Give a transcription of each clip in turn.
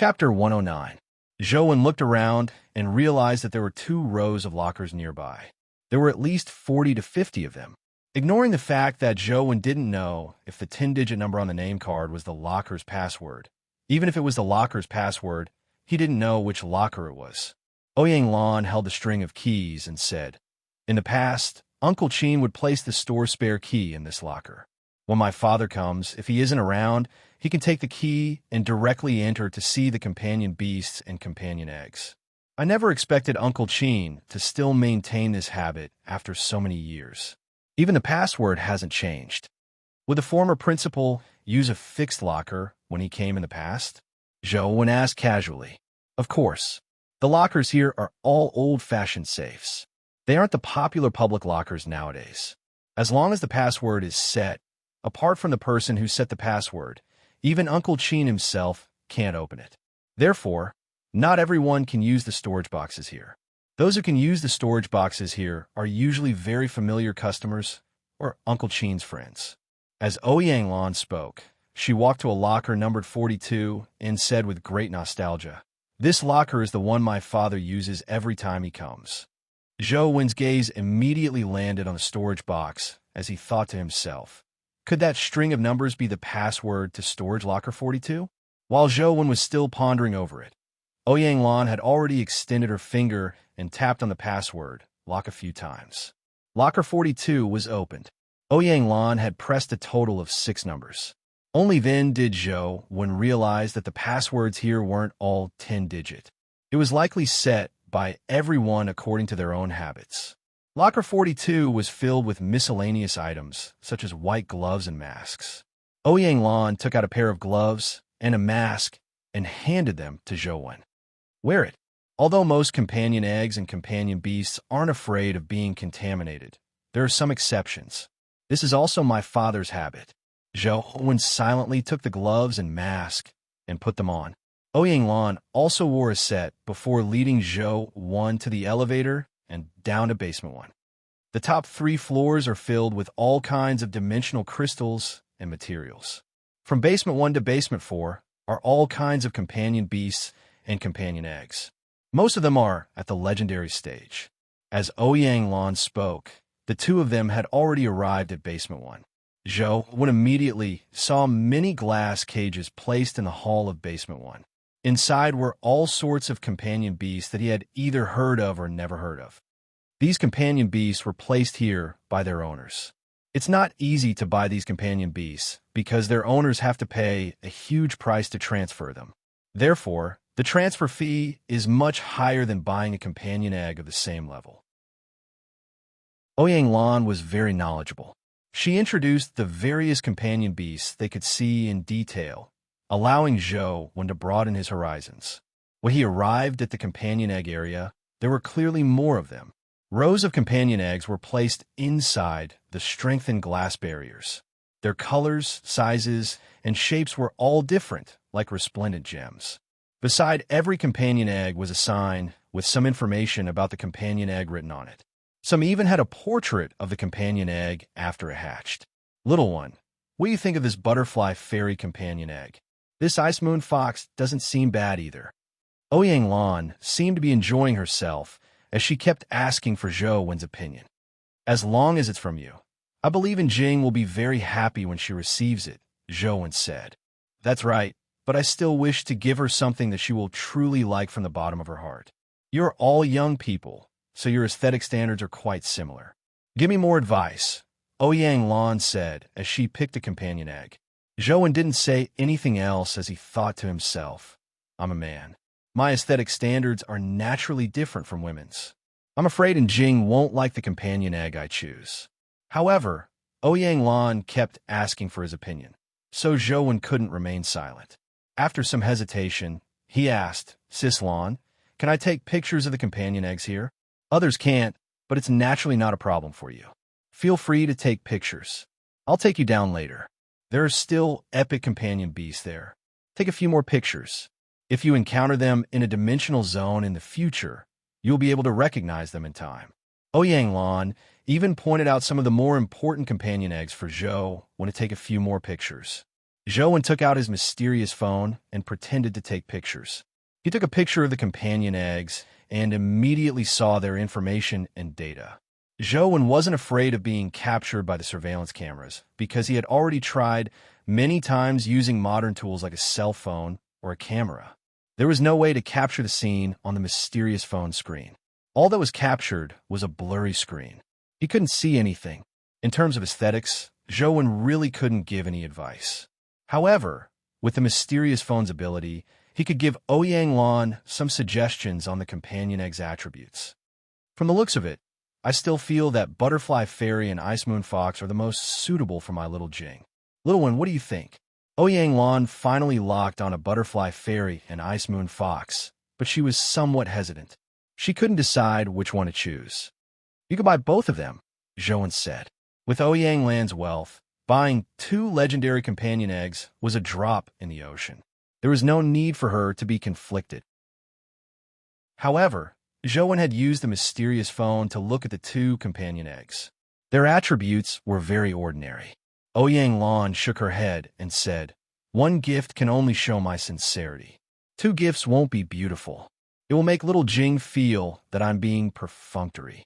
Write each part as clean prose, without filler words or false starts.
Chapter 109. Zhou looked around and realized that there were 2 rows of lockers nearby. There were at least 40 to 50 of them. Ignoring the fact that Zhou didn't know if the 10-digit number on the name card was the locker's password. Even if it was the locker's password, he didn't know which locker it was. Ouyang held a string of keys and said, "In the past, Uncle Qin would place the store's spare key in this locker. When my father comes, if he isn't around, he can take the key and directly enter to see the companion beasts and companion eggs." I never expected Uncle Qin to still maintain this habit after so many years. Even the password hasn't changed. Would the former principal use a fixed locker when he came in the past? Zhou asked casually. Of course. The lockers here are all old-fashioned safes. They aren't the popular public lockers nowadays. As long as the password is set, apart from the person who set the password, even Uncle Qin himself can't open it. Therefore, not everyone can use the storage boxes here. Those who can use the storage boxes here are usually very familiar customers or Uncle Qin's friends. As Ouyang spoke, she walked to a locker numbered 42 and said with great nostalgia, "This locker is the one my father uses every time he comes." Zhou's gaze immediately landed on the storage box as he thought to himself, could that string of numbers be the password to storage locker 42? While Zhou was still pondering over it, Ouyang had already extended her finger and tapped on the password lock a few times. Locker 42 was opened. Ouyang had pressed a total of 6 numbers. Only then did Zhou realize that the passwords here weren't all 10-digit. It was likely set by everyone according to their own habits. Locker 42 was filled with miscellaneous items, such as white gloves and masks. Ouyang took out a pair of gloves and a mask and handed them to Zhou. Wear it. Although most companion eggs and companion beasts aren't afraid of being contaminated, there are some exceptions. This is also my father's habit. Zhou silently took the gloves and mask and put them on. Ouyang also wore a set before leading Zhou to the elevator and down to basement 1. The top 3 floors are filled with all kinds of dimensional crystals and materials. From basement 1 to basement 4 are all kinds of companion beasts and companion eggs. Most of them are at the legendary stage. As Ouyang spoke, the 2 of them had already arrived at basement 1. Zhou immediately saw many glass cages placed in the hall of basement 1. Inside were all sorts of companion beasts that he had either heard of or never heard of. These companion beasts were placed here by their owners. It's not easy to buy these companion beasts because their owners have to pay a huge price to transfer them. Therefore, the transfer fee is much higher than buying a companion egg of the same level. Ouyang was very knowledgeable. She introduced the various companion beasts they could see in detail, allowing Zhou to broaden his horizons. When he arrived at the companion egg area, there were clearly more of them. Rows of companion eggs were placed inside the strengthened glass barriers. Their colors, sizes, and shapes were all different, like resplendent gems. Beside every companion egg was a sign with some information about the companion egg written on it. Some even had a portrait of the companion egg after it hatched. Little one, what do you think of this butterfly fairy companion egg? This ice moon fox doesn't seem bad either. Ouyang seemed to be enjoying herself as she kept asking for Zhou's opinion. As long as it's from you, I believe in Jing will be very happy when she receives it, Zhou said. That's right, but I still wish to give her something that she will truly like from the bottom of her heart. You're all young people, so your aesthetic standards are quite similar. Give me more advice, Ouyang said as she picked a companion egg. Zhou didn't say anything else as he thought to himself, I'm a man. My aesthetic standards are naturally different from women's. I'm afraid Jing won't like the companion egg I choose. However, Ouyang kept asking for his opinion, so Zhou couldn't remain silent. After some hesitation, he asked, Sis Lan, can I take pictures of the companion eggs here? Others can't, but it's naturally not a problem for you. Feel free to take pictures. I'll take you down later. There are still epic companion beasts there. Take a few more pictures. If you encounter them in a dimensional zone in the future, you'll be able to recognize them in time. Ouyang even pointed out some of the more important companion eggs for Zhou to take a few more pictures. Zhou took out his mysterious phone and pretended to take pictures. He took a picture of the companion eggs and immediately saw their information and data. Zhou wasn't afraid of being captured by the surveillance cameras because he had already tried many times using modern tools like a cell phone or a camera. There was no way to capture the scene on the mysterious phone screen. All that was captured was a blurry screen. He couldn't see anything. In terms of aesthetics, Zhou really couldn't give any advice. However, with the mysterious phone's ability, he could give Ouyang some suggestions on the companion egg's attributes. From the looks of it, I still feel that Butterfly Fairy and Ice Moon Fox are the most suitable for my little Jing. Little one, what do you think? Ouyang finally locked on a Butterfly Fairy and Ice Moon Fox, but she was somewhat hesitant. She couldn't decide which one to choose. You could buy both of them, Zhou said. With Ouyang's wealth, buying 2 legendary companion eggs was a drop in the ocean. There was no need for her to be conflicted. However, Zhou had used the mysterious phone to look at the 2 companion eggs. Their attributes were very ordinary. Ouyang shook her head and said, "One gift can only show my sincerity. 2 gifts won't be beautiful. It will make little Jing feel that I'm being perfunctory."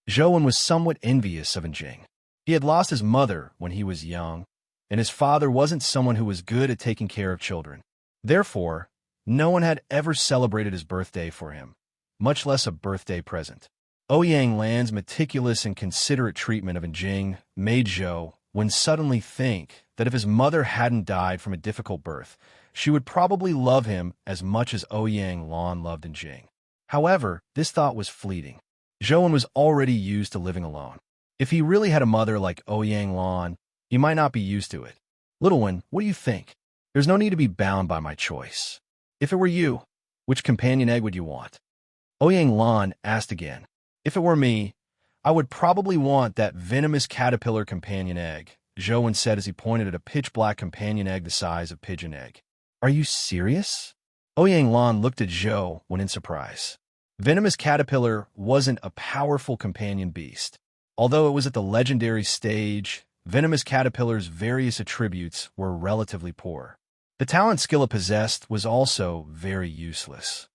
Zhou was somewhat envious of Jing. He had lost his mother when he was young, and his father wasn't someone who was good at taking care of children. Therefore, no one had ever celebrated his birthday for him, much less a birthday present. Ouyang's meticulous and considerate treatment of Jing made Zhou suddenly think that if his mother hadn't died from a difficult birth, she would probably love him as much as Ouyang loved Jing. However, this thought was fleeting. Zhou was already used to living alone. If he really had a mother like Ouyang, he might not be used to it. Little one, what do you think? There's no need to be bound by my choice. If it were you, which companion egg would you want? Ouyang asked again. If it were me, I would probably want that venomous caterpillar companion egg, Zhou said as he pointed at a pitch-black companion egg the size of pigeon egg. Are you serious? Ouyang looked at Zhou in surprise. Venomous caterpillar wasn't a powerful companion beast. Although it was at the legendary stage, venomous caterpillar's various attributes were relatively poor. The talent skill it possessed was also very useless.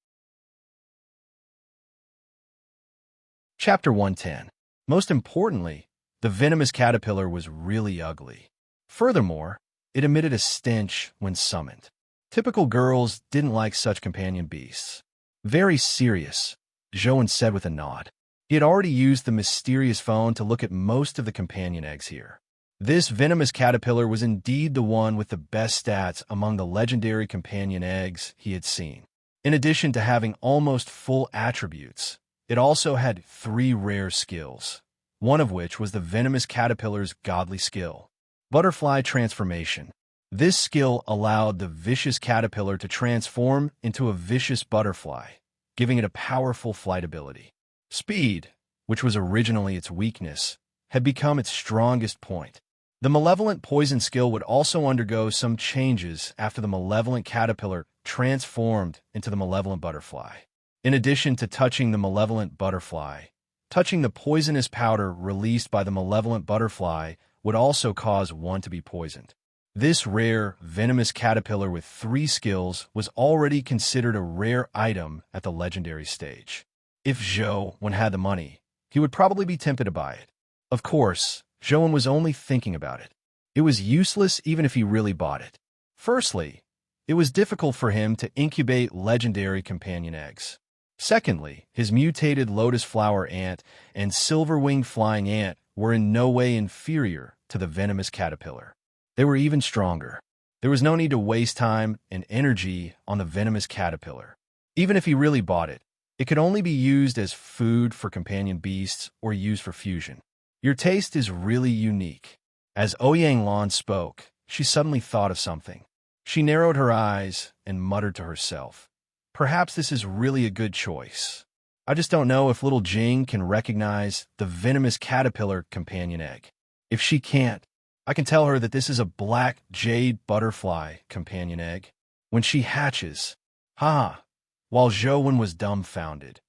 Chapter 110. Most importantly, the venomous caterpillar was really ugly. Furthermore, it emitted a stench when summoned. Typical girls didn't like such companion beasts. Very serious, Zhou said with a nod. He had already used the mysterious phone to look at most of the companion eggs here. This venomous caterpillar was indeed the one with the best stats among the legendary companion eggs he had seen. In addition to having almost full attributes, it also had 3 rare skills, one of which was the venomous caterpillar's godly skill, Butterfly Transformation. This skill allowed the vicious caterpillar to transform into a vicious butterfly, giving it a powerful flight ability. Speed, which was originally its weakness, had become its strongest point. The Malevolent Poison skill would also undergo some changes after the Malevolent Caterpillar transformed into the Malevolent Butterfly. In addition to touching the Malevolent Butterfly, touching the poisonous powder released by the Malevolent Butterfly would also cause one to be poisoned. This rare, venomous caterpillar with 3 skills was already considered a rare item at the legendary stage. If Zhou had the money, he would probably be tempted to buy it. Of course, Zhou was only thinking about it. It was useless even if he really bought it. Firstly, it was difficult for him to incubate legendary companion eggs. Secondly, his mutated lotus flower ant and silver-winged flying ant were in no way inferior to the venomous caterpillar. They were even stronger. There was no need to waste time and energy on the venomous caterpillar. Even if he really bought it, it could only be used as food for companion beasts or used for fusion. Your taste is really unique. As Ouyang spoke, she suddenly thought of something. She narrowed her eyes and muttered to herself, "Perhaps this is really a good choice. I just don't know if little Jing can recognize the venomous caterpillar companion egg. If she can't, I can tell her that this is a black jade butterfly companion egg. When she hatches, ha!" While Zhou was dumbfounded,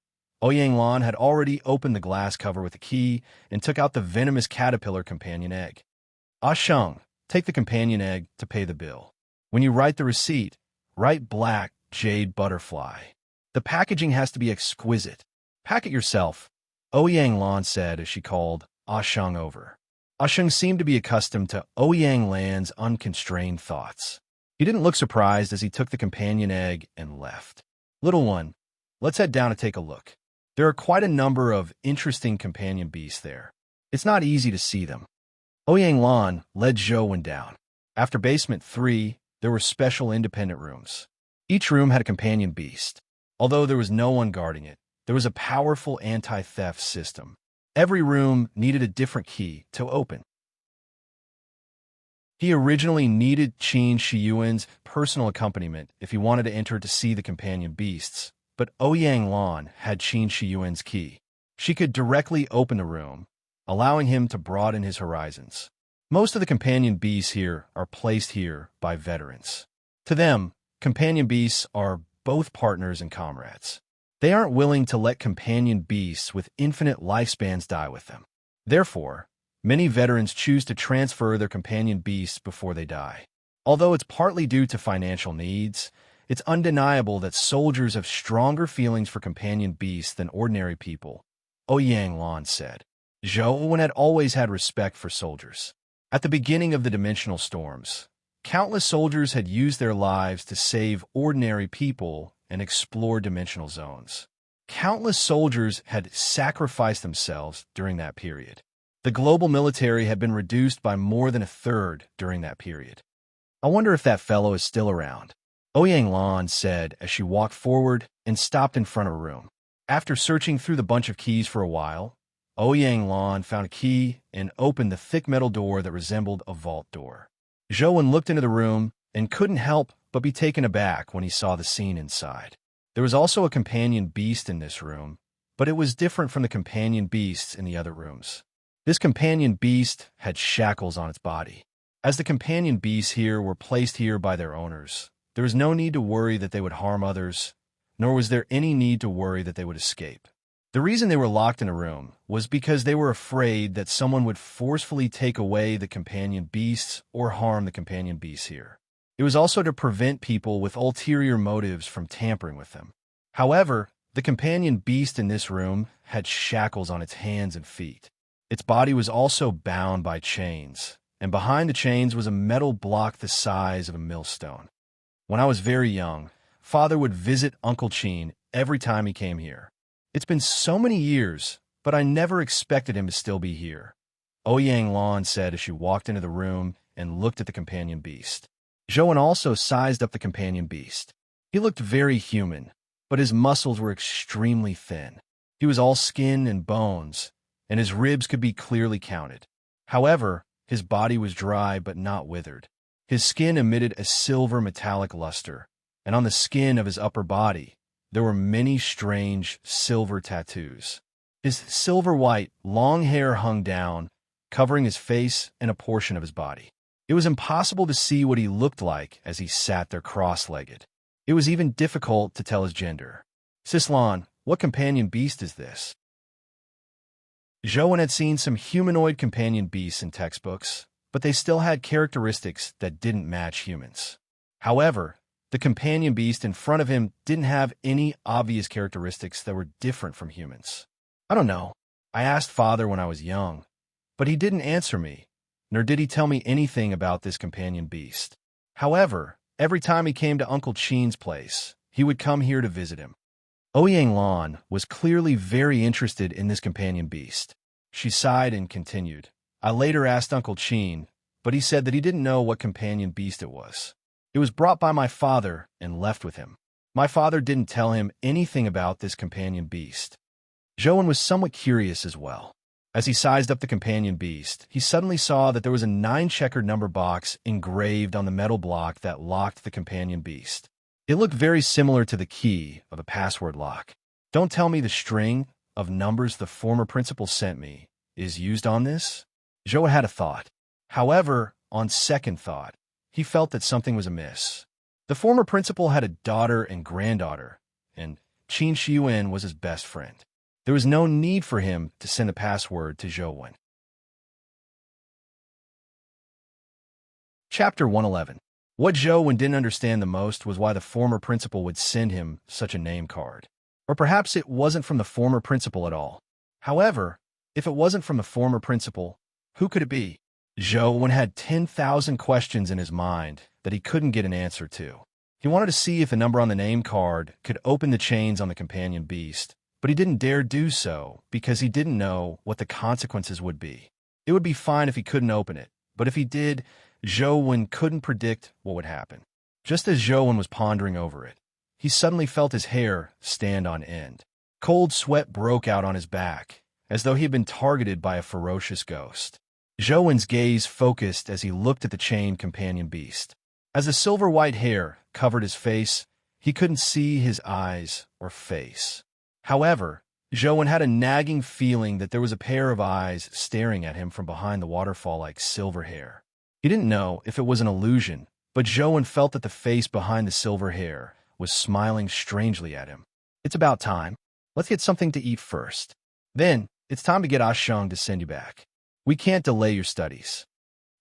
Ouyang had already opened the glass cover with a key and took out the venomous caterpillar companion egg. "Ah Sheng, take the companion egg to pay the bill." When you write the receipt, write black jade butterfly. The packaging has to be exquisite. Pack it yourself, Ouyang Lan said as she called Ashung over. Ashung seemed to be accustomed to Ouyang Lan's unconstrained thoughts. He didn't look surprised as he took the companion egg and left. Little one, let's head down to take a look. There are quite a number of interesting companion beasts there. It's not easy to see them. Ouyang Lan led Zhou down. After basement 3, there were special independent rooms. Each room had a companion beast. Although there was no one guarding it, there was a powerful anti-theft system. Every room needed a different key to open. He originally needed Qin Shiyuan's personal accompaniment if he wanted to enter to see the companion beasts, but Ouyang Lan had Qin Shiyuan's key. She could directly open the room, allowing him to broaden his horizons. Most of the companion beasts here are placed here by veterans. To them, companion beasts are both partners and comrades. They aren't willing to let companion beasts with infinite lifespans die with them. Therefore, many veterans choose to transfer their companion beasts before they die. Although it's partly due to financial needs, it's undeniable that soldiers have stronger feelings for companion beasts than ordinary people, Ouyang Lan said. Zhou had always had respect for soldiers. At the beginning of the dimensional storms, countless soldiers had used their lives to save ordinary people and explore dimensional zones. Countless soldiers had sacrificed themselves during that period. The global military had been reduced by more than a third during that period. I wonder if that fellow is still around, Ouyang Lan said as she walked forward and stopped in front of a room. After searching through the bunch of keys for a while, Ouyang Lan found a key and opened the thick metal door that resembled a vault door. Zhou looked into the room and couldn't help but be taken aback when he saw the scene inside. There was also a companion beast in this room, but it was different from the companion beasts in the other rooms. This companion beast had shackles on its body. As the companion beasts here were placed here by their owners, there was no need to worry that they would harm others, nor was there any need to worry that they would escape. The reason they were locked in a room was because they were afraid that someone would forcefully take away the companion beasts or harm the companion beasts here. It was also to prevent people with ulterior motives from tampering with them. However, the companion beast in this room had shackles on its hands and feet. Its body was also bound by chains, and behind the chains was a metal block the size of a millstone. When I was very young, Father would visit Uncle Qin every time he came here. It's been so many years, but I never expected him to still be here, Ouyang Lan said as she walked into the room and looked at the companion beast. Zhou also sized up the companion beast. He looked very human, but his muscles were extremely thin. He was all skin and bones, and his ribs could be clearly counted. However, his body was dry but not withered. His skin emitted a silver metallic luster, and on the skin of his upper body, there were many strange silver tattoos. His silver-white, long hair hung down, covering his face and a portion of his body. It was impossible to see what he looked like as he sat there cross-legged. It was even difficult to tell his gender. Sislan, what companion beast is this? Zhou had seen some humanoid companion beasts in textbooks, but they still had characteristics that didn't match humans. However, the companion beast in front of him didn't have any obvious characteristics that were different from humans. I don't know. I asked Father when I was young, but he didn't answer me, nor did he tell me anything about this companion beast. However, every time he came to Uncle Qin's place, he would come here to visit him. Ouyang Lan was clearly very interested in this companion beast. She sighed and continued. I later asked Uncle Qin, but he said that he didn't know what companion beast it was. It was brought by my father and left with him. My father didn't tell him anything about this companion beast. Zhou was somewhat curious as well. As he sized up the companion beast, he suddenly saw that there was a 9-checkered number box engraved on the metal block that locked the companion beast. It looked very similar to the key of a password lock. Don't tell me the string of numbers the former principal sent me is used on this? Zhou had a thought. However, on second thought, he felt that something was amiss. The former principal had a daughter and granddaughter, and Qin Shiyuan was his best friend. There was no need for him to send the password to Zhou. Chapter 111. What Zhou didn't understand the most was why the former principal would send him such a name card. Or perhaps it wasn't from the former principal at all. However, if it wasn't from the former principal, who could it be? Zhou had 10,000 questions in his mind that he couldn't get an answer to. He wanted to see if the number on the name card could open the chains on the companion beast, but he didn't dare do so because he didn't know what the consequences would be. It would be fine if he couldn't open it, but if he did, Zhou couldn't predict what would happen. Just as Zhou was pondering over it, he suddenly felt his hair stand on end. Cold sweat broke out on his back, as though he had been targeted by a ferocious ghost. Zhou's gaze focused as he looked at the chained companion beast. As the silver-white hair covered his face, he couldn't see his eyes or face. However, Zhou had a nagging feeling that there was a pair of eyes staring at him from behind the waterfall like silver hair. He didn't know if it was an illusion, but Zhou felt that the face behind the silver hair was smiling strangely at him. It's about time. Let's get something to eat first. Then, it's time to get Ashang to send you back. We can't delay your studies.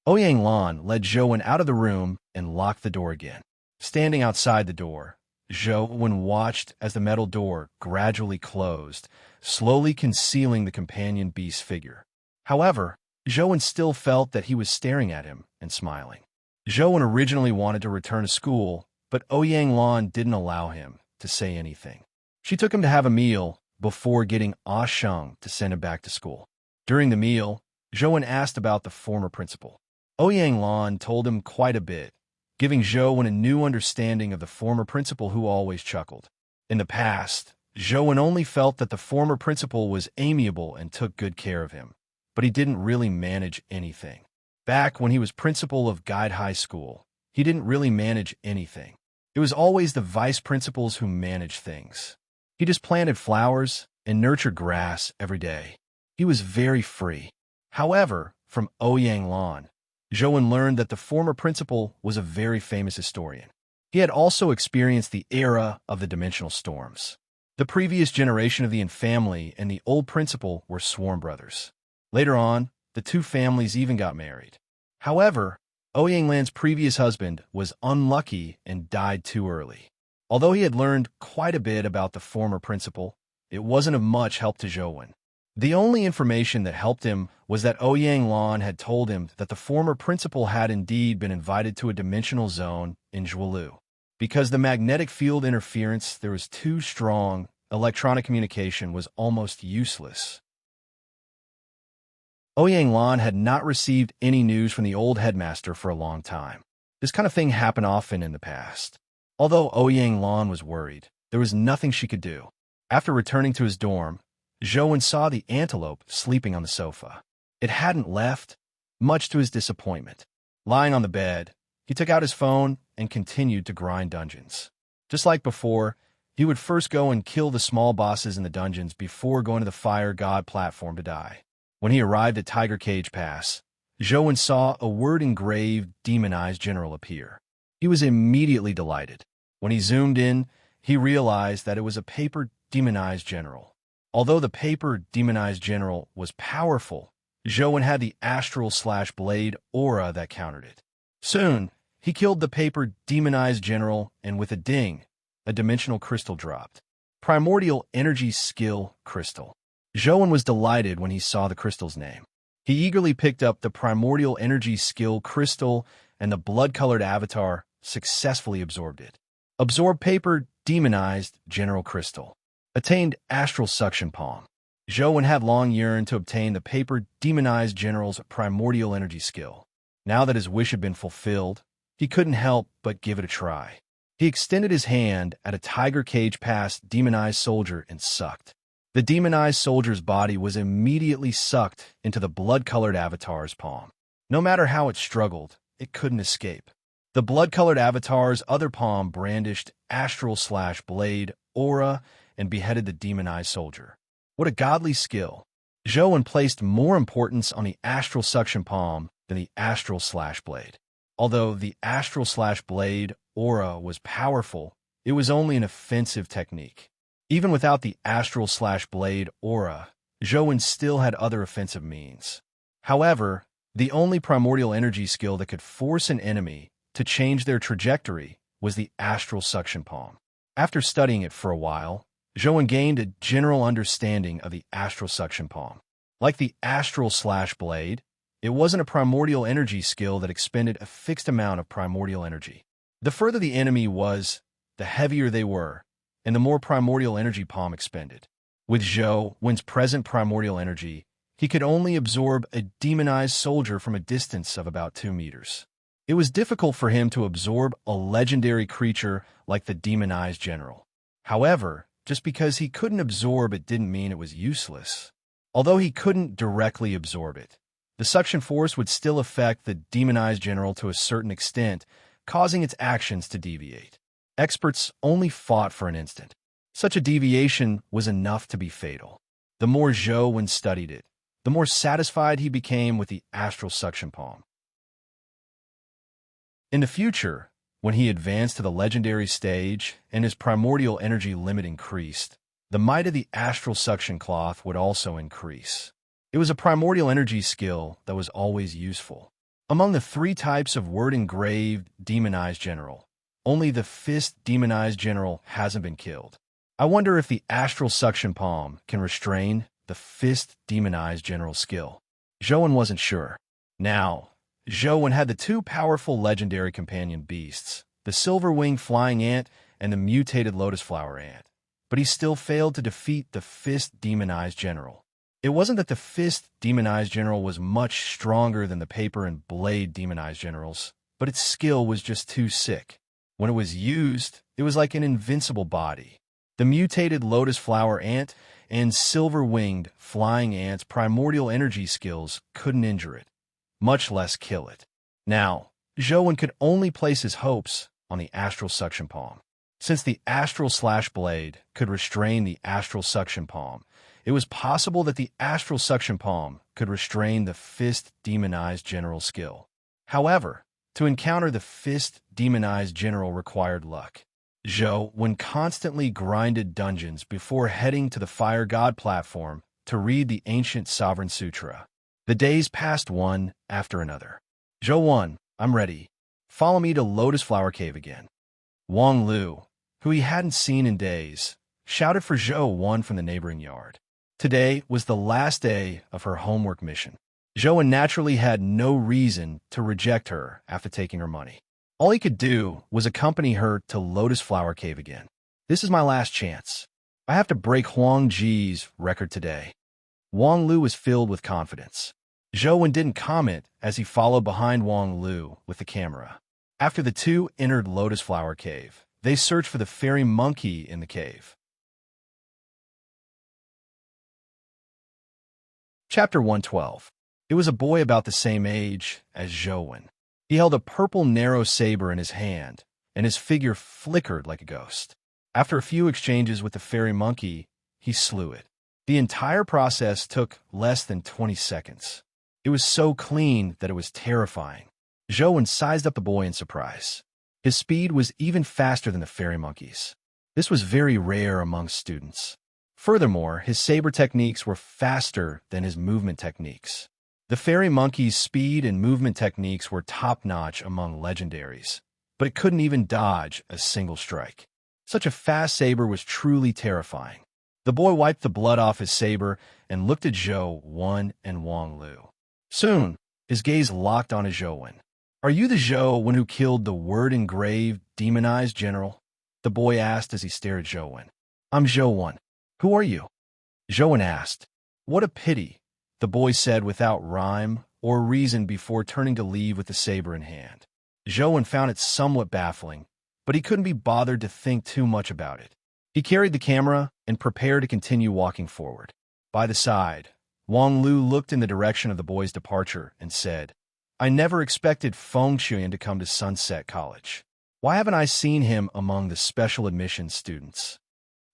Ouyang Lan led Zhou out of the room and locked the door again. Standing outside the door, Zhou watched as the metal door gradually closed, slowly concealing the companion beast's figure. However, Zhou still felt that he was staring at him and smiling. Zhou originally wanted to return to school, but Ouyang Lan didn't allow him to say anything. She took him to have a meal before getting Ashang to send him back to school. During the meal, Zhou asked about the former principal. Ouyang Lan told him quite a bit, giving Zhou a new understanding of the former principal who always chuckled. In the past, Zhou only felt that the former principal was amiable and took good care of him, but he didn't really manage anything. Back when he was principal of Guide High School, he didn't really manage anything. It was always the vice principals who managed things. He just planted flowers and nurtured grass every day. He was very free. However, from Ouyang Lan, Zhou learned that the former principal was a very famous historian. He had also experienced the era of the dimensional storms. The previous generation of the Yin family and the old principal were sworn brothers. Later on, the two families even got married. However, Ouyang Lan's previous husband was unlucky and died too early. Although he had learned quite a bit about the former principal, it wasn't of much help to Zhou. The only information that helped him was that Ouyang Lan had told him that the former principal had indeed been invited to a dimensional zone in Zhuolu. Because the magnetic field interference there was too strong, electronic communication was almost useless. Ouyang Lan had not received any news from the old headmaster for a long time. This kind of thing happened often in the past. Although Ouyang Lan was worried, there was nothing she could do. After returning to his dorm, Zhou saw the antelope sleeping on the sofa. It hadn't left, much to his disappointment. Lying on the bed, he took out his phone and continued to grind dungeons. Just like before, he would first go and kill the small bosses in the dungeons before going to the Fire God platform to die. When he arrived at Tiger Cage Pass, Zhou saw a word engraved Demonized General appear. He was immediately delighted. When he zoomed in, he realized that it was a paper Demonized General. Although the paper Demonized General was powerful, Zhou had the astral/blade aura that countered it. Soon, he killed the paper Demonized General, and with a ding, a dimensional crystal dropped. Primordial Energy Skill Crystal. Zhou was delighted when he saw the crystal's name. He eagerly picked up the Primordial Energy Skill Crystal, and the blood-colored avatar successfully absorbed it. Absorb paper Demonized General Crystal. Attained Astral Suction Palm. Zhou had long yearned to obtain the paper Demonized General's primordial energy skill. Now that his wish had been fulfilled, he couldn't help but give it a try. He extended his hand at a Tiger Cage Pass demonized soldier and sucked. The demonized soldier's body was immediately sucked into the blood-colored avatar's palm. No matter how it struggled, it couldn't escape. The blood-colored avatar's other palm brandished astral/blade aura and beheaded the demonized soldier. What a godly skill. Zhou placed more importance on the astral suction palm than the astral/blade. Although the astral/blade aura was powerful, it was only an offensive technique. Even without the astral/blade aura, Zhou still had other offensive means. However, the only primordial energy skill that could force an enemy to change their trajectory was the astral suction palm. After studying it for a while, Zhou gained a general understanding of the astral suction palm. Like the astral slash blade, it wasn't a primordial energy skill that expended a fixed amount of primordial energy. The further the enemy was, the heavier they were, and the more primordial energy palm expended. With Zhou Wen's present primordial energy, he could only absorb a demonized soldier from a distance of about 2 meters. It was difficult for him to absorb a legendary creature like the demonized general. However, just because he couldn't absorb it didn't mean it was useless. Although he couldn't directly absorb it, the suction force would still affect the demonized general to a certain extent, causing its actions to deviate. Experts only fought for an instant. Such a deviation was enough to be fatal. The more Zhou Wen studied it, the more satisfied he became with the astral suction palm. In the future, when he advanced to the legendary stage and his primordial energy limit increased, the might of the astral suction cloth would also increase. It was a primordial energy skill that was always useful. Among the 3 types of word-engraved demonized general, only the fist demonized general hasn't been killed. I wonder if the astral suction palm can restrain the fist demonized general skill. Zhou Wen wasn't sure. Now, Zhou Wen had the 2 powerful legendary companion beasts, the silver-winged flying ant and the mutated lotus flower ant, but he still failed to defeat the fist demonized general. It wasn't that the fist demonized general was much stronger than the paper and blade demonized generals, but its skill was just too sick. When it was used, it was like an invincible body. The mutated lotus flower ant and silver-winged flying ant's primordial energy skills couldn't injure it, much less kill it. Now, Zhou Wen could only place his hopes on the astral suction palm. Since the astral slash blade could restrain the astral suction palm, it was possible that the astral suction palm could restrain the fist demonized general skill. However, to encounter the fist demonized general required luck. Zhou Wen constantly grinded dungeons before heading to the Fire God platform to read the ancient Sovereign Sutra. The days passed one after another. Zhou Wen, I'm ready. Follow me to Lotus Flower Cave again. Wang Lu, who he hadn't seen in days, shouted for Zhou Wen from the neighboring yard. Today was the last day of her homework mission. Zhou Wen naturally had no reason to reject her after taking her money. All he could do was accompany her to Lotus Flower Cave again. This is my last chance. I have to break Huang Ji's record today. Wang Lu was filled with confidence. Zhou Wen didn't comment as he followed behind Wang Lu with the camera. After the 2 entered Lotus Flower Cave, they searched for the fairy monkey in the cave. Chapter 112. It was a boy about the same age as Zhou Wen. He held a purple narrow saber in his hand, and his figure flickered like a ghost. After a few exchanges with the fairy monkey, he slew it. The entire process took less than 20 seconds. It was so clean that it was terrifying. Zhou Wen sized up the boy in surprise. His speed was even faster than the fairy monkey's. This was very rare among students. Furthermore, his saber techniques were faster than his movement techniques. The fairy monkey's speed and movement techniques were top-notch among legendaries, but it couldn't even dodge a single strike. Such a fast saber was truly terrifying. The boy wiped the blood off his saber and looked at Zhou Wen and Wang Lu. Soon, his gaze locked on Zhou Wen. Are you the Zhou Wen who killed the word-engraved demonized general? The boy asked as he stared at Zhou Wen. I'm Zhou Wen. Who are you? Zhou Wen asked. What a pity, the boy said without rhyme or reason before turning to leave with the saber in hand. Zhou Wen found it somewhat baffling, but he couldn't be bothered to think too much about it. He carried the camera and prepared to continue walking forward. By the side, Wang Lu looked in the direction of the boy's departure and said, I never expected Feng Chuyan to come to Sunset College. Why haven't I seen him among the special admissions students?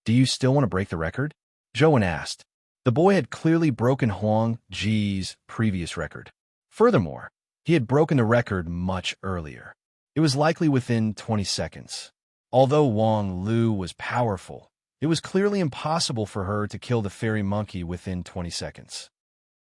Do you still want to break the record? Zhou Wen asked. The boy had clearly broken Huang Ji's previous record. Furthermore, he had broken the record much earlier. It was likely within 20 seconds. Although Wang Lu was powerful, it was clearly impossible for her to kill the fairy monkey within 20 seconds.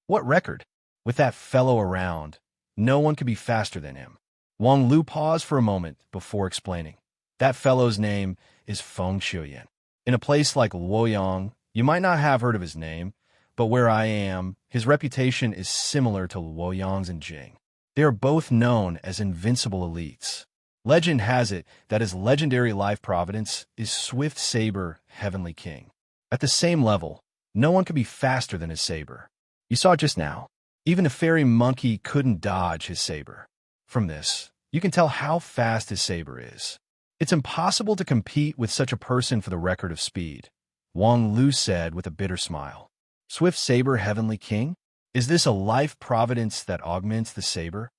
What record? With that fellow around, no one could be faster than him. Wang Lu paused for a moment before explaining. That fellow's name is Feng Xiuyan. In a place like Luoyang, you might not have heard of his name, but where I am, his reputation is similar to Luoyang's in Jing. They are both known as invincible elites. Legend has it that his legendary life providence is Swift Saber, Heavenly King. At the same level, no one could be faster than his saber. You saw it just now. Even a fairy monkey couldn't dodge his saber. From this, you can tell how fast his saber is. It's impossible to compete with such a person for the record of speed, Wang Lu said with a bitter smile. Swift Saber, Heavenly King? Is this a life providence that augments the saber?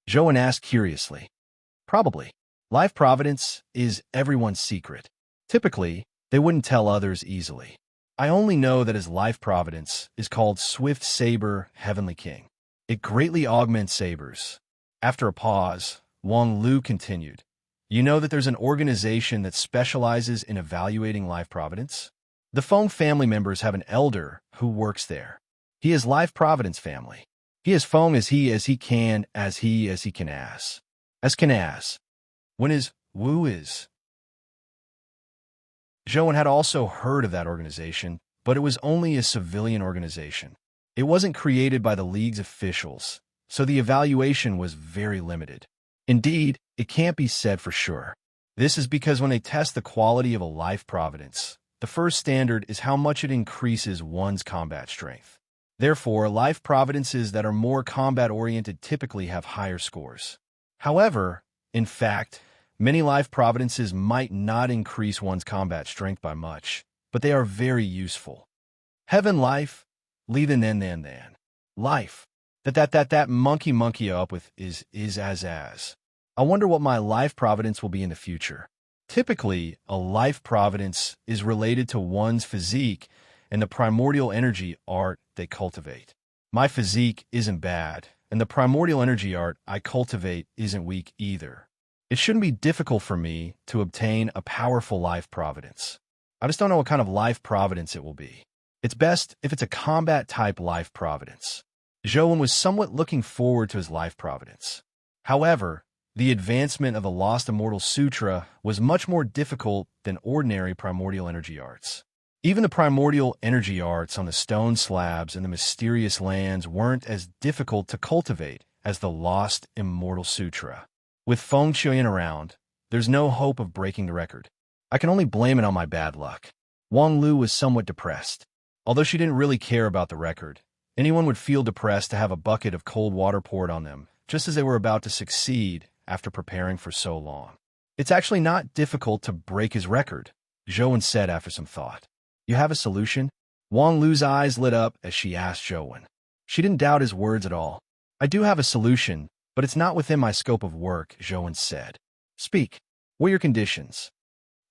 Zhou asked curiously. Probably. Life providence is everyone's secret. Typically, they wouldn't tell others easily. I only know that his life providence is called Swift Saber, Heavenly King. It greatly augments sabers. After a pause, Wang Lu continued. You know that there's an organization that specializes in evaluating life providence? The Feng family members have an elder who works there. He is Life Providence family. He is Feng as he can ass. As can ass. When is Wu is? Zhou had also heard of that organization, but it was only a civilian organization. It wasn't created by the League's officials, so the evaluation was very limited. Indeed, it can't be said for sure. This is because when they test the quality of a life providence, the first standard is how much it increases one's combat strength. Therefore, life providences that are more combat-oriented typically have higher scores. However, in fact, many life providences might not increase one's combat strength by much, but they are very useful. Heaven life, li then. Life. That monkey up with is as. I wonder what my life providence will be in the future. Typically, a life providence is related to one's physique and the primordial energy art they cultivate. My physique isn't bad, and the primordial energy art I cultivate isn't weak either. It shouldn't be difficult for me to obtain a powerful life providence. I just don't know what kind of life providence it will be. It's best if it's a combat-type life providence. Zhou was somewhat looking forward to his life providence. However, the advancement of the Lost Immortal Sutra was much more difficult than ordinary primordial energy arts. Even the primordial energy arts on the stone slabs in the mysterious lands weren't as difficult to cultivate as the Lost Immortal Sutra. With Feng Xiuyan around, there's no hope of breaking the record. I can only blame it on my bad luck. Wang Lu was somewhat depressed. Although she didn't really care about the record, anyone would feel depressed to have a bucket of cold water poured on them, just as they were about to succeed after preparing for so long. It's actually not difficult to break his record, Zhou said after some thought. You have a solution? Wang Lu's eyes lit up as she asked Zhou. She didn't doubt his words at all. I do have a solution, but it's not within my scope of work, Zhou said. Speak. What are your conditions?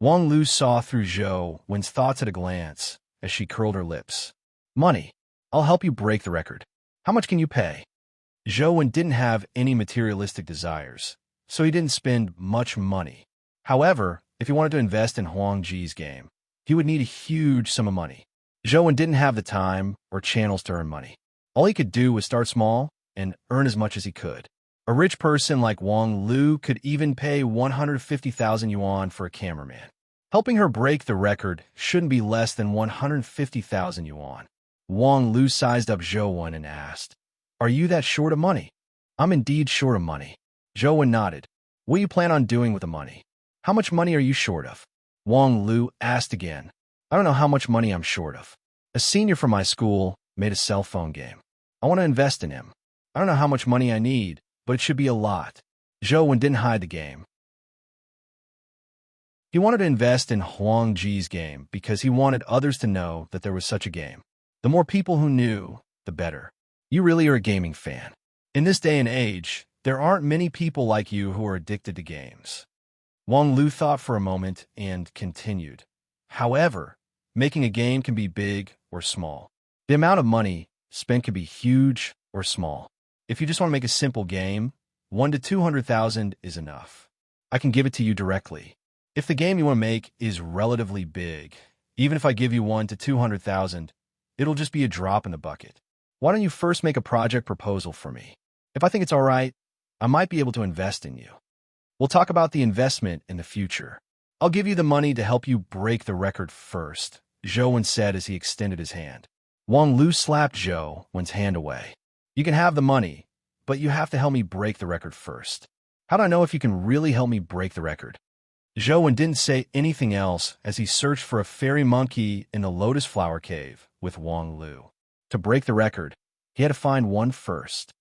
Wang Lu saw through Zhou's thoughts at a glance as she curled her lips. Money. I'll help you break the record. How much can you pay? Zhou didn't have any materialistic desires, so he didn't spend much money. However, if he wanted to invest in Huang Ji's game, he would need a huge sum of money. Zhou didn't have the time or channels to earn money. All he could do was start small and earn as much as he could. A rich person like Wang Lu could even pay 150,000 yuan for a cameraman. Helping her break the record shouldn't be less than 150,000 yuan. Wang Lu sized up Zhou and asked, Are you that short of money? I'm indeed short of money. Zhou nodded. What do you plan on doing with the money? How much money are you short of? Wang Lu asked again. I don't know how much money I'm short of. A senior from my school made a cell phone game. I want to invest in him. I don't know how much money I need, but it should be a lot. Zhou didn't hide the game. He wanted to invest in Huang Ji's game because he wanted others to know that there was such a game. The more people who knew, the better. You really are a gaming fan. In this day and age, there aren't many people like you who are addicted to games. Wang Lu thought for a moment and continued. However, making a game can be big or small. The amount of money spent can be huge or small. If you just want to make a simple game, 1 to 200,000 is enough. I can give it to you directly. If the game you want to make is relatively big, even if I give you 1 to 200,000, it'll just be a drop in the bucket. Why don't you first make a project proposal for me? If I think it's all right, I might be able to invest in you. We'll talk about the investment in the future. I'll give you the money to help you break the record first, Zhou Wen said as he extended his hand. Wang Lu slapped Zhou Wen's hand away. You can have the money, but you have to help me break the record first. How do I know if you can really help me break the record? Zhou Wen didn't say anything else as he searched for a fairy monkey in the lotus flower cave with Wang Lu. To break the record, he had to find one first.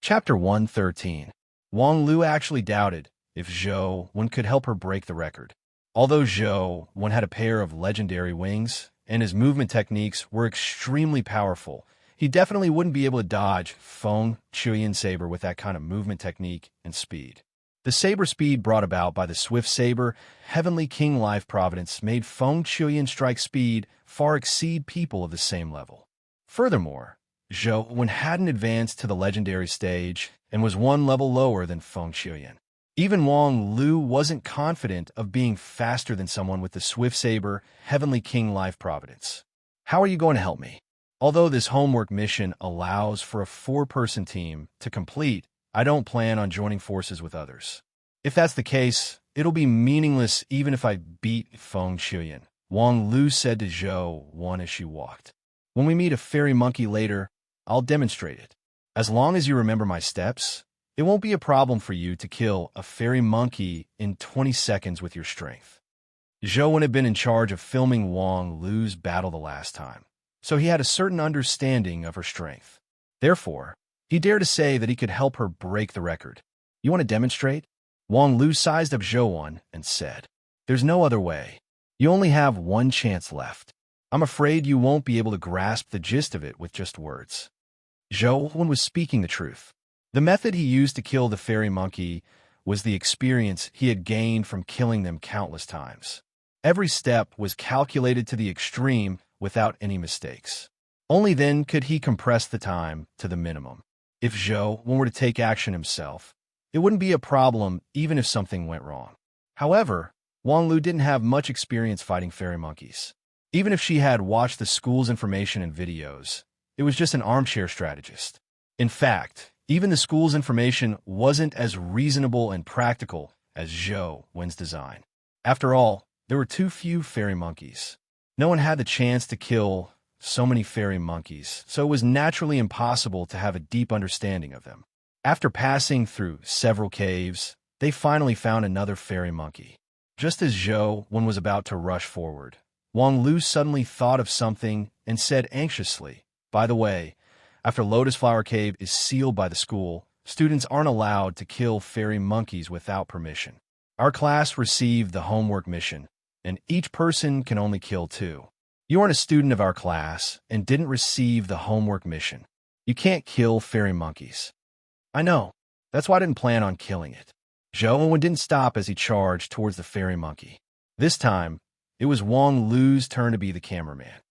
Chapter 113. Wang Lu actually doubted if Zhou Wen could help her break the record. Although Zhou Wen had a pair of legendary wings and his movement techniques were extremely powerful, he definitely wouldn't be able to dodge Feng Shuyan's saber with that kind of movement technique and speed. The saber speed brought about by the swift saber, Heavenly King Life Providence made Feng Shuyan's strike speed far exceed people of the same level. Furthermore, Zhou Wen hadn't advanced to the legendary stage and was one level lower than Feng Shuyan. Even Wang Lu wasn't confident of being faster than someone with the swift saber, Heavenly King Life Providence. How are you going to help me? Although this homework mission allows for a 4-person team to complete, I don't plan on joining forces with others. If that's the case, it'll be meaningless even if I beat Feng Shuyan, Wang Lu said to Zhou Wen as she walked. When we meet a fairy monkey later, I'll demonstrate it. As long as you remember my steps, it won't be a problem for you to kill a fairy monkey in 20 seconds with your strength. Zhou Wen had been in charge of filming Wang Lu's battle the last time, so he had a certain understanding of her strength. Therefore, he dared to say that he could help her break the record. You want to demonstrate? Wang Lu sized up Zhou Wen and said, There's no other way. You only have one chance left. I'm afraid you won't be able to grasp the gist of it with just words. Zhou Wen was speaking the truth. The method he used to kill the fairy monkey was the experience he had gained from killing them countless times. Every step was calculated to the extreme without any mistakes. Only then could he compress the time to the minimum. If Zhou Wen were to take action himself, it wouldn't be a problem even if something went wrong. However, Wang Lu didn't have much experience fighting fairy monkeys. Even if she had watched the school's information and videos, it was just an armchair strategist. In fact, even the school's information wasn't as reasonable and practical as Zhou Wen's design. After all, there were too few fairy monkeys. No one had the chance to kill so many fairy monkeys, so it was naturally impossible to have a deep understanding of them. After passing through several caves, they finally found another fairy monkey. Just as Zhou Wen was about to rush forward, Wang Lu suddenly thought of something and said anxiously, By the way, after Lotus Flower Cave is sealed by the school, students aren't allowed to kill fairy monkeys without permission. Our class received the homework mission, and each person can only kill 2. You aren't a student of our class and didn't receive the homework mission. You can't kill fairy monkeys. I know. That's why I didn't plan on killing it. Zhou Wen didn't stop as he charged towards the fairy monkey. This time, it was Wang Lu's turn to be the cameraman.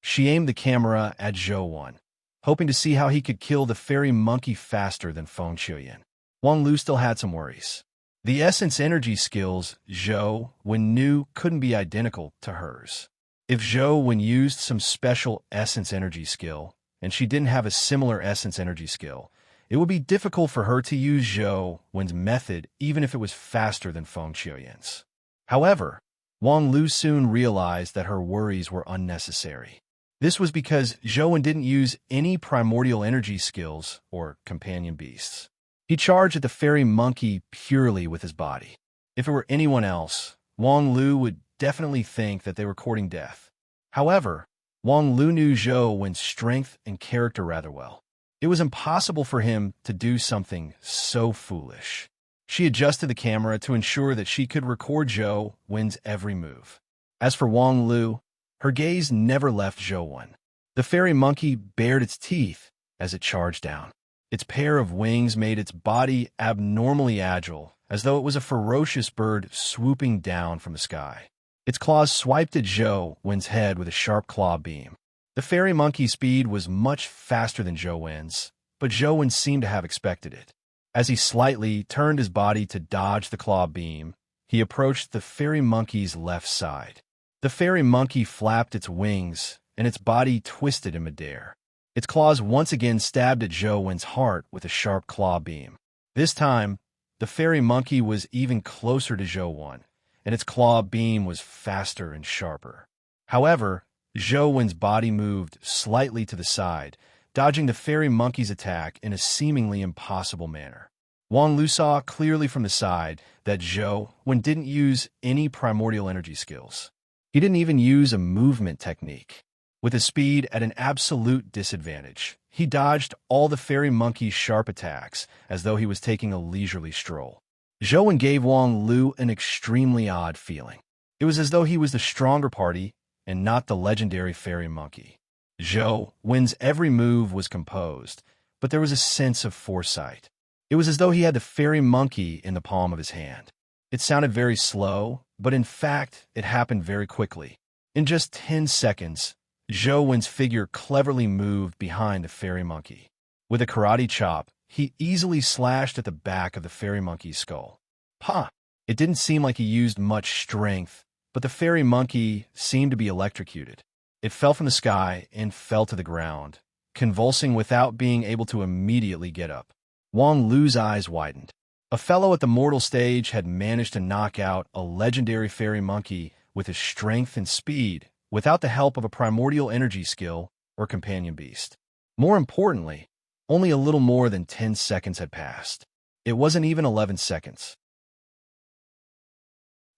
She aimed the camera at Zhou Wen, hoping to see how he could kill the fairy monkey faster than Feng Shuyan. Wang Lu still had some worries. The essence energy skills Zhou Wen knew couldn't be identical to hers. If Zhou Wen used some special essence energy skill, and she didn't have a similar essence energy skill, it would be difficult for her to use Zhou Wen's method even if it was faster than Feng Shuyan's. However, Wang Lu soon realized that her worries were unnecessary. This was because Zhou Wen didn't use any primordial energy skills or companion beasts. He charged at the fairy monkey purely with his body. If it were anyone else, Wang Lu would definitely think that they were courting death. However, Wang Lu knew Zhou Wen's strength and character rather well. It was impossible for him to do something so foolish. She adjusted the camera to ensure that she could record Zhou Wen's every move. As for Wang Lu, her gaze never left Zhou Wen. The fairy monkey bared its teeth as it charged down. Its pair of wings made its body abnormally agile, as though it was a ferocious bird swooping down from the sky. Its claws swiped at Zhou Wen's head with a sharp claw beam. The fairy monkey's speed was much faster than Zhou Wen's, but Zhou Wen seemed to have expected it. As he slightly turned his body to dodge the claw beam, he approached the fairy monkey's left side. The fairy monkey flapped its wings and its body twisted in midair. Its claws once again stabbed at Zhou Wen's heart with a sharp claw beam. This time, the fairy monkey was even closer to Zhou Wen, and its claw beam was faster and sharper. However, Zhou Wen's body moved slightly to the side, dodging the fairy monkey's attack in a seemingly impossible manner. Wang Lu saw clearly from the side that Zhou Wen didn't use any primordial energy skills. He didn't even use a movement technique. With his speed at an absolute disadvantage, he dodged all the fairy monkey's sharp attacks as though he was taking a leisurely stroll. Zhou Wen gave Wang Lu an extremely odd feeling. It was as though he was the stronger party and not the legendary fairy monkey. Zhou Wen's every move was composed, but there was a sense of foresight. It was as though he had the fairy monkey in the palm of his hand. It sounded very slow, but in fact, it happened very quickly. In just 10 seconds, Zhou Wen's figure cleverly moved behind the fairy monkey. With a karate chop, he easily slashed at the back of the fairy monkey's skull. Pa! It didn't seem like he used much strength, but the fairy monkey seemed to be electrocuted. It fell from the sky and fell to the ground, convulsing without being able to immediately get up. Wang Lu's eyes widened. A fellow at the mortal stage had managed to knock out a legendary fairy monkey with his strength and speed without the help of a primordial energy skill or companion beast. More importantly, only a little more than 10 seconds had passed. It wasn't even 11 seconds.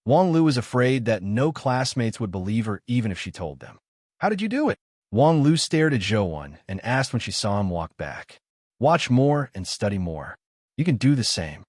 Wang Lu was afraid that no classmates would believe her even if she told them. How did you do it? Wang Lu stared at Zhou Wen and asked when she saw him walk back. Watch more and study more. You can do the same.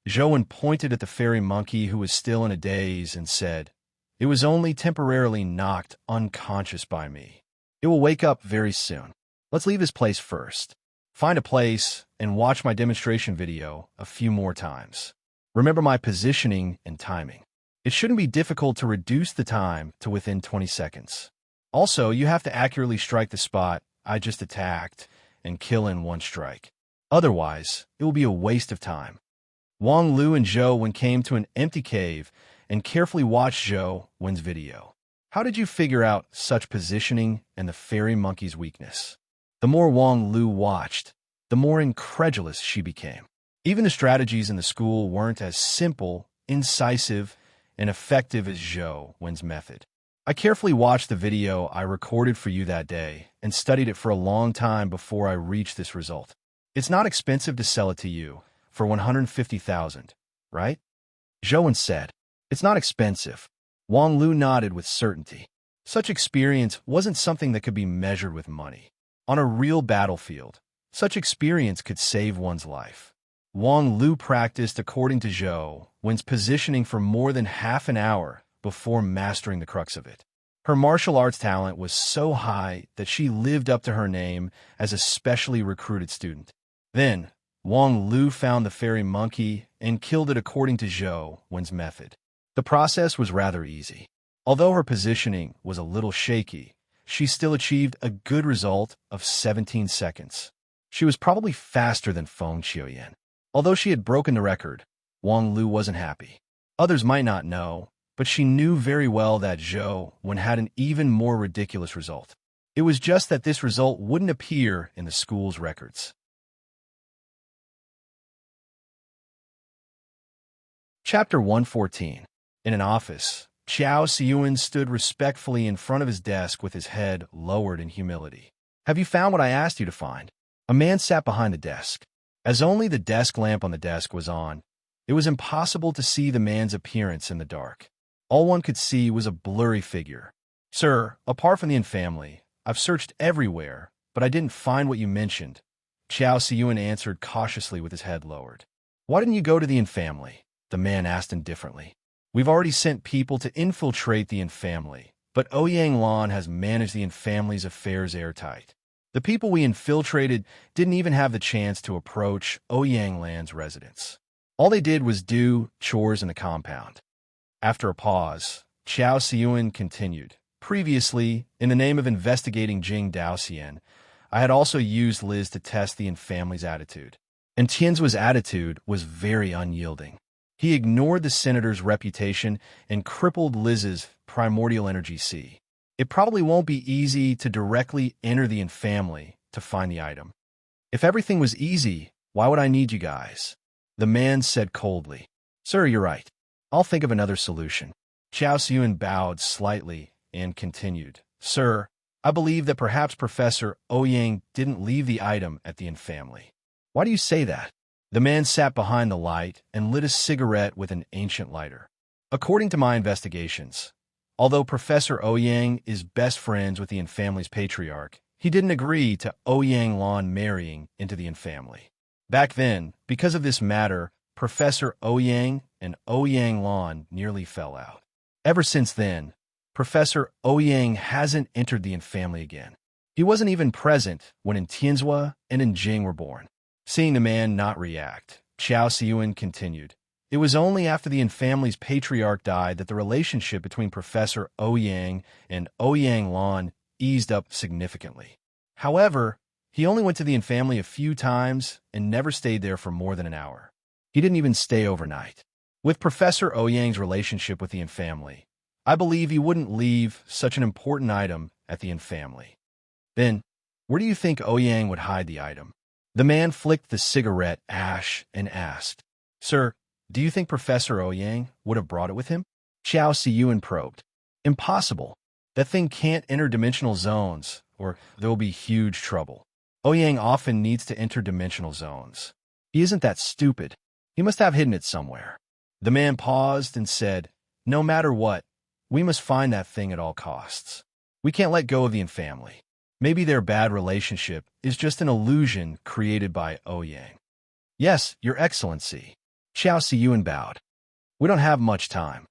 Zhou Wen pointed at the fairy monkey who was still in a daze and said, "It was only temporarily knocked unconscious by me. It will wake up very soon. Let's leave this place first. Find a place and watch my demonstration video a few more times. Remember my positioning and timing. It shouldn't be difficult to reduce the time to within 20 seconds. Also, you have to accurately strike the spot I just attacked and kill in one strike. Otherwise, it will be a waste of time." Wang Lu and Zhou Wen came to an empty cave and carefully watched Zhou Wen's video. How did you figure out such positioning and the fairy monkey's weakness? The more Wang Lu watched, the more incredulous she became. Even the strategies in the school weren't as simple, incisive, and effective as Zhou Wen's method. I carefully watched the video I recorded for you that day and studied it for a long time before I reached this result. It's not expensive to sell it to you for 150,000, right? Zhou Wen said. It's not expensive. Wang Lu nodded with certainty. Such experience wasn't something that could be measured with money. On a real battlefield, such experience could save one's life. Wang Lu practiced according to Zhou Wen's positioning for more than half an hour before mastering the crux of it. Her martial arts talent was so high that she lived up to her name as a specially recruited student. Then, Wang Lu found the fairy monkey and killed it according to Zhou Wen's method. The process was rather easy. Although her positioning was a little shaky, she still achieved a good result of 17 seconds. She was probably faster than Feng Qiuyan. Although she had broken the record, Wang Lu wasn't happy. Others might not know, but she knew very well that Zhou Wen had an even more ridiculous result. It was just that this result wouldn't appear in the school's records. Chapter 114. In an office, Qiao Xiyuan stood respectfully in front of his desk with his head lowered in humility. "Have you found what I asked you to find?" A man sat behind the desk. As only the desk lamp on the desk was on, it was impossible to see the man's appearance in the dark. All one could see was a blurry figure. "Sir, apart from the infamily, I've searched everywhere, but I didn't find what you mentioned," Qiao Xiyuan answered cautiously with his head lowered. "Why didn't you go to the infamily?" the man asked indifferently. "We've already sent people to infiltrate the infamily, but Ouyang Lan has managed the infamily's affairs airtight. The people we infiltrated didn't even have the chance to approach Ouyang Lan's residence. All they did was do chores in the compound." After a pause, Qiao Xiyuan continued. "Previously, in the name of investigating Jing Daoxian, I had also used Liz to test the infamily's attitude. And Tianzuo's attitude was very unyielding. He ignored the senator's reputation and crippled Liz's primordial energy C. It probably won't be easy to directly enter the family to find the item. If everything was easy, why would I need you guys? The man said coldly. Sir, you're right. I'll think of another solution. Chao Siyun bowed slightly and continued. Sir, I believe that perhaps Professor Ouyang didn't leave the item at the family. Why do you say that? The man sat behind the light and lit a cigarette with an ancient lighter. According to my investigations, although Professor Ouyang is best friends with the family's patriarch, he didn't agree to Ouyang Lan marrying into the family. Back then, because of this matter, Professor Ouyang and Ouyang Lan nearly fell out. Ever since then, Professor Ouyang hasn't entered the family again. He wasn't even present when Tianzhua and Jing were born. Seeing the man not react, Chao Siyun continued. It was only after the family's patriarch died that the relationship between Professor Ouyang and Ouyang Lan eased up significantly. However, he only went to the family a few times and never stayed there for more than an hour. He didn't even stay overnight. With Professor Ouyang's relationship with the family, I believe he wouldn't leave such an important item at the family. Then, where do you think Ouyang would hide the item? The man flicked the cigarette ash and asked, Sir, do you think Professor Ouyang would have brought it with him? Chao Siyun probed. Impossible. That thing can't enter dimensional zones, or there will be huge trouble. Ouyang often needs to enter dimensional zones. He isn't that stupid. He must have hidden it somewhere. The man paused and said, No matter what, we must find that thing at all costs. We can't let go of the family. Maybe their bad relationship is just an illusion created by Ouyang. Yes, Your Excellency. Chao Siyun bowed. We don't have much time.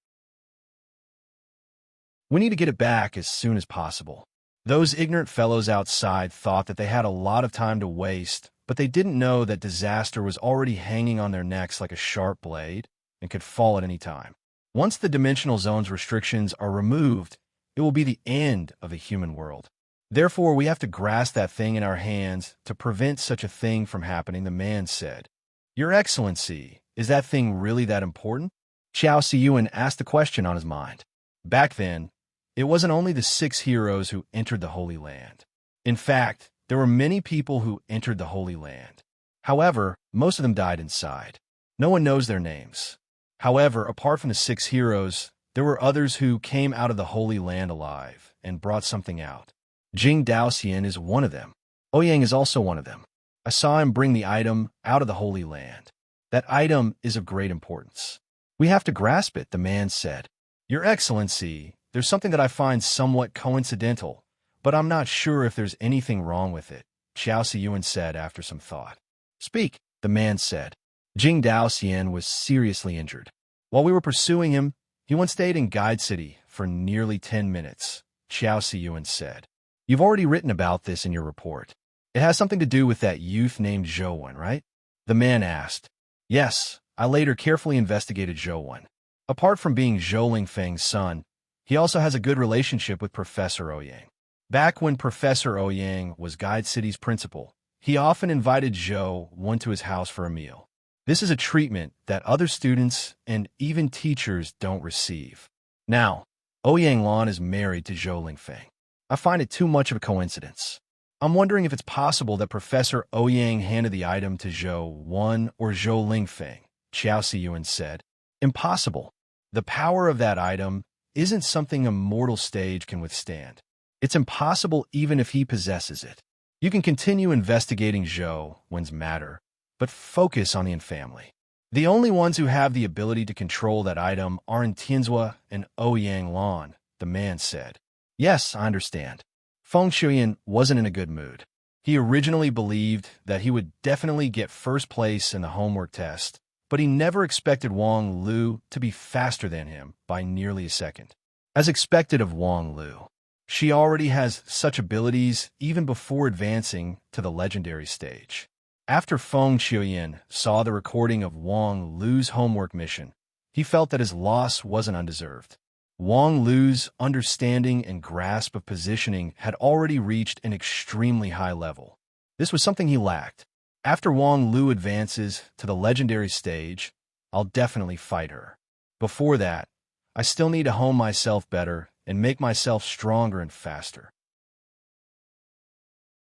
We need to get it back as soon as possible. Those ignorant fellows outside thought that they had a lot of time to waste, but they didn't know that disaster was already hanging on their necks like a sharp blade and could fall at any time. Once the dimensional zone's restrictions are removed, it will be the end of the human world. Therefore, we have to grasp that thing in our hands to prevent such a thing from happening, the man said. Your Excellency, is that thing really that important? Chao Siyun asked the question on his mind. Back then, it wasn't only the 6 heroes who entered the Holy Land. In fact, there were many people who entered the Holy Land. However, most of them died inside. No one knows their names. However, apart from the 6 heroes, there were others who came out of the Holy Land alive and brought something out. Jing Daoxian is one of them. Ouyang is also one of them. I saw him bring the item out of the Holy Land. That item is of great importance. We have to grasp it, the man said. Your Excellency, there's something that I find somewhat coincidental, but I'm not sure if there's anything wrong with it, Chao Siyun said after some thought. Speak, the man said. Jing Daoxian was seriously injured. While we were pursuing him, he once stayed in Guide City for nearly 10 minutes, Chao Siyun said. You've already written about this in your report. It has something to do with that youth named Zhouwen, right? The man asked. Yes, I later carefully investigated Zhouwen. Apart from being Zhou Lingfeng's son, he also has a good relationship with Professor Ouyang. Back when Professor Ouyang was Guide City's principal, he often invited Zhouwen to his house for a meal. This is a treatment that other students and even teachers don't receive. Now, Ouyang Lan is married to Zhou Lingfeng. I find it too much of a coincidence. I'm wondering if it's possible that Professor Ouyang handed the item to Zhouwen or Zhou Lingfeng, Chao Siyun said. Impossible. The power of that item isn't something a mortal stage can withstand. It's impossible even if he possesses it. You can continue investigating Zhouwen's matter, but focus on the family. The only ones who have the ability to control that item are Tianzhua and Ouyang Lan, the man said. Yes, I understand. Feng Shuyan wasn't in a good mood. He originally believed that he would definitely get first place in the homework test, but he never expected Wang Lu to be faster than him by nearly a second. As expected of Wang Lu, she already has such abilities even before advancing to the legendary stage. After Feng Shuyan saw the recording of Wang Lu's homework mission, he felt that his loss wasn't undeserved. Wang Lu's understanding and grasp of positioning had already reached an extremely high level. This was something he lacked. After Wang Lu advances to the legendary stage, I'll definitely fight her. Before that, I still need to hone myself better and make myself stronger and faster.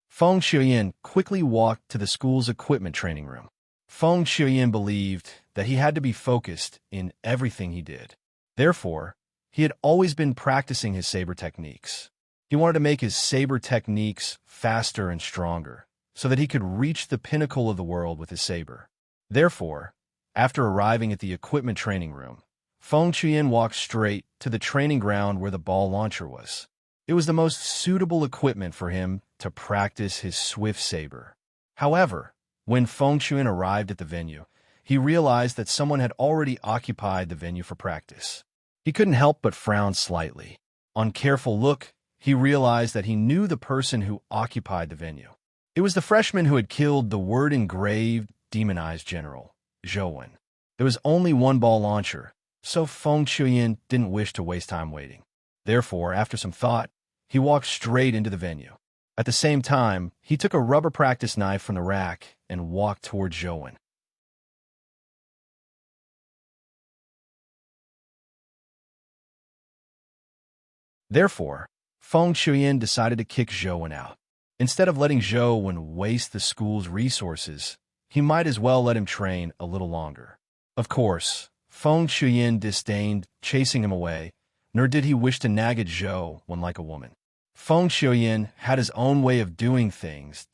Feng Shuyan quickly walked to the school's equipment training room. Feng Shuyan believed that he had to be focused in everything he did. Therefore, he had always been practicing his saber techniques. He wanted to make his saber techniques faster and stronger, so that he could reach the pinnacle of the world with his saber. Therefore, after arriving at the equipment training room, Feng Shuyan walked straight to the training ground where the ball launcher was. It was the most suitable equipment for him to practice his swift saber. However, when Feng Shuyan arrived at the venue, he realized that someone had already occupied the venue for practice. He couldn't help but frown slightly. On careful look, he realized that he knew the person who occupied the venue. It was the freshman who had killed the word-engraved, demonized general, Zhou. There was only one ball launcher, so Feng Shuyan didn't wish to waste time waiting. Therefore, after some thought, he walked straight into the venue. At the same time, he took a rubber practice knife from the rack and walked toward Zhou. Therefore, Feng Shuyan decided to kick Zhou out. Instead of letting Zhou waste the school's resources, he might as well let him train a little longer. Of course, Feng Shuyan disdained chasing him away, nor did he wish to nag at Zhou like a woman. Feng Shuyan had his own way of doing things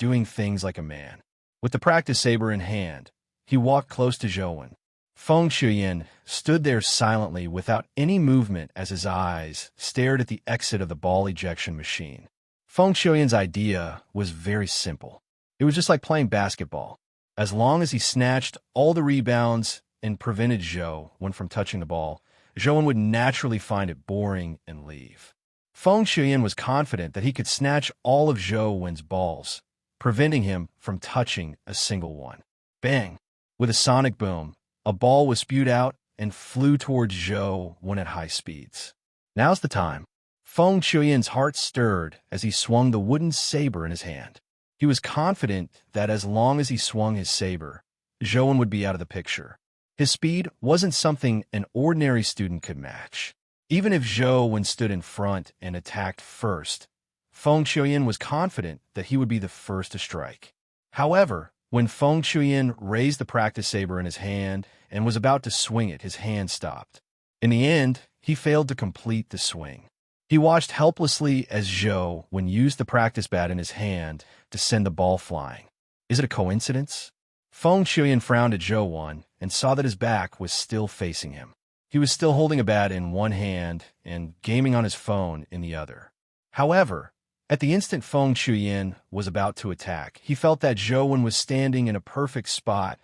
like a man. With the practice saber in hand, he walked close to Zhou. Feng Shuyan stood there silently without any movement as his eyes stared at the exit of the ball ejection machine. Feng Shuyan's idea was very simple. It was just like playing basketball. As long as he snatched all the rebounds and prevented Zhou from touching the ball, Zhou would naturally find it boring and leave. Feng Shuyan was confident that he could snatch all of Zhou's balls, preventing him from touching a single one. Bang! With a sonic boom, a ball was spewed out and flew towards Zhou at high speeds. Now's the time. Feng Shuyan's heart stirred as he swung the wooden saber in his hand. He was confident that as long as he swung his saber, Zhou would be out of the picture. His speed wasn't something an ordinary student could match. Even if Zhou stood in front and attacked first, Feng Shuyan was confident that he would be the first to strike. However, when Feng Shuyan raised the practice saber in his hand and was about to swing it, his hand stopped. In the end, he failed to complete the swing. He watched helplessly as Zhou used the practice bat in his hand to send the ball flying. Is it a coincidence? Feng Shuyan frowned at Zhou and saw that his back was still facing him. He was still holding a bat in one hand and gaming on his phone in the other. However, at the instant Feng Shuyan was about to attack, he felt that Zhou was standing in a perfect spot,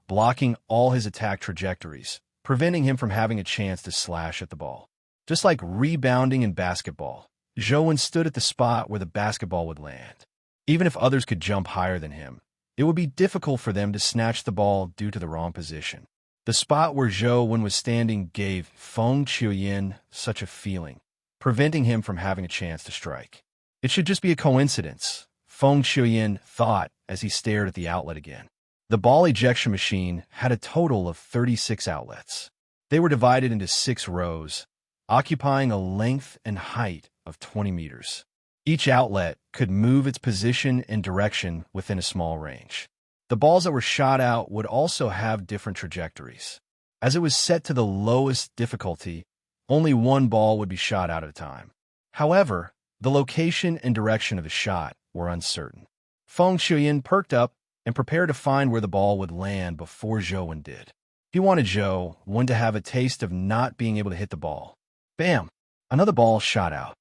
blocking all his attack trajectories, preventing him from having a chance to slash at the ball. Just like rebounding in basketball, Zhou stood at the spot where the basketball would land. Even if others could jump higher than him, it would be difficult for them to snatch the ball due to the wrong position. The spot where Zhou was standing gave Feng Shuyan such a feeling, preventing him from having a chance to strike. It should just be a coincidence, Feng Shuyan thought as he stared at the outlet again. The ball ejection machine had a total of 36 outlets. They were divided into 6 rows, occupying a length and height of 20 meters. Each outlet could move its position and direction within a small range. The balls that were shot out would also have different trajectories. As it was set to the lowest difficulty, only one ball would be shot out at a time. However, the location and direction of the shot were uncertain. Feng Shuyan perked up and prepared to find where the ball would land before Zhou did. He wanted Zhou to have a taste of not being able to hit the ball. Bam! Another ball shot out.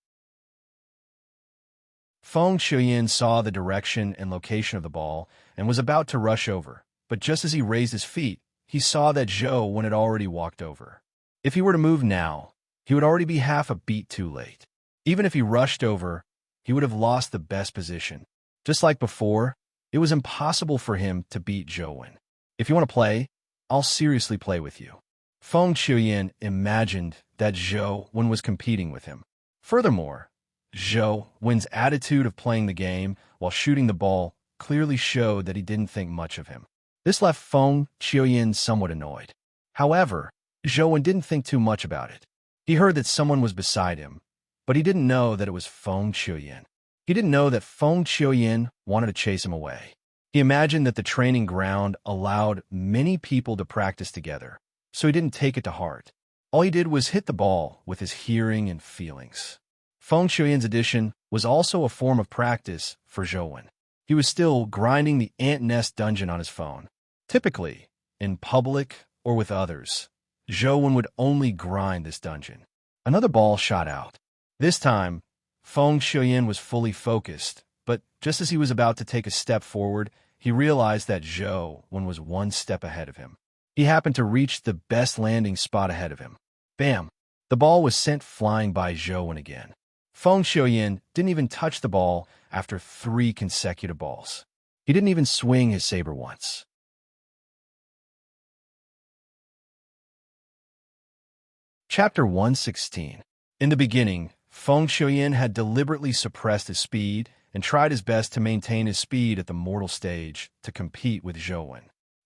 Feng Shuyan saw the direction and location of the ball and was about to rush over, but just as he raised his feet, he saw that Zhou had already walked over. If he were to move now, he would already be half a beat too late. Even if he rushed over, he would have lost the best position. Just like before, it was impossible for him to beat Zhou. If you want to play, I'll seriously play with you. Feng Shuyan imagined that Zhou was competing with him. Furthermore, Zhou's attitude of playing the game while shooting the ball clearly showed that he didn't think much of him. This left Feng Shuyan somewhat annoyed. However, Zhou didn't think too much about it. He heard that someone was beside him, But he didn't know that it was Feng Qiuyin. He didn't know that Feng Qiuyin wanted to chase him away. He imagined that the training ground allowed many people to practice together, so he didn't take it to heart. All he did was hit the ball with his hearing and feelings. Feng Shuyan's addition was also a form of practice for Zhou. He was still grinding the ant nest dungeon on his phone. Typically, in public or with others, Zhou would only grind this dungeon. Another ball shot out. This time, Feng Shuyan was fully focused, but just as he was about to take a step forward, he realized that Zhou was one step ahead of him. He happened to reach the best landing spot ahead of him. Bam! The ball was sent flying by Zhou again. Feng Qiuyin didn't even touch the ball after 3 consecutive balls. He didn't even swing his saber once. Chapter 116. In the beginning, Feng Qiuyin had deliberately suppressed his speed and tried his best to maintain his speed at the mortal stage to compete with Zhou.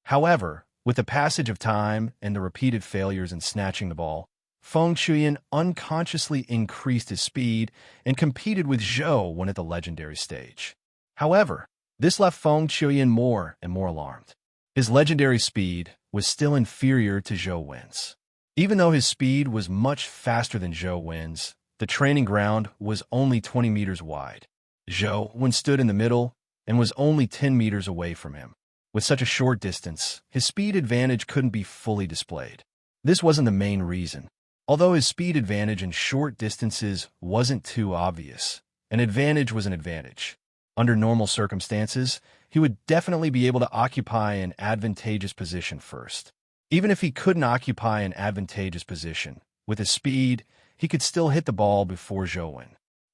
However, with the passage of time and the repeated failures in snatching the ball, Feng Qiuyin unconsciously increased his speed and competed with Zhou at the legendary stage. However, this left Feng Qiuyin more and more alarmed. His legendary speed was still inferior to Zhou's. Even though his speed was much faster than Zhou's, the training ground was only 20 meters wide. Zhou stood in the middle and was only 10 meters away from him. With such a short distance, his speed advantage couldn't be fully displayed. This wasn't the main reason. Although his speed advantage in short distances wasn't too obvious, an advantage was an advantage. Under normal circumstances, he would definitely be able to occupy an advantageous position first. Even if he couldn't occupy an advantageous position, with his speed, he could still hit the ball before Zhou.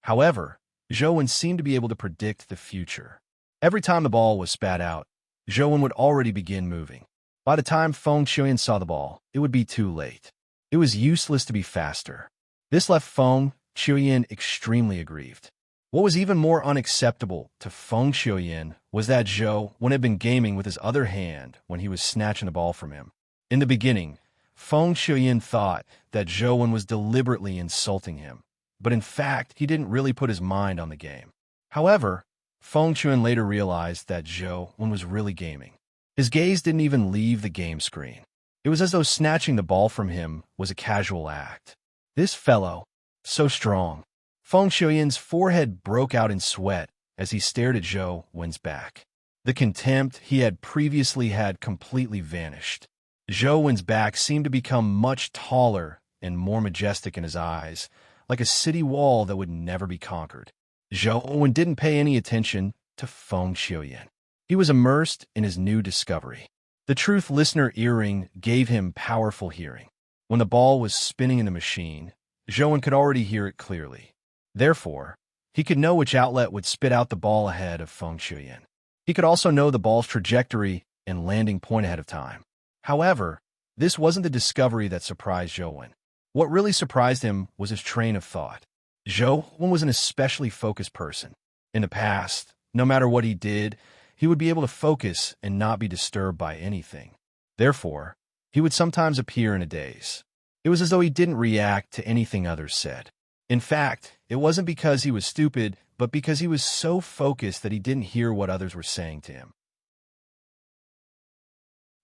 However, Zhou seemed to be able to predict the future. Every time the ball was spat out, Zhou would already begin moving. By the time Feng Qiuyin saw the ball, it would be too late. It was useless to be faster. This left Feng Qiuyin extremely aggrieved. What was even more unacceptable to Feng Qiuyin was that Zhou had been gaming with his other hand when he was snatching the ball from him. In the beginning, Feng Qiuyin thought that Zhou was deliberately insulting him, but in fact, he didn't really put his mind on the game. However, Feng Qiuyin later realized that Zhou was really gaming. His gaze didn't even leave the game screen. It was as though snatching the ball from him was a casual act. This fellow, so strong. Feng Qiuyin's forehead broke out in sweat as he stared at Zhou's back. The contempt he had previously had completely vanished. Zhou's back seemed to become much taller and more majestic in his eyes, like a city wall that would never be conquered. Zhou didn't pay any attention to Feng Qiuyin. He was immersed in his new discovery. The Truth Listener earring gave him powerful hearing. When the ball was spinning in the machine, Zhou could already hear it clearly. Therefore, he could know which outlet would spit out the ball ahead of Feng Qiuyin. He could also know the ball's trajectory and landing point ahead of time. However, this wasn't the discovery that surprised Zhou. What really surprised him was his train of thought. Zhou was an especially focused person. In the past, no matter what he did, he would be able to focus and not be disturbed by anything. Therefore, he would sometimes appear in a daze. It was as though he didn't react to anything others said. In fact, it wasn't because he was stupid, but because he was so focused that he didn't hear what others were saying to him.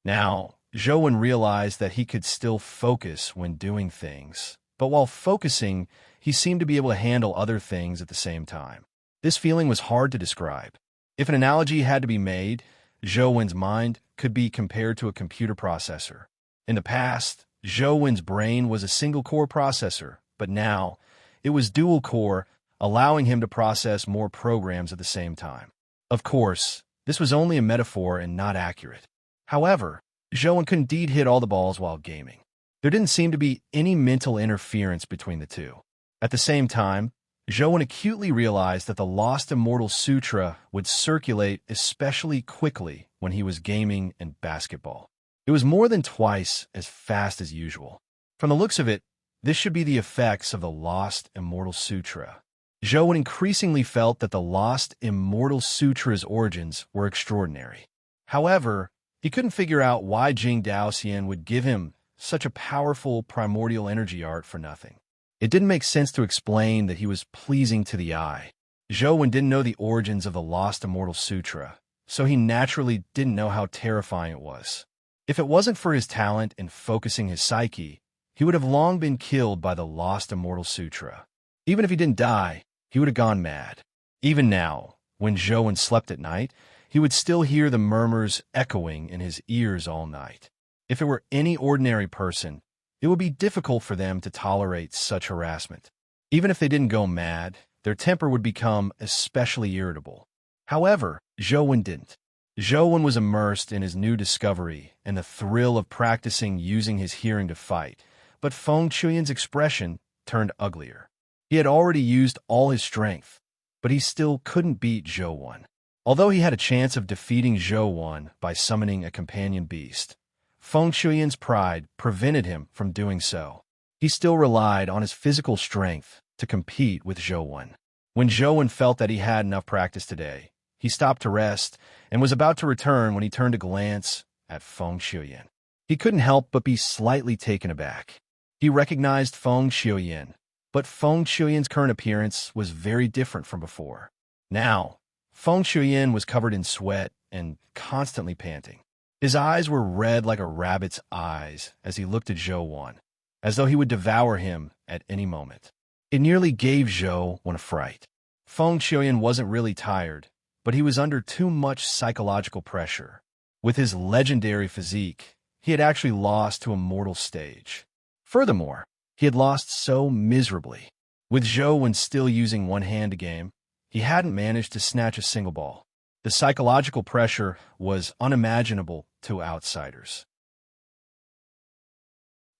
Now, Zhou realized that he could still focus when doing things, but while focusing, he seemed to be able to handle other things at the same time. This feeling was hard to describe. If an analogy had to be made, Zhou's mind could be compared to a computer processor. In the past, Zhou's brain was a single-core processor, but now, it was dual-core, allowing him to process more programs at the same time. Of course, this was only a metaphor and not accurate. However, Zhou could indeed hit all the balls while gaming. There didn't seem to be any mental interference between the two. At the same time, Zhou acutely realized that the Lost Immortal Sutra would circulate especially quickly when he was gaming and basketball. It was more than twice as fast as usual. From the looks of it, this should be the effects of the Lost Immortal Sutra. Zhou increasingly felt that the Lost Immortal Sutra's origins were extraordinary. However, he couldn't figure out why Jing Daoxian would give him such a powerful primordial energy art for nothing. It didn't make sense to explain that he was pleasing to the eye. Zhou didn't know the origins of the Lost Immortal Sutra, so he naturally didn't know how terrifying it was. If it wasn't for his talent in focusing his psyche, he would have long been killed by the Lost Immortal Sutra. Even if he didn't die, he would have gone mad. Even now, when Zhou slept at night, he would still hear the murmurs echoing in his ears all night. If it were any ordinary person, it would be difficult for them to tolerate such harassment. Even if they didn't go mad, their temper would become especially irritable. However, Zhou didn't. Zhou was immersed in his new discovery and the thrill of practicing using his hearing to fight, but Feng Shuyan's expression turned uglier. He had already used all his strength, but he still couldn't beat Zhou. Although he had a chance of defeating Zhou by summoning a companion beast, Feng Shuyan's pride prevented him from doing so. He still relied on his physical strength to compete with Zhou. When Zhou felt that he had enough practice today, he stopped to rest and was about to return when he turned to glance at Feng Shuyan. He couldn't help but be slightly taken aback. He recognized Feng Shuyan, but Feng Shuyan's current appearance was very different from before. Now, Feng Shuyan was covered in sweat and constantly panting. His eyes were red like a rabbit's eyes as he looked at Zhou, as though he would devour him at any moment. It nearly gave Zhou a fright. Feng Shuyan wasn't really tired, but he was under too much psychological pressure. With his legendary physique, he had actually lost to a mortal stage. Furthermore, he had lost so miserably. With Zhou still using one hand to game, he hadn't managed to snatch a single ball. The psychological pressure was unimaginable to outsiders.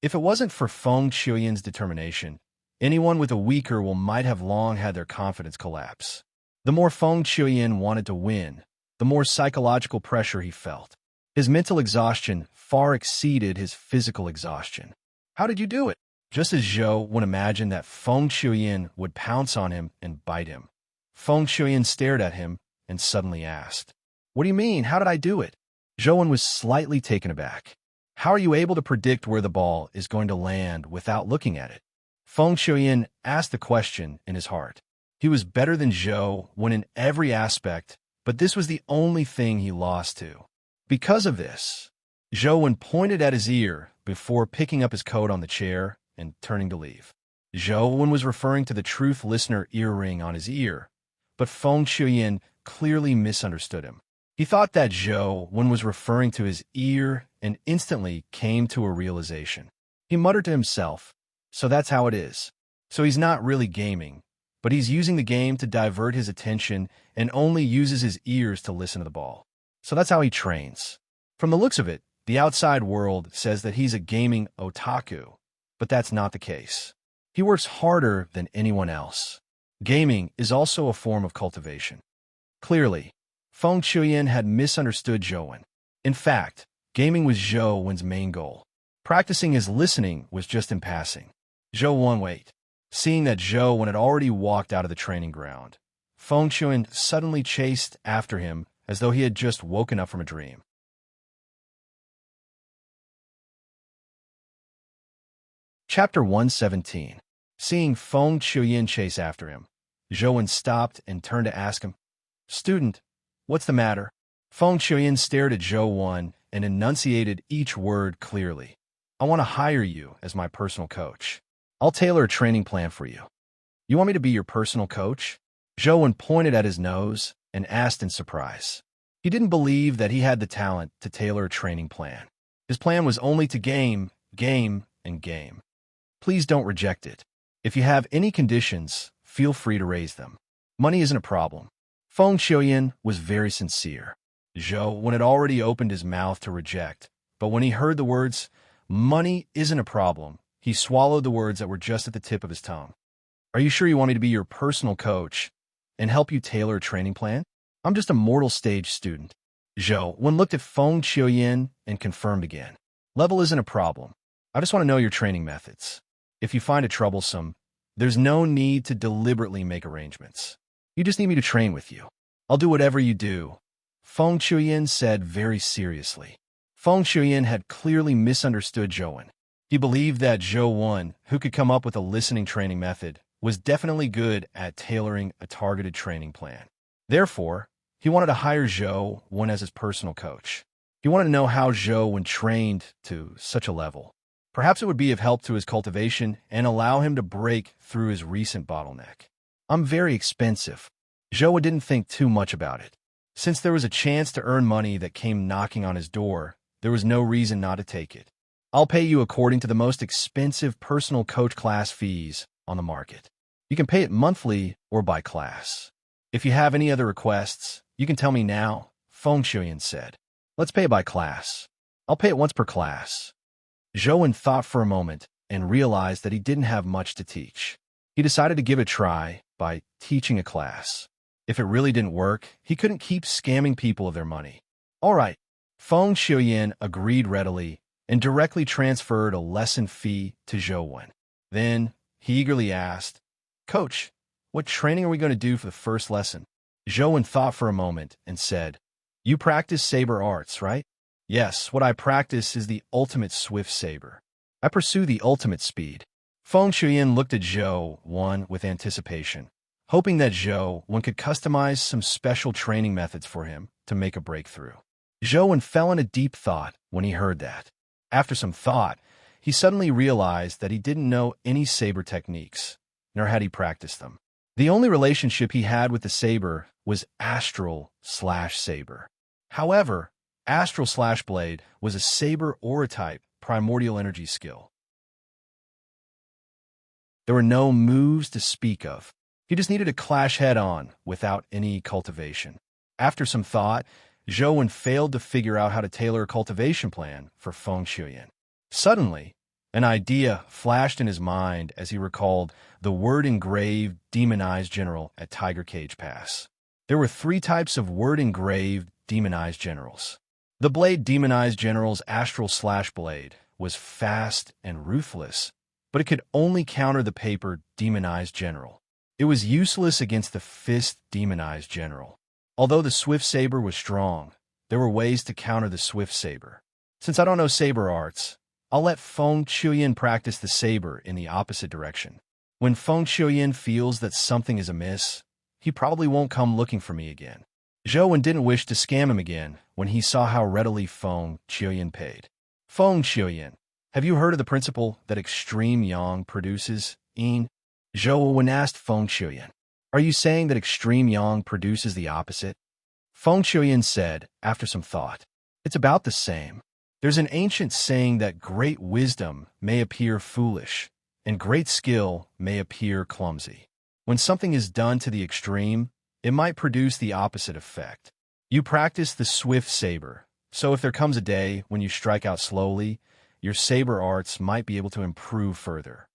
If it wasn't for Feng Shuyan's determination, anyone with a weaker will might have long had their confidence collapse. The more Feng Shuyan wanted to win, the more psychological pressure he felt. His mental exhaustion far exceeded his physical exhaustion. How did you do it? Just as Zhou would imagine that Feng Shuyan would pounce on him and bite him. Feng Shuyan stared at him and suddenly asked, "What do you mean? How did I do it?" Zhou was slightly taken aback. "How are you able to predict where the ball is going to land without looking at it?" Feng Shuyan asked the question in his heart. He was better than Zhou in every aspect, but this was the only thing he lost to. Because of this, Zhou pointed at his ear before picking up his coat on the chair and turning to leave. Zhou was referring to the truth listener earring on his ear, but Feng Shuyan clearly misunderstood him. He thought that Zhou was referring to his ear and instantly came to a realization. He muttered to himself, "So that's how it is. So he's not really gaming, but he's using the game to divert his attention and only uses his ears to listen to the ball. So that's how he trains." From the looks of it, the outside world says that he's a gaming otaku, but that's not the case. He works harder than anyone else. Gaming is also a form of cultivation. Clearly, Feng Shuyan had misunderstood Zhou. In fact, gaming was Zhou's main goal. Practicing his listening was just in passing. Zhou wait. Seeing that Zhou had already walked out of the training ground, Feng Shuyan suddenly chased after him as though he had just woken up from a dream. Chapter 117. Seeing Feng Shuyan chase after him, Zhou stopped and turned to ask him, "Student, what's the matter?" Feng Shuyan stared at Zhou and enunciated each word clearly. "I want to hire you as my personal coach. I'll tailor a training plan for you." "You want me to be your personal coach?" Zhou pointed at his nose and asked in surprise. He didn't believe that he had the talent to tailor a training plan. His plan was only to game, and game. "Please don't reject it. If you have any conditions, feel free to raise them. Money isn't a problem." Feng Shuyan was very sincere. Zhou had already opened his mouth to reject, but when he heard the words, "money isn't a problem," he swallowed the words that were just at the tip of his tongue. "Are you sure you want me to be your personal coach and help you tailor a training plan? I'm just a mortal stage student." Zhou looked at Feng Shuyan and confirmed again. "Level isn't a problem. I just want to know your training methods. If you find it troublesome, there's no need to deliberately make arrangements. You just need me to train with you. I'll do whatever you do," Feng Shuyan said very seriously. Feng Shuyan had clearly misunderstood Zhou. He believed that Zhou Wen, who could come up with a listening training method, was definitely good at tailoring a targeted training plan. Therefore, he wanted to hire Zhou Wen as his personal coach. He wanted to know how Zhou Wen trained to such a level. Perhaps it would be of help to his cultivation and allow him to break through his recent bottleneck. I'm very expensive. Zhou Wen didn't think too much about it. Since there was a chance to earn money that came knocking on his door, there was no reason not to take it. I'll pay you according to the most expensive personal coach class fees on the market. You can pay it monthly or by class. If you have any other requests, you can tell me now, Feng Shuyan said. Let's pay it by class. I'll pay it once per class. Zhou Wen thought for a moment and realized that he didn't have much to teach. He decided to give it a try by teaching a class. If it really didn't work, he couldn't keep scamming people of their money. All right, Feng Shuyan agreed readily and directly transferred a lesson fee to Zhou Wen. Then he eagerly asked, Coach, what training are we going to do for the first lesson? Zhou Wen thought for a moment and said, You practice saber arts, right? Yes, what I practice is the ultimate swift saber. I pursue the ultimate speed. Feng Shuyan looked at Zhou Wen with anticipation, hoping that Zhou Wen could customize some special training methods for him to make a breakthrough. Zhou Wen fell in a deep thought when he heard that. After some thought, he suddenly realized that he didn't know any saber techniques, nor had he practiced them. The only relationship he had with the saber was astral/saber. However, astral/blade was a saber aura-type primordial energy skill. There were no moves to speak of. He just needed to clash head-on without any cultivation. After some thought, Zhou Wen failed to figure out how to tailor a cultivation plan for Feng Shuyan. Suddenly, an idea flashed in his mind as he recalled the word-engraved demonized general at Tiger Cage Pass. There were 3 types of word-engraved demonized generals. The blade demonized general's astral/blade was fast and ruthless, but it could only counter the paper demonized general. It was useless against the fist demonized general. Although the swift saber was strong, there were ways to counter the swift saber. Since I don't know saber arts, I'll let Feng Shuyan practice the saber in the opposite direction. When Feng Shuyan feels that something is amiss, he probably won't come looking for me again. Zhou Wen didn't wish to scam him again when he saw how readily Feng Shuyan paid. Feng Shuyan, have you heard of the principle that extreme yang produces yin? Zhou Wen asked Feng Shuyan. Are you saying that extreme yang produces the opposite? Feng Shuyan said, after some thought. It's about the same. There's an ancient saying that great wisdom may appear foolish, and great skill may appear clumsy. When something is done to the extreme, it might produce the opposite effect. You practice the swift saber, so if there comes a day when you strike out slowly, your saber arts might be able to improve further.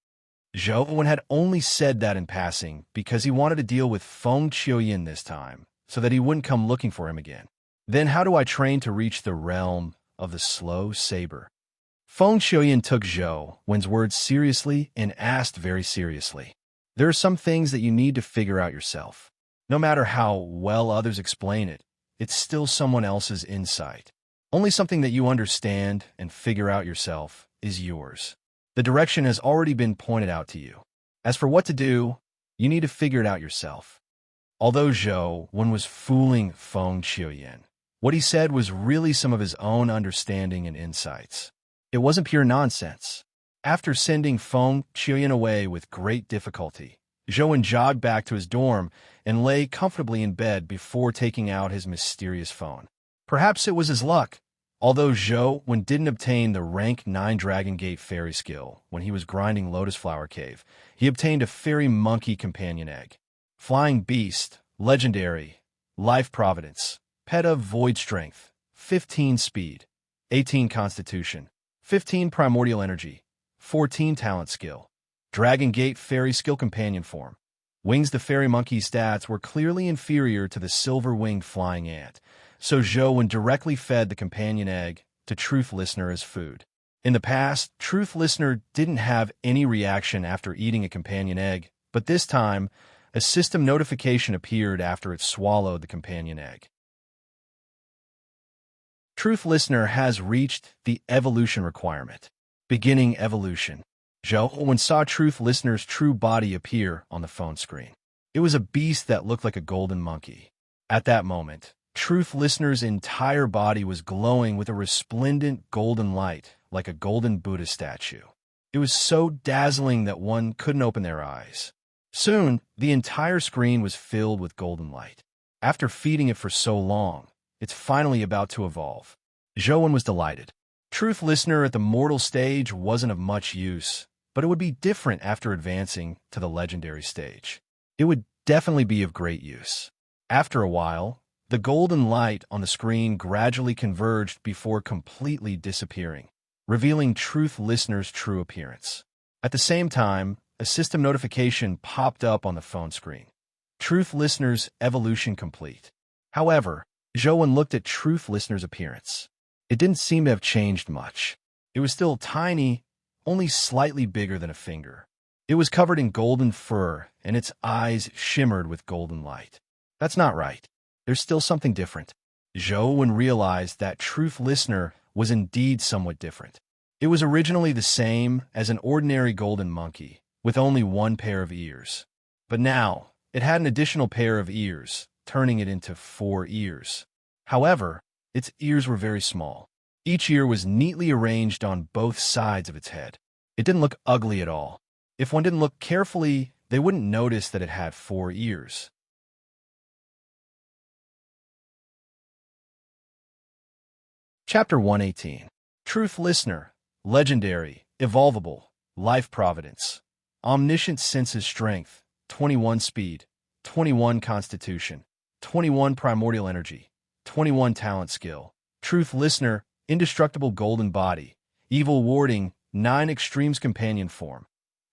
Zhou Wen had only said that in passing because he wanted to deal with Feng Shuyan this time, so that he wouldn't come looking for him again. Then how do I train to reach the realm of the slow saber? Feng Shuyan took Zhou Wen's words seriously and asked very seriously. There are some things that you need to figure out yourself. No matter how well others explain it, it's still someone else's insight. Only something that you understand and figure out yourself is yours. The direction has already been pointed out to you. As for what to do, you need to figure it out yourself. Although Zhou Wen was fooling Feng Shuyan, what he said was really some of his own understanding and insights. It wasn't pure nonsense. After sending Feng Shuyan away with great difficulty, Zhou Wen jogged back to his dorm and lay comfortably in bed before taking out his mysterious phone. Perhaps it was his luck. Although Zhou Wen didn't obtain the rank 9 Dragon Gate fairy skill when he was grinding Lotus Flower Cave, he obtained a fairy monkey companion egg. Flying Beast, Legendary, Life Providence, Pet of Void Strength, 15 Speed, 18 Constitution, 15 Primordial Energy, 14 Talent Skill. Dragon Gate Fairy Skill Companion Form. Wings. The fairy monkey's stats were clearly inferior to the silver-winged flying ant, so Zhou Wen directly fed the companion egg to Truth Listener as food. In the past, Truth Listener didn't have any reaction after eating a companion egg, but this time, a system notification appeared after it swallowed the companion egg. Truth Listener has reached the evolution requirement. Beginning evolution. Zhou saw Truth Listener's true body appear on the phone screen. It was a beast that looked like a golden monkey. At that moment, Truth Listener's entire body was glowing with a resplendent golden light, like a golden Buddha statue. It was so dazzling that one couldn't open their eyes. Soon, the entire screen was filled with golden light. After feeding it for so long, it's finally about to evolve. Zhou was delighted. Truth Listener at the mortal stage wasn't of much use, but it would be different after advancing to the legendary stage. It would definitely be of great use. After a while, the golden light on the screen gradually converged before completely disappearing, revealing Truth Listener's true appearance. At the same time, a system notification popped up on the phone screen. Truth Listener's evolution complete. However, Zhou looked at Truth Listener's appearance. It didn't seem to have changed much. It was still tiny, only slightly bigger than a finger. It was covered in golden fur, and its eyes shimmered with golden light. That's not right. There's still something different. Zhou realized that Truth Listener was indeed somewhat different. It was originally the same as an ordinary golden monkey, with only one pair of ears. But now, it had an additional pair of ears, turning it into 4 ears. However, its ears were very small. Each ear was neatly arranged on both sides of its head. It didn't look ugly at all. If one didn't look carefully, they wouldn't notice that it had 4 ears. Chapter 118. Truth Listener, Legendary, Evolvable, Life Providence, Omniscient Senses Strength, 21 Speed, 21 Constitution, 21 Primordial Energy, 21 Talent Skill. Truth Listener, Indestructible Golden Body, Evil Warding, 9 Extremes Companion Form.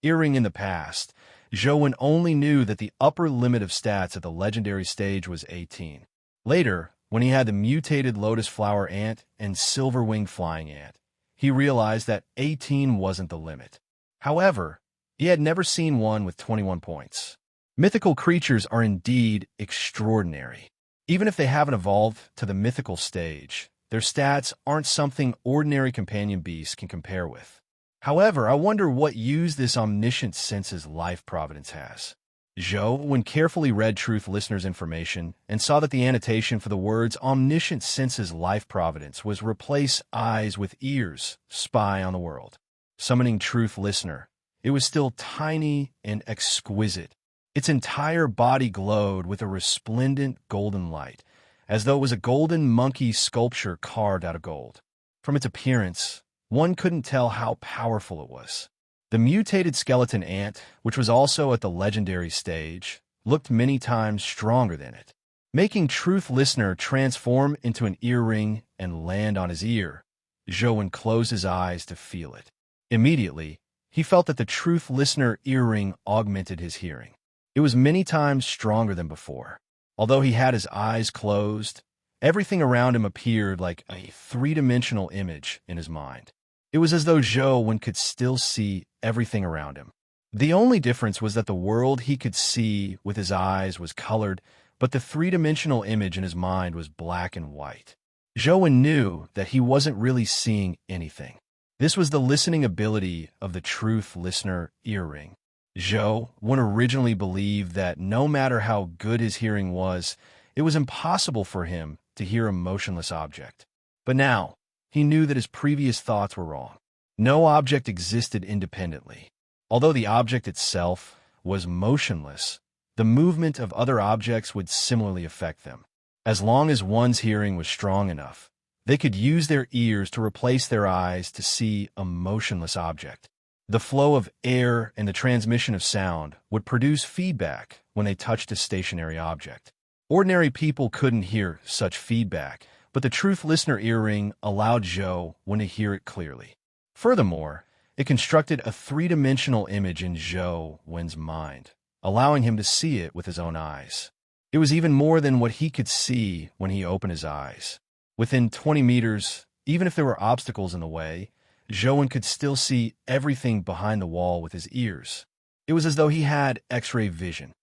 Earring in the past, Zhou only knew that the upper limit of stats at the legendary stage was 18. Later, when he had the mutated lotus flower ant and silver-winged flying ant, he realized that 18 wasn't the limit. However, he had never seen one with 21 points. Mythical creatures are indeed extraordinary. Even if they haven't evolved to the mythical stage, their stats aren't something ordinary companion beasts can compare with. However, I wonder what use this omniscient senses life providence has. Zhou carefully read Truth Listener's information and saw that the annotation for the words omniscient senses life providence was replace eyes with ears, spy on the world. Summoning Truth Listener, it was still tiny and exquisite. Its entire body glowed with a resplendent golden light, as though it was a golden monkey sculpture carved out of gold. From its appearance, one couldn't tell how powerful it was. The mutated skeleton ant, which was also at the legendary stage, looked many times stronger than it. Making Truth Listener transform into an earring and land on his ear, Zhou closed his eyes to feel it. Immediately, he felt that the Truth Listener earring augmented his hearing. It was many times stronger than before. Although he had his eyes closed, everything around him appeared like a three-dimensional image in his mind. It was as though Zhou could still see everything around him. The only difference was that the world he could see with his eyes was colored, but the three-dimensional image in his mind was black and white. Zhou knew that he wasn't really seeing anything. This was the listening ability of the Truth Listener earring. Zhou originally believed that no matter how good his hearing was, it was impossible for him to hear a motionless object. But now, he knew that his previous thoughts were wrong. No object existed independently. Although the object itself was motionless, the movement of other objects would similarly affect them. As long as one's hearing was strong enough, they could use their ears to replace their eyes to see a motionless object. The flow of air and the transmission of sound would produce feedback when they touched a stationary object. Ordinary people couldn't hear such feedback, but the Truth Listener earring allowed Zhou to hear it clearly. Furthermore, it constructed a three-dimensional image in Zhou's mind, allowing him to see it with his own eyes. It was even more than what he could see when he opened his eyes. Within 20 meters, even if there were obstacles in the way, Zhou could still see everything behind the wall with his ears. It was as though he had X-ray vision.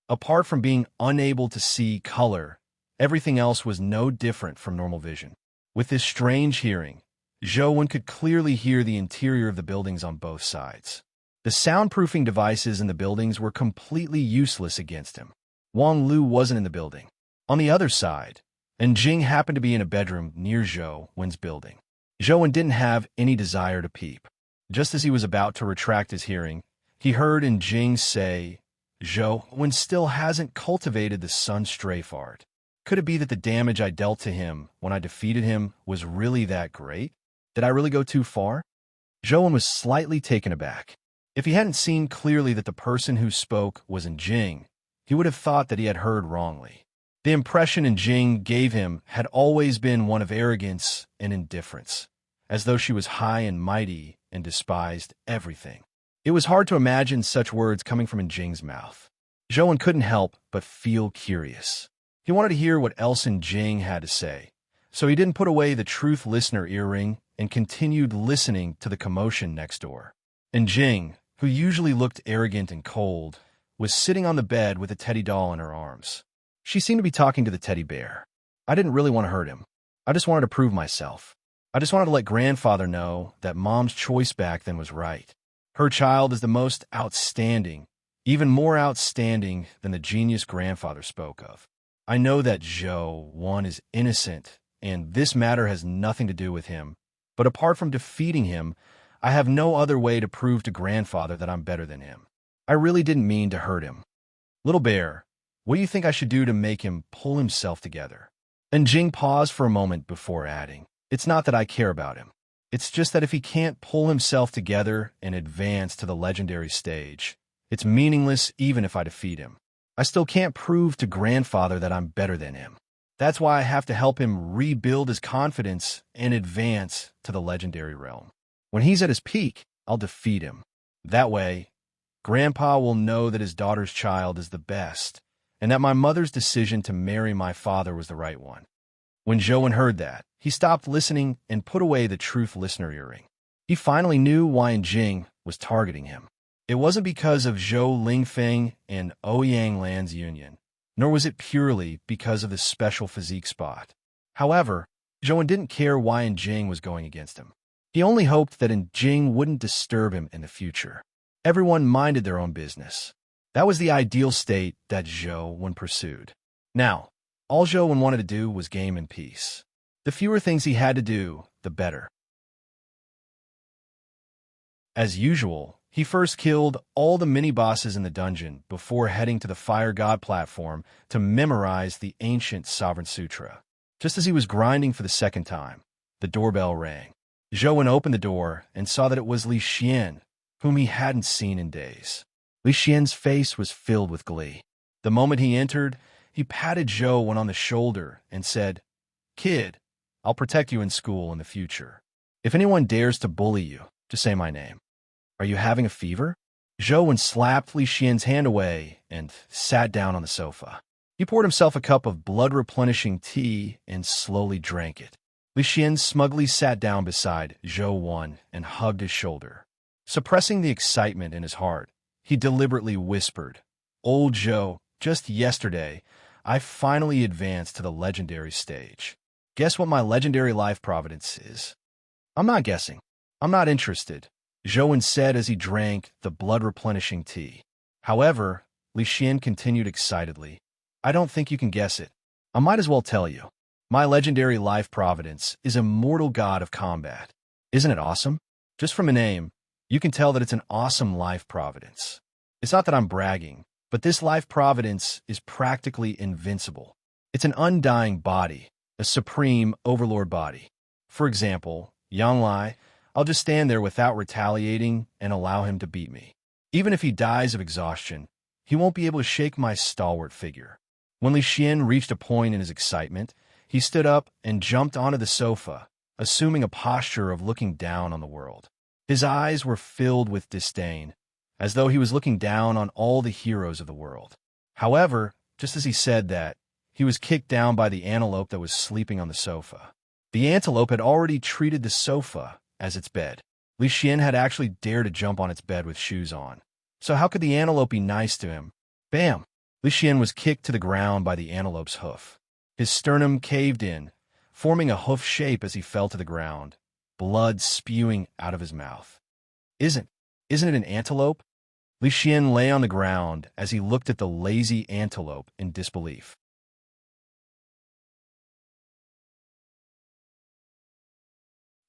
Apart from being unable to see color, everything else was no different from normal vision. With this strange hearing, Zhou could clearly hear the interior of the buildings on both sides. The soundproofing devices in the buildings were completely useless against him. Wang Lu wasn't in the building. On the other side, and Jing happened to be in a bedroom near Zhou Wen's building. Zhou didn't have any desire to peep. Just as he was about to retract his hearing, he heard Jing say, "Zhou Wen still hasn't cultivated the sun strafe art. Could it be that the damage I dealt to him when I defeated him was really that great? Did I really go too far?" Zhou Wen was slightly taken aback. If he hadn't seen clearly that the person who spoke was Jing, he would have thought that he had heard wrongly. The impression Jing gave him had always been one of arrogance and indifference, as though she was high and mighty and despised everything. It was hard to imagine such words coming from Jing's mouth. Zhou couldn't help but feel curious. He wanted to hear what else Jing had to say, so he didn't put away the truth listener earring and continued listening to the commotion next door. Jing, who usually looked arrogant and cold, was sitting on the bed with a teddy doll in her arms. She seemed to be talking to the teddy bear. I didn't really want to hurt him. I just wanted to prove myself. I just wanted to let grandfather know that mom's choice back then was right. Her child is the most outstanding, even more outstanding than the genius grandfather spoke of. I know that Zhou Wen is innocent, and this matter has nothing to do with him. But apart from defeating him, I have no other way to prove to grandfather that I'm better than him. I really didn't mean to hurt him. Little bear, what do you think I should do to make him pull himself together? Jing paused for a moment before adding, "It's not that I care about him. It's just that if he can't pull himself together and advance to the legendary stage, it's meaningless even if I defeat him. I still can't prove to grandfather that I'm better than him. That's why I have to help him rebuild his confidence and advance to the legendary realm. When he's at his peak, I'll defeat him. That way, Grandpa will know that his daughter's child is the best, and that my mother's decision to marry my father was the right one." When Zhou Wen heard that, he stopped listening and put away the truth listener earring. He finally knew why Jing was targeting him. It wasn't because of Zhou Lingfeng and Ouyang Lan's union, nor was it purely because of the special physique spot. However, Zhou Wen didn't care why Jing was going against him. He only hoped that Jing wouldn't disturb him in the future. Everyone minded their own business. That was the ideal state that Zhou Wen pursued. Now, all Zhou Wen wanted to do was game in peace. The fewer things he had to do, the better. As usual, he first killed all the mini-bosses in the dungeon before heading to the Fire God platform to memorize the ancient Sovereign Sutra. Just as he was grinding for the second time, the doorbell rang. Zhou Wen opened the door and saw that it was Li Xian, whom he hadn't seen in days. Li Xian's face was filled with glee. The moment he entered, he patted Zhou Wen on the shoulder and said, "Kid, I'll protect you in school in the future. If anyone dares to bully you, just say my name. Are you having a fever?" Zhou Wen slapped Li Xian's hand away and sat down on the sofa. He poured himself a cup of blood-replenishing tea and slowly drank it. Li Xian smugly sat down beside Zhou Wen and hugged his shoulder. Suppressing the excitement in his heart, he deliberately whispered, "Old Zhou, just yesterday, I finally advanced to the legendary stage. Guess what my legendary life providence is?" "I'm not guessing. I'm not interested," Zhou Wen said as he drank the blood-replenishing tea. However, Li Xian continued excitedly, "I don't think you can guess it. I might as well tell you. My legendary life providence is Immortal God of Combat. Isn't it awesome? Just from a name, you can tell that it's an awesome life providence. It's not that I'm bragging, but this life providence is practically invincible. It's an undying body, a supreme overlord body. For example, Yang Lai, I'll just stand there without retaliating and allow him to beat me. Even if he dies of exhaustion, he won't be able to shake my stalwart figure." When Li Xian reached a point in his excitement, he stood up and jumped onto the sofa, assuming a posture of looking down on the world. His eyes were filled with disdain, as though he was looking down on all the heroes of the world. However, just as he said that, he was kicked down by the antelope that was sleeping on the sofa. The antelope had already treated the sofa as its bed. Li Xian had actually dared to jump on its bed with shoes on. So how could the antelope be nice to him? Bam! Li Xian was kicked to the ground by the antelope's hoof. His sternum caved in, forming a hoof shape as he fell to the ground. blood spewing out of his mouth. Isn't it an antelope? Li Xian lay on the ground as he looked at the lazy antelope in disbelief.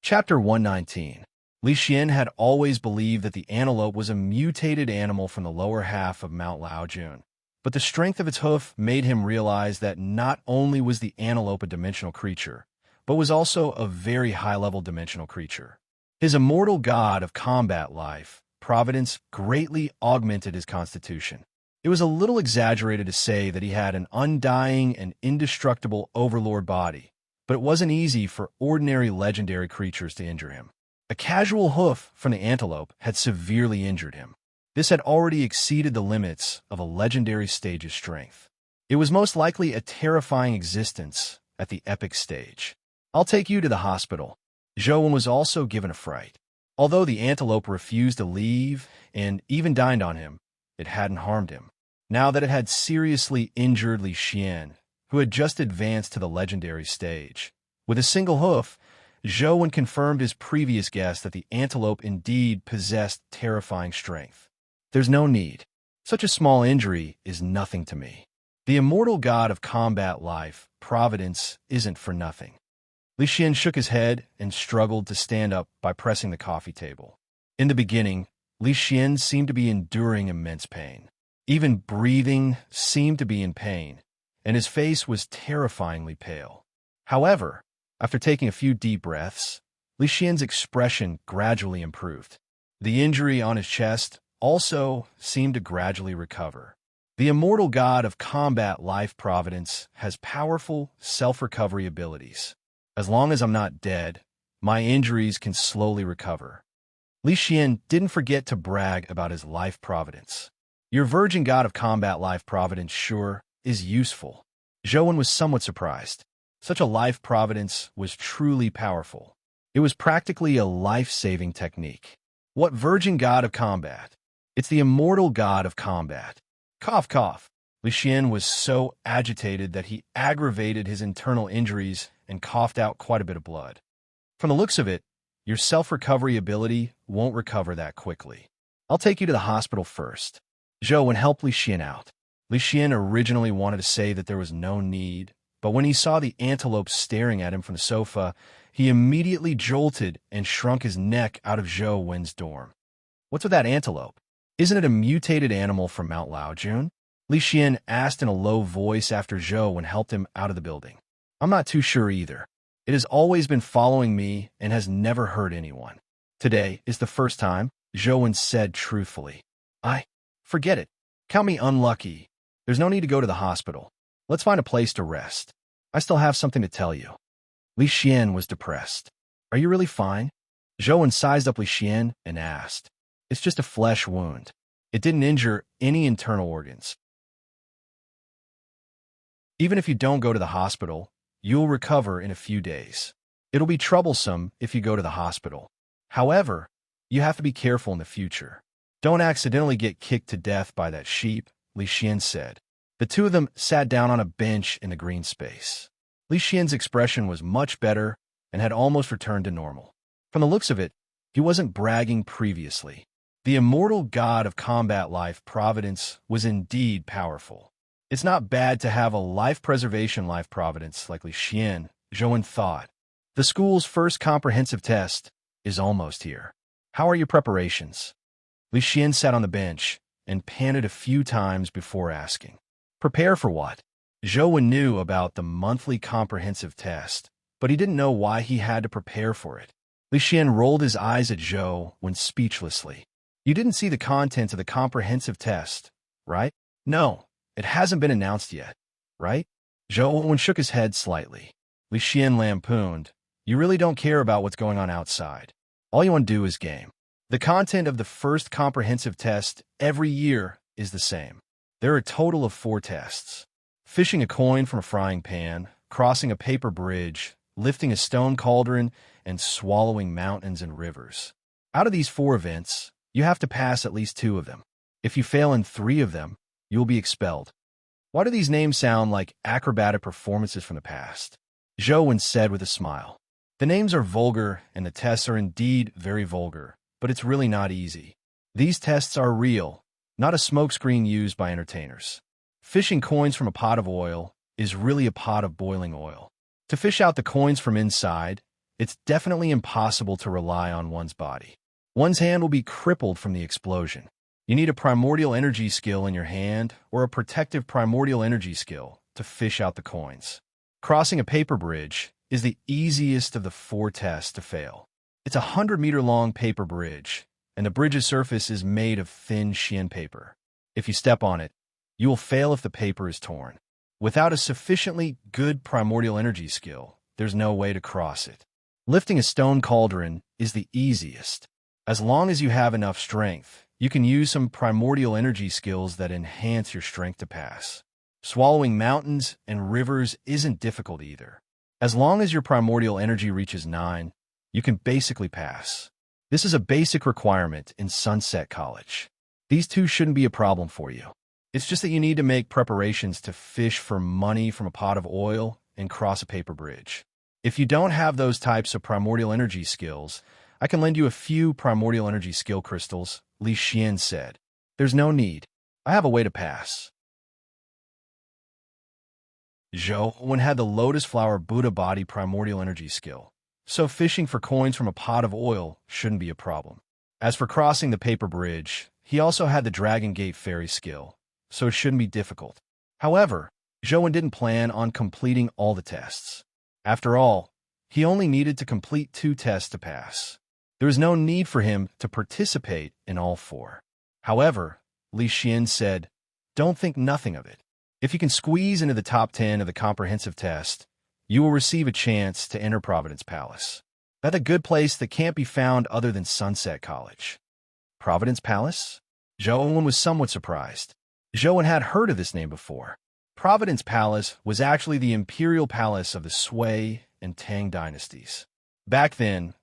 Chapter 119. Li Xian had always believed that the antelope was a mutated animal from the lower half of Mount Laojun, but the strength of its hoof made him realize that not only was the antelope a dimensional creature, but was also a very high-level dimensional creature. His immortal god of combat life, Providence, greatly augmented his constitution. It was a little exaggerated to say that he had an undying and indestructible overlord body, but it wasn't easy for ordinary legendary creatures to injure him. A casual hoof from the antelope had severely injured him. This had already exceeded the limits of a legendary stage's strength. It was most likely a terrifying existence at the epic stage. "I'll take you to the hospital." Zhou Wen was also given a fright. Although the antelope refused to leave and even dined on him, it hadn't harmed him. Now that it had seriously injured Li Xian, who had just advanced to the legendary stage. With a single hoof, Zhou Wen confirmed his previous guess that the antelope indeed possessed terrifying strength. "There's no need. Such a small injury is nothing to me. The immortal god of combat life, Providence, isn't for nothing." Li Xian shook his head and struggled to stand up by pressing the coffee table. In the beginning, Li Xian seemed to be enduring immense pain. Even breathing seemed to be in pain, and his face was terrifyingly pale. However, after taking a few deep breaths, Li Xian's expression gradually improved. The injury on his chest also seemed to gradually recover. The immortal god of combat life, Providence, has powerful self-recovery abilities. As long as I'm not dead, my injuries can slowly recover. Li Xian didn't forget to brag about his life providence. "Your virgin god of combat life, Providence, sure is useful." Zhou Wen was somewhat surprised. Such a life providence was truly powerful. It was practically a life-saving technique. "What virgin god of combat?" "It's the immortal god of combat." Cough, cough. Li Xian was so agitated that he aggravated his internal injuries and coughed out quite a bit of blood. "From the looks of it, your self-recovery ability won't recover that quickly. I'll take you to the hospital first." Zhou Wen helped Li Xian out. Li Xian originally wanted to say that there was no need, but when he saw the antelope staring at him from the sofa, he immediately jolted and shrunk his neck out of Zhou Wen's dorm. "What's with that antelope? Isn't it a mutated animal from Mount Laojun?" Li Xian asked in a low voice after Zhou Wen helped him out of the building. "I'm not too sure either. It has always been following me and has never hurt anyone. Today is the first time," Zhou Wen said truthfully. Forget it. Count me unlucky. There's no need to go to the hospital. Let's find a place to rest. I still have something to tell you." Li Xian was depressed. "Are you really fine?" Zhou Wen sized up Li Xian and asked. "It's just a flesh wound. It didn't injure any internal organs. Even if you don't go to the hospital, you'll recover in a few days. It'll be troublesome if you go to the hospital. However, you have to be careful in the future. Don't accidentally get kicked to death by that sheep," Li Xian said. The two of them sat down on a bench in the green space. Li Xian's expression was much better and had almost returned to normal. From the looks of it, he wasn't bragging previously. The immortal god of combat life, Providence, was indeed powerful. It's not bad to have a life preservation life providence like Li Xian, Zhou Wen thought. The school's first comprehensive test is almost here. How are your preparations? Li Xian sat on the bench and panted a few times before asking. Prepare for what? Zhou Wen knew about the monthly comprehensive test, but he didn't know why he had to prepare for it. Li Xian rolled his eyes at Zhou Wen speechlessly. You didn't see the contents of the comprehensive test, right? No, it hasn't been announced yet, right? Zhou Wen shook his head slightly. Li Xian lampooned. You really don't care about what's going on outside. All you want to do is game. The content of the first comprehensive test every year is the same. There are a total of 4 tests. Fishing a coin from a frying pan, crossing a paper bridge, lifting a stone cauldron, and swallowing mountains and rivers. Out of these 4 events, you have to pass at least 2 of them. If you fail in 3 of them, you will be expelled. Why do these names sound like acrobatic performances from the past? Zhou Wen said with a smile. The names are vulgar, and the tests are indeed very vulgar, but it's really not easy. These tests are real, not a smokescreen used by entertainers. Fishing coins from a pot of oil is really a pot of boiling oil. To fish out the coins from inside, it's definitely impossible to rely on one's body. One's hand will be crippled from the explosion. You need a primordial energy skill in your hand or a protective primordial energy skill to fish out the coins. Crossing a paper bridge is the easiest of the 4 tests to fail. It's a 100-meter-long paper bridge, and the bridge's surface is made of thin Xian paper. If you step on it, you will fail if the paper is torn. Without a sufficiently good primordial energy skill, there's no way to cross it. Lifting a stone cauldron is the easiest. As long as you have enough strength, you can use some primordial energy skills that enhance your strength to pass. Swallowing mountains and rivers isn't difficult either. As long as your primordial energy reaches 9, you can basically pass. This is a basic requirement in Sunset College. These 2 shouldn't be a problem for you. It's just that you need to make preparations to fish for money from a pot of oil and cross a paper bridge. If you don't have those types of primordial energy skills, I can lend you a few primordial energy skill crystals, Li Xian said. There's no need. I have a way to pass. Zhou had the lotus flower Buddha body primordial energy skill, so fishing for coins from a pot of oil shouldn't be a problem. As for crossing the paper bridge, he also had the Dragon Gate fairy skill, so it shouldn't be difficult. However, Zhou didn't plan on completing all the tests. After all, he only needed to complete 2 tests to pass. There was no need for him to participate in all 4. However, Li Xian said, "Don't think nothing of it. If you can squeeze into the top 10 of the comprehensive test, you will receive a chance to enter Providence Palace. That's a good place that can't be found other than Sunset College." Providence Palace? Zhou was somewhat surprised. Zhou had heard of this name before. Providence Palace was actually the imperial palace of the Sui and Tang dynasties. Back then,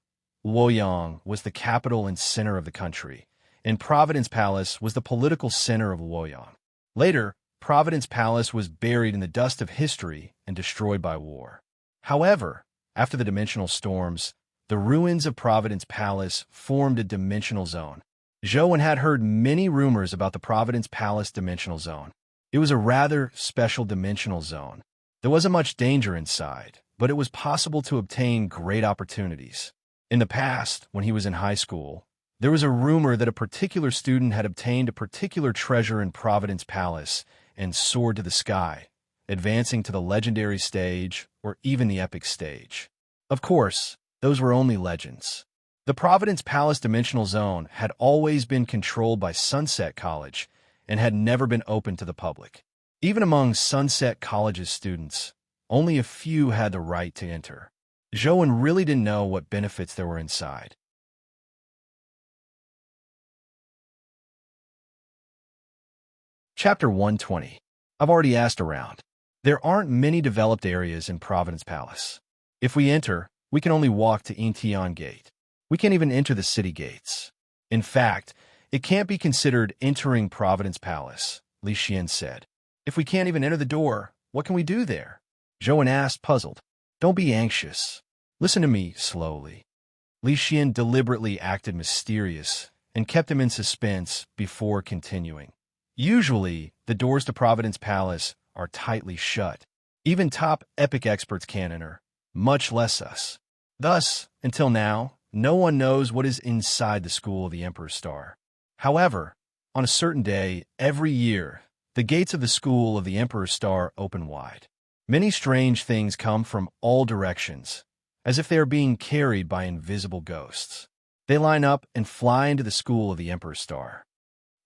Luoyang was the capital and center of the country, and Providence Palace was the political center of Luoyang. Later, Providence Palace was buried in the dust of history and destroyed by war. However, after the dimensional storms, the ruins of Providence Palace formed a dimensional zone. Zhou had heard many rumors about the Providence Palace dimensional zone. It was a rather special dimensional zone. There wasn't much danger inside, but it was possible to obtain great opportunities. In the past, when he was in high school, there was a rumor that a particular student had obtained a particular treasure in Providence Palace and soared to the sky, advancing to the legendary stage or even the epic stage. Of course, those were only legends. The Providence Palace Dimensional Zone had always been controlled by Sunset College and had never been open to the public. Even among Sunset College's students, only a few had the right to enter. Zhou really didn't know what benefits there were inside. Chapter 120. I've already asked around. There aren't many developed areas in Providence Palace. If we enter, we can only walk to Intian Gate. We can't even enter the city gates. In fact, it can't be considered entering Providence Palace, Li Xian said. If we can't even enter the door, what can we do there? Zhou asked, puzzled. Don't be anxious. Listen to me slowly. Li Xian deliberately acted mysterious and kept him in suspense before continuing. Usually, the doors to Providence Palace are tightly shut. Even top epic experts can't enter, much less us. Thus, until now, no one knows what is inside the School of the Emperor's Star. However, on a certain day, every year, the gates of the School of the Emperor's Star open wide. Many strange things come from all directions, as if they are being carried by invisible ghosts. They line up and fly into the School of the Emperor's Star.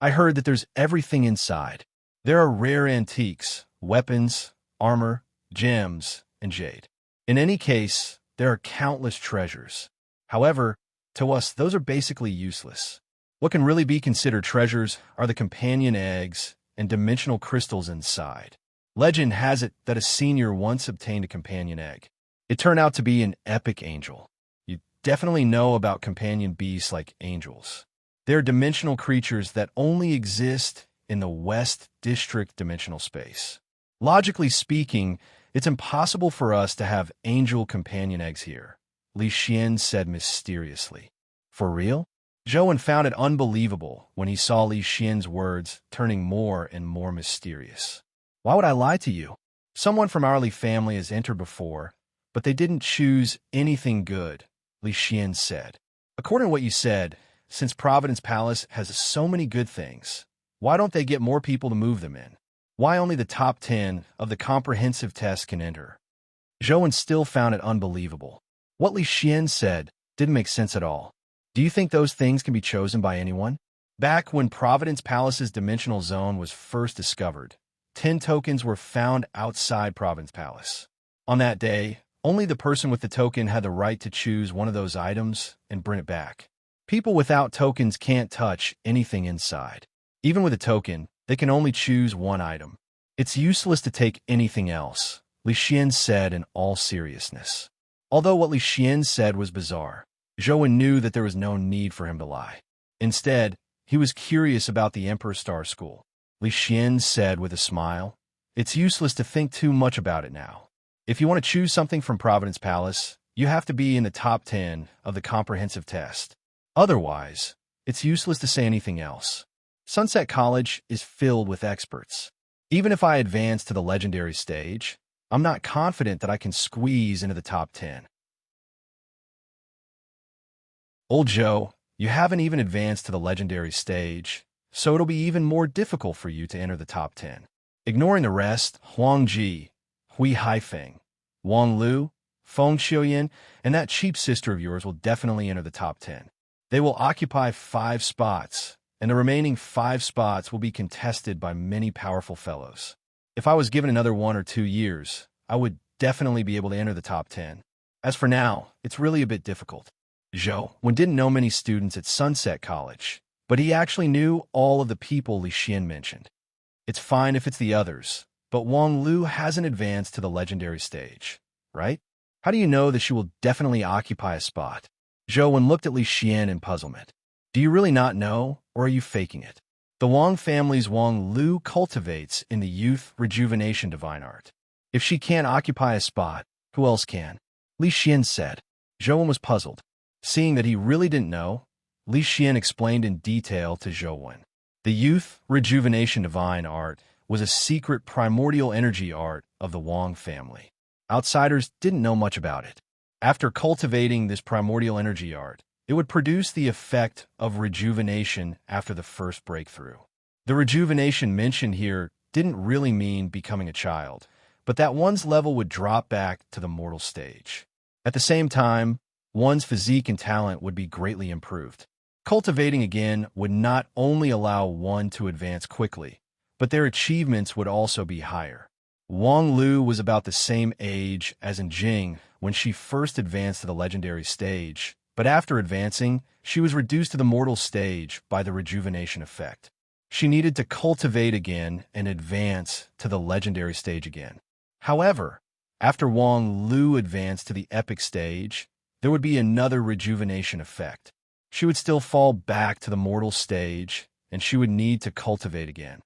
I heard that there's everything inside. There are rare antiques, weapons, armor, gems, and jade. In any case, there are countless treasures. However, to us, those are basically useless. What can really be considered treasures are the companion eggs and dimensional crystals inside. Legend has it that a senior once obtained a companion egg. It turned out to be an epic angel. You definitely know about companion beasts like angels. They're dimensional creatures that only exist in the West District dimensional space. Logically speaking, it's impossible for us to have angel companion eggs here. Li Xian said mysteriously. For real? Zhou found it unbelievable when he saw Li Xian's words turning more and more mysterious. Why would I lie to you? Someone from our Li family has entered before, but they didn't choose anything good, Li Xian said. According to what you said, since Providence Palace has so many good things, why don't they get more people to move them in? Why only the top 10 of the comprehensive test can enter? Zhou still found it unbelievable. What Li Xian said didn't make sense at all. Do you think those things can be chosen by anyone? Back when Providence Palace's dimensional zone was first discovered, 10 tokens were found outside Providence Palace. On that day, only the person with the token had the right to choose one of those items and bring it back. People without tokens can't touch anything inside. Even with a token, they can only choose one item. It's useless to take anything else, Li Xian said in all seriousness. Although what Li Xian said was bizarre, Zhou knew that there was no need for him to lie. Instead, he was curious about the Emperor Star School. Li Xian said with a smile, "It's useless to think too much about it now. If you want to choose something from Providence Palace, you have to be in the top 10 of the comprehensive test. Otherwise, it's useless to say anything else. Sunset College is filled with experts. Even if I advance to the legendary stage, I'm not confident that I can squeeze into the top 10. Old Zhou, you haven't even advanced to the legendary stage, so it'll be even more difficult for you to enter the top 10. Ignoring the rest, Huang Ji, Hui Haifeng, Wang Lu, Feng Xiuyan, and that cheap sister of yours will definitely enter the top 10. They will occupy 5 spots, and the remaining 5 spots will be contested by many powerful fellows. If I was given another 1 or 2 years, I would definitely be able to enter the top 10. As for now, it's really a bit difficult." Zhou didn't know many students at Sunset College, but he actually knew all of the people Li Xian mentioned. It's fine if it's the others, but Wang Lu hasn't advanced to the legendary stage, right? How do you know that she will definitely occupy a spot? Zhou looked at Li Xian in puzzlement. Do you really not know, or are you faking it? The Wang family's Wang Lu cultivates in the youth rejuvenation divine art. If she can't occupy a spot, who else can? Li Xian said. Zhou was puzzled. Seeing that he really didn't know, Li Xian explained in detail to Zhou. The youth rejuvenation divine art was a secret primordial energy art of the Wang family. Outsiders didn't know much about it. After cultivating this primordial energy art, it would produce the effect of rejuvenation after the first breakthrough. The rejuvenation mentioned here didn't really mean becoming a child, but that one's level would drop back to the mortal stage. At the same time, one's physique and talent would be greatly improved. Cultivating again would not only allow one to advance quickly, but their achievements would also be higher. Wang Lu was about the same age as Jing when she first advanced to the legendary stage, but after advancing, she was reduced to the mortal stage by the rejuvenation effect. She needed to cultivate again and advance to the legendary stage again. However, after Wang Lu advanced to the epic stage, there would be another rejuvenation effect. She would still fall back to the mortal stage, and she would need to cultivate again.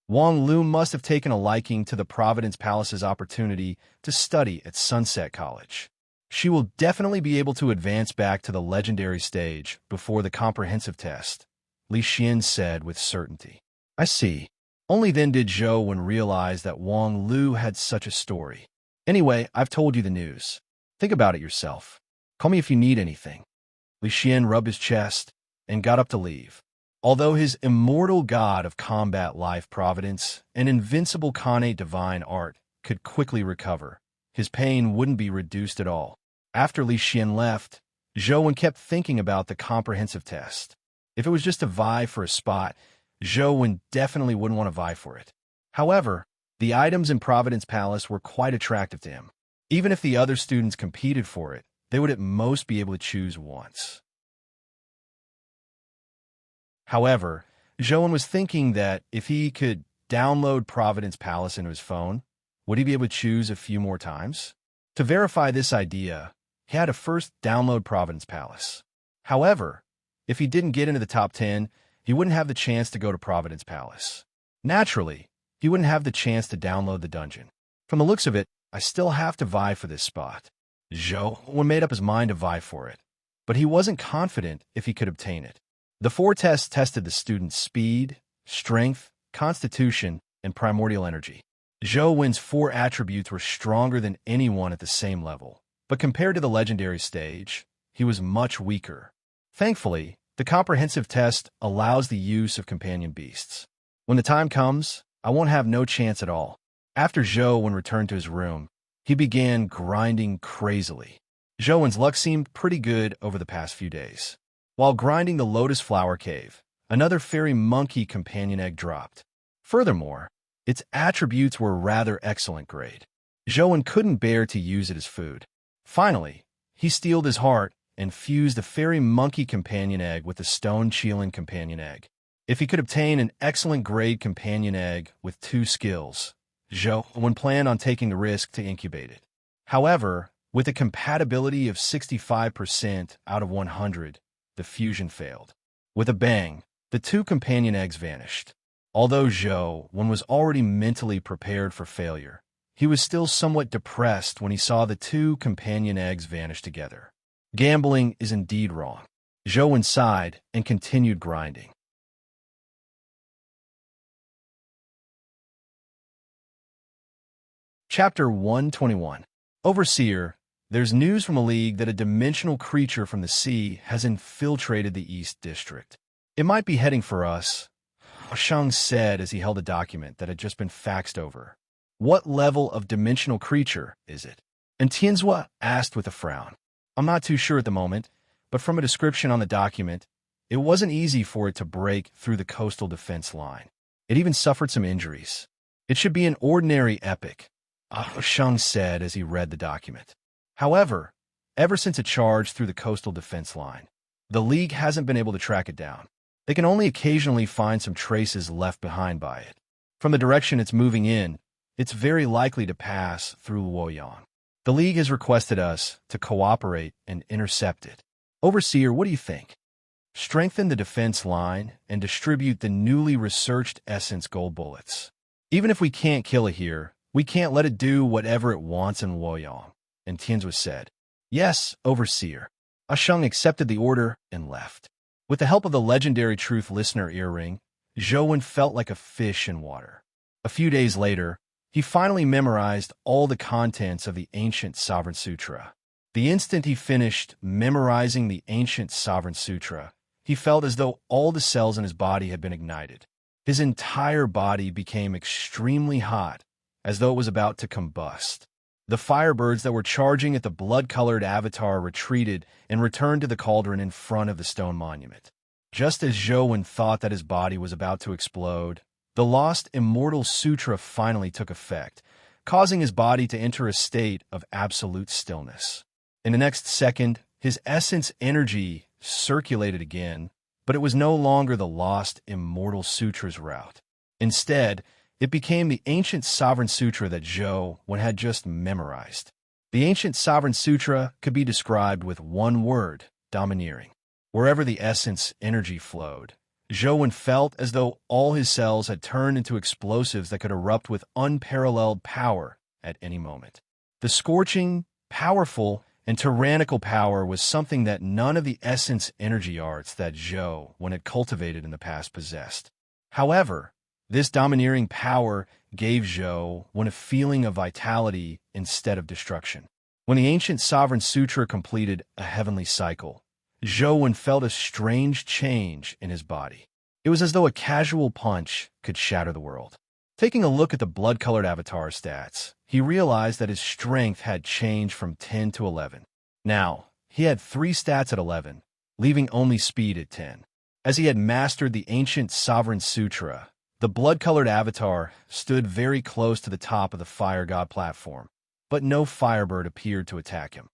Wang Lu must have taken a liking to the Providence Palace's opportunity to study at Sunset College. She will definitely be able to advance back to the legendary stage before the comprehensive test, Li Xian said with certainty. I see. Only then did Zhou realize that Wang Lu had such a story. Anyway, I've told you the news. Think about it yourself. Call me if you need anything. Li Xian rubbed his chest and got up to leave. Although his immortal god of combat life providence and invincible connate divine art could quickly recover, his pain wouldn't be reduced at all. After Li Xian left, Zhou kept thinking about the comprehensive test. If it was just to vie for a spot, Zhou definitely wouldn't want to vie for it. However, the items in Providence Palace were quite attractive to him. Even if the other students competed for it, they would at most be able to choose once. However, Zhou was thinking that if he could download Providence Palace into his phone, would he be able to choose a few more times? To verify this idea, he had to first download Providence Palace. However, if he didn't get into the top 10, he wouldn't have the chance to go to Providence Palace. Naturally, he wouldn't have the chance to download the dungeon. From the looks of it, I still have to vie for this spot. Zhou made up his mind to vie for it, but he wasn't confident if he could obtain it. The four tests tested the student's speed, strength, constitution, and primordial energy. Zhou four attributes were stronger than anyone at the same level, but compared to the legendary stage, he was much weaker. Thankfully, the comprehensive test allows the use of companion beasts. When the time comes, I won't have no chance at all. After Zhou returned to his room, he began grinding crazily. Zhou's luck seemed pretty good over the past few days. While grinding the Lotus Flower Cave, another fairy monkey companion egg dropped. Furthermore, its attributes were rather excellent grade. Zhou couldn't bear to use it as food. Finally, he steeled his heart and fused the fairy monkey companion egg with the stone Qilin companion egg. If he could obtain an excellent grade companion egg with 2 skills, Zhou planned on taking the risk to incubate it. However, with a compatibility of 65% out of 100, the fusion failed. With a bang, the 2 companion eggs vanished. Although Zhou was already mentally prepared for failure, he was still somewhat depressed when he saw the 2 companion eggs vanish together. Gambling is indeed wrong. Zhou sighed and continued grinding. Chapter 121. Overseer, there's news from a league that a dimensional creature from the sea has infiltrated the East District. It might be heading for us, Shang said as he held a document that had just been faxed over. What level of dimensional creature is it? And Tianzhua asked with a frown. I'm not too sure at the moment, but from a description on the document, it wasn't easy for it to break through the coastal defense line. It even suffered some injuries. It should be an ordinary epic, Shang said as he read the document. However, ever since it charged through the coastal defense line, the League hasn't been able to track it down. They can only occasionally find some traces left behind by it. From the direction it's moving in, it's very likely to pass through Luoyang. The League has requested us to cooperate and intercept it. Overseer, what do you think? Strengthen the defense line and distribute the newly researched essence gold bullets. Even if we can't kill it here, we can't let it do whatever it wants in Luoyang, and Tianzhua said. Yes, Overseer. Shang accepted the order and left. With the help of the legendary truth listener earring, Zhou felt like a fish in water. A few days later, he finally memorized all the contents of the Ancient Sovereign Sutra. The instant he finished memorizing the Ancient Sovereign Sutra, he felt as though all the cells in his body had been ignited. His entire body became extremely hot, as though it was about to combust. The firebirds that were charging at the blood-colored avatar retreated and returned to the cauldron in front of the stone monument. Just as Zhou thought that his body was about to explode, the lost Immortal Sutra finally took effect, causing his body to enter a state of absolute stillness. In the next second, his essence energy circulated again, but it was no longer the lost Immortal Sutra's route. Instead, it became the Ancient Sovereign Sutra that Zhou had just memorized. The Ancient Sovereign Sutra could be described with one word, domineering. Wherever the essence energy flowed, Zhou felt as though all his cells had turned into explosives that could erupt with unparalleled power at any moment. The scorching, powerful, and tyrannical power was something that none of the essence energy arts that Zhou had cultivated in the past possessed. However, this domineering power gave Zhou a feeling of vitality instead of destruction. When the Ancient Sovereign Sutra completed a heavenly cycle, Zhou felt a strange change in his body. It was as though a casual punch could shatter the world. Taking a look at the blood-colored avatar stats, he realized that his strength had changed from 10 to 11. Now, he had 3 stats at 11, leaving only speed at 10. As he had mastered the Ancient Sovereign Sutra, the blood-colored avatar stood very close to the top of the Fire God platform, but no firebird appeared to attack him.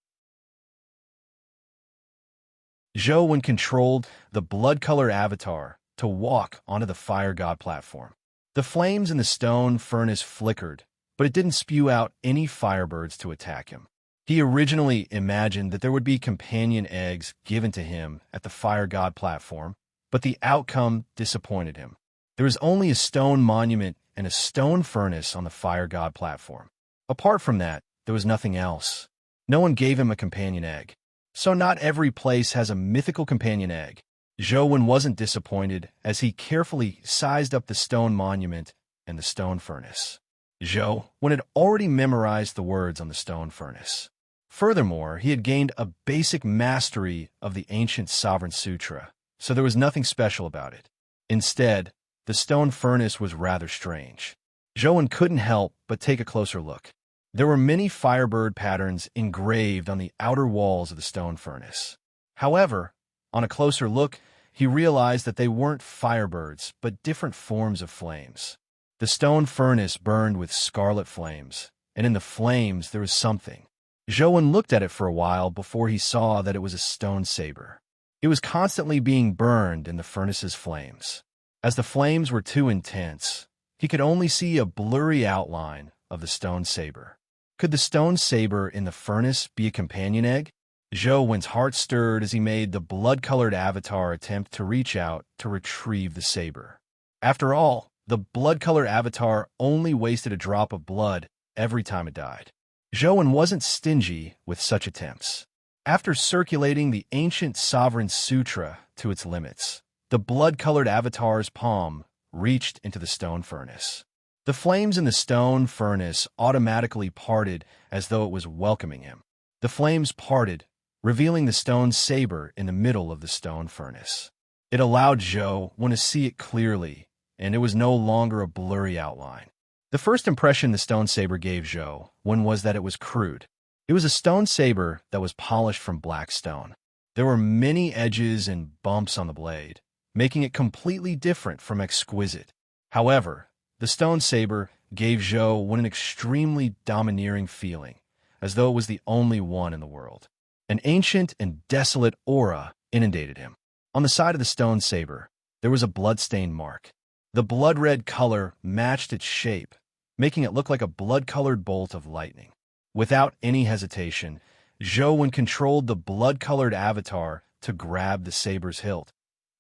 Zhou controlled the blood-colored avatar to walk onto the Fire God platform. The flames in the stone furnace flickered, but it didn't spew out any firebirds to attack him. He originally imagined that there would be companion eggs given to him at the Fire God platform, but the outcome disappointed him. There was only a stone monument and a stone furnace on the Fire God platform. Apart from that, there was nothing else. No one gave him a companion egg. So not every place has a mythical companion egg. Zhou wasn't disappointed as he carefully sized up the stone monument and the stone furnace. Zhou had already memorized the words on the stone furnace. Furthermore, he had gained a basic mastery of the ancient Sovereign Sutra, so there was nothing special about it. Instead, the stone furnace was rather strange. Zhou couldn't help but take a closer look. There were many firebird patterns engraved on the outer walls of the stone furnace. However, on a closer look, he realized that they weren't firebirds, but different forms of flames. The stone furnace burned with scarlet flames, and in the flames there was something. Zhou looked at it for a while before he saw that it was a stone saber. It was constantly being burned in the furnace's flames. As the flames were too intense, he could only see a blurry outline of the stone saber. Could the stone saber in the furnace be a companion egg? Zhou's heart stirred as he made the blood-colored avatar attempt to reach out to retrieve the saber. After all, the blood-colored avatar only wasted a drop of blood every time it died. Zhou wasn't stingy with such attempts. After circulating the ancient Sovereign Sutra to its limits, the blood-colored avatar's palm reached into the stone furnace. The flames in the stone furnace automatically parted as though it was welcoming him. The flames parted, revealing the stone saber in the middle of the stone furnace. It allowed Zhou to see it clearly, and it was no longer a blurry outline. The first impression the stone saber gave Zhou was that it was crude. It was a stone saber that was polished from black stone. There were many edges and bumps on the blade, making it completely different from exquisite. However, the stone saber gave Zhou an extremely domineering feeling, as though it was the only one in the world. An ancient and desolate aura inundated him. On the side of the stone saber, there was a blood-stained mark. The blood-red color matched its shape, making it look like a blood-colored bolt of lightning. Without any hesitation, Zhou controlled the blood-colored avatar to grab the saber's hilt,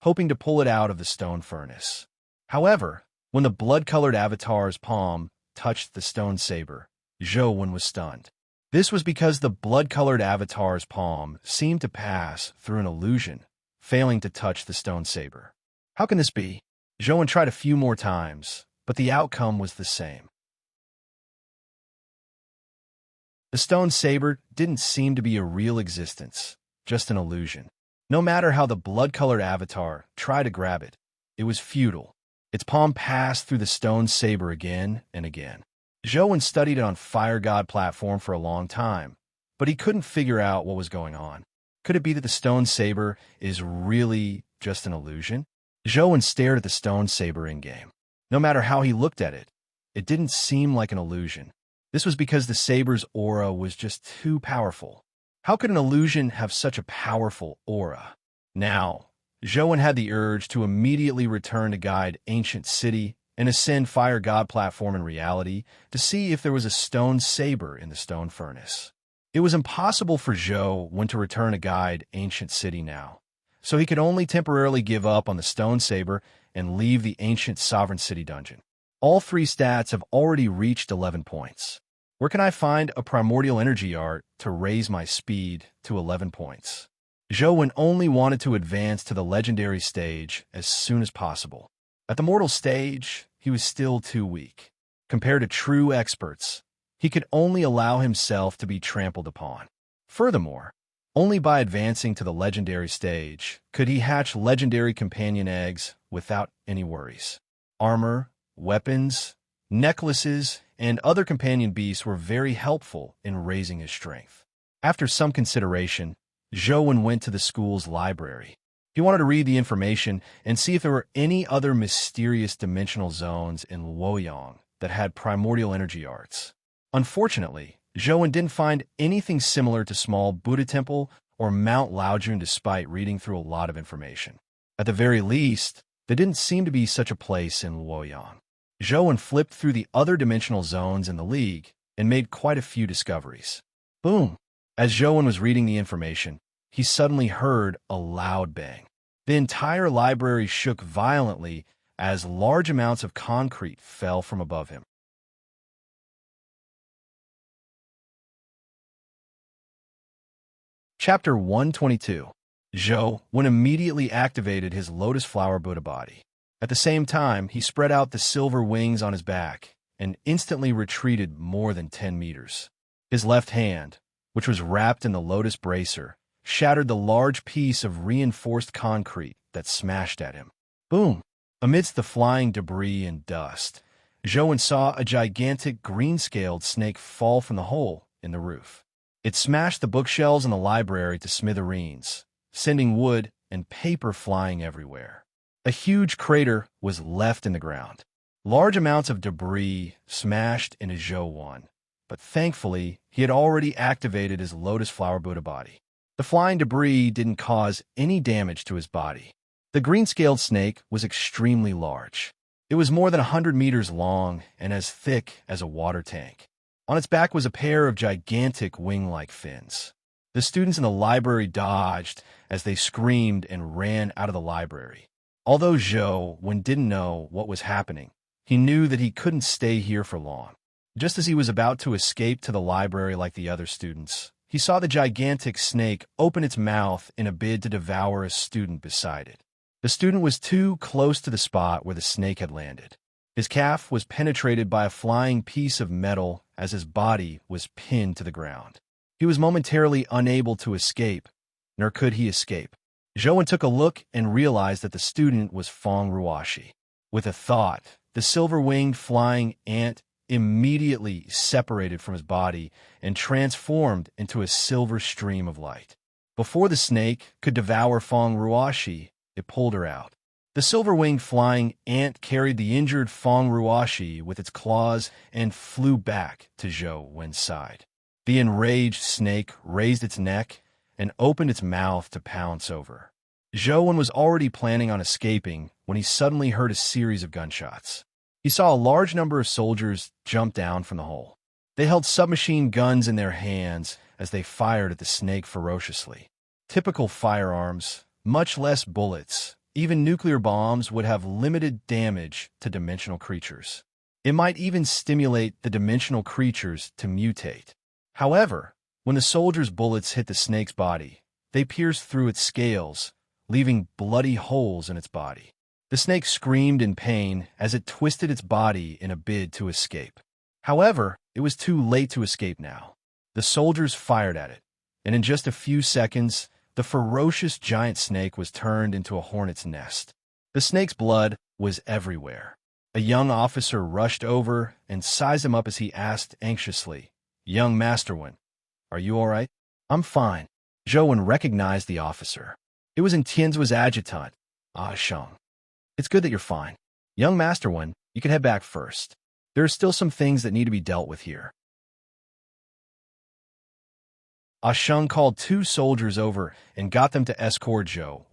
hoping to pull it out of the stone furnace. However, when the blood-colored avatar's palm touched the stone saber, Zhou was stunned. This was because the blood-colored avatar's palm seemed to pass through an illusion, failing to touch the stone saber. How can this be? Zhou tried a few more times, but the outcome was the same. The stone saber didn't seem to be a real existence, just an illusion. No matter how the blood-colored avatar tried to grab it, it was futile. Its palm passed through the stone saber again and again. Zhou studied it on Fire God platform for a long time, but he couldn't figure out what was going on. Could it be that the stone saber is really just an illusion? Zhou stared at the stone saber in-game. No matter how he looked at it, it didn't seem like an illusion. This was because the saber's aura was just too powerful. How could an illusion have such a powerful aura? Now, Zhou had the urge to immediately return to guide Ancient City and ascend Fire God platform in reality to see if there was a stone saber in the stone furnace. It was impossible for Zhou to return to guide Ancient City now, so he could only temporarily give up on the stone saber and leave the Ancient Sovereign City dungeon. All three stats have already reached 11 points. Where can I find a primordial energy art to raise my speed to 11 points? Zhou only wanted to advance to the legendary stage as soon as possible. At the mortal stage, he was still too weak. Compared to true experts, he could only allow himself to be trampled upon. Furthermore, only by advancing to the legendary stage could he hatch legendary companion eggs without any worries. Armor, weapons, necklaces, and other companion beasts were very helpful in raising his strength. After some consideration, Zhou went to the school's library. He wanted to read the information and see if there were any other mysterious dimensional zones in Luoyang that had primordial energy arts. Unfortunately, Zhou didn't find anything similar to Small Buddha Temple or Mount Laojun despite reading through a lot of information. At the very least, there didn't seem to be such a place in Luoyang. Zhou flipped through the other dimensional zones in the League and made quite a few discoveries. Boom! As Zhou was reading the information, he suddenly heard a loud bang. The entire library shook violently as large amounts of concrete fell from above him. Chapter 122. Zhou immediately activated his lotus flower Buddha body. At the same time, he spread out the silver wings on his back and instantly retreated more than 10 meters. His left hand, which was wrapped in the lotus bracer, shattered the large piece of reinforced concrete that smashed at him. Boom! Amidst the flying debris and dust, Zhou saw a gigantic green-scaled snake fall from the hole in the roof. It smashed the bookshelves in the library to smithereens, sending wood and paper flying everywhere. A huge crater was left in the ground. Large amounts of debris smashed into Zhou, but thankfully, he had already activated his lotus flower Buddha body. The flying debris didn't cause any damage to his body. The green-scaled snake was extremely large. It was more than 100 meters long and as thick as a water tank. On its back was a pair of gigantic wing-like fins. The students in the library dodged as they screamed and ran out of the library. Although Zhou didn't know what was happening, he knew that he couldn't stay here for long. Just as he was about to escape to the library like the other students, he saw the gigantic snake open its mouth in a bid to devour a student beside it. The student was too close to the spot where the snake had landed. His calf was penetrated by a flying piece of metal as his body was pinned to the ground. He was momentarily unable to escape, nor could he escape. Zhou took a look and realized that the student was Feng Ruoshi. With a thought, the silver-winged flying ant immediately separated from his body and transformed into a silver stream of light. Before the snake could devour Feng Ruoshi, it pulled her out. The silver-winged flying ant carried the injured Feng Ruoshi with its claws and flew back to Zhou's side. The enraged snake raised its neck and opened its mouth to pounce over. Zhou was already planning on escaping when he suddenly heard a series of gunshots. He saw a large number of soldiers jump down from the hole. They held submachine guns in their hands as they fired at the snake ferociously. Typical firearms, much less bullets. Even nuclear bombs would have limited damage to dimensional creatures. It might even stimulate the dimensional creatures to mutate. However, when the soldiers' bullets hit the snake's body, they pierced through its scales, leaving bloody holes in its body. The snake screamed in pain as it twisted its body in a bid to escape. However, it was too late to escape now. The soldiers fired at it, and in just a few seconds, the ferocious giant snake was turned into a hornet's nest. The snake's blood was everywhere. A young officer rushed over and sized him up as he asked anxiously, "Young Masterwan, are you all right?" "I'm fine." Zhou recognized the officer. It was Tianzuo's adjutant, Sheng. "It's good that you're fine. Young Masterwan, you can head back first. There are still some things that need to be dealt with here." Sheng called 2 soldiers over and got them to escort Zhou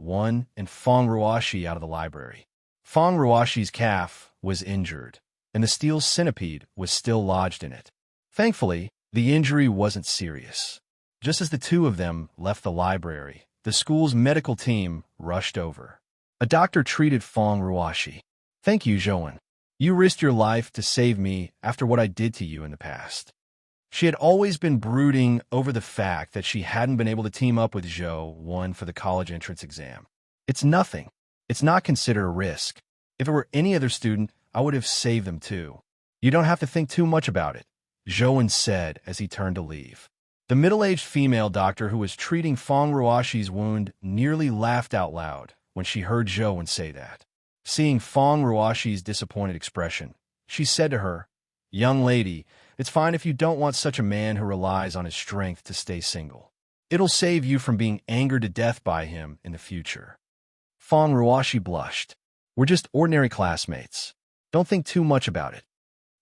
and Feng Ruoshi out of the library. Feng Ruoshi's calf was injured, and the steel centipede was still lodged in it. Thankfully, the injury wasn't serious. Just as the 2 of them left the library, the school's medical team rushed over. A doctor treated Feng Ruoshi. "Thank you, Zhou. You risked your life to save me after what I did to you in the past." She had always been brooding over the fact that she hadn't been able to team up with Zhou for the college entrance exam. "It's nothing. It's not considered a risk. If it were any other student, I would have saved them too. You don't have to think too much about it," Zhou said as he turned to leave. The middle-aged female doctor who was treating Feng Ruoshi's wound nearly laughed out loud when she heard Zhou say that. Seeing Feng Ruoshi's disappointed expression, she said to her, "Young lady, it's fine if you don't want such a man who relies on his strength to stay single. It'll save you from being angered to death by him in the future." Feng Ruoshi blushed. "We're just ordinary classmates. Don't think too much about it."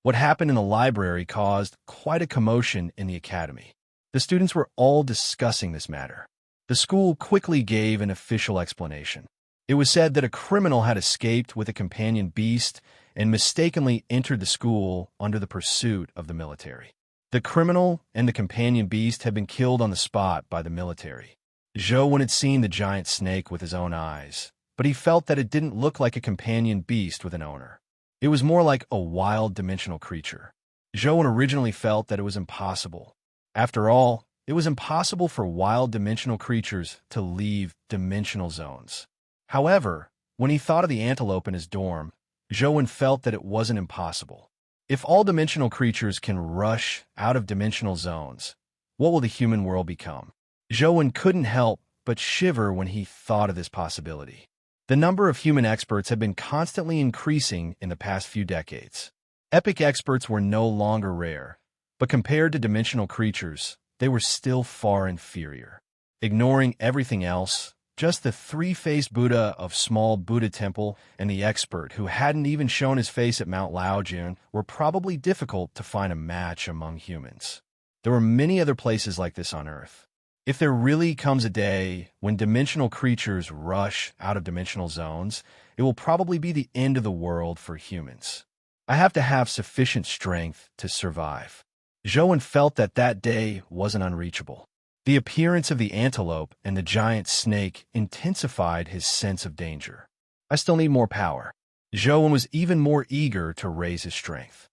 What happened in the library caused quite a commotion in the academy. The students were all discussing this matter. The school quickly gave an official explanation. It was said that a criminal had escaped with a companion beast and mistakenly entered the school under the pursuit of the military. The criminal and the companion beast had been killed on the spot by the military. Zhou had seen the giant snake with his own eyes, but he felt that it didn't look like a companion beast with an owner. It was more like a wild dimensional creature. Zhou originally felt that it was impossible. After all, It was impossible for wild dimensional creatures to leave dimensional zones. However, when he thought of the antelope in his dorm, Joan felt that it wasn't impossible. If all dimensional creatures can rush out of dimensional zones, what will the human world become? Joan couldn't help but shiver when he thought of this possibility. The number of human experts had been constantly increasing in the past few decades. Epic experts were no longer rare, but compared to dimensional creatures, they were still far inferior. Ignoring everything else, just the three-faced Buddha of Small Buddha Temple and the expert who hadn't even shown his face at Mount Laojun were probably difficult to find a match among humans. There were many other places like this on Earth. If there really comes a day when dimensional creatures rush out of dimensional zones, it will probably be the end of the world for humans. I have to have sufficient strength to survive. Joan felt that that day wasn't unreachable. The appearance of the antelope and the giant snake intensified his sense of danger. I still need more power. Joan was even more eager to raise his strength.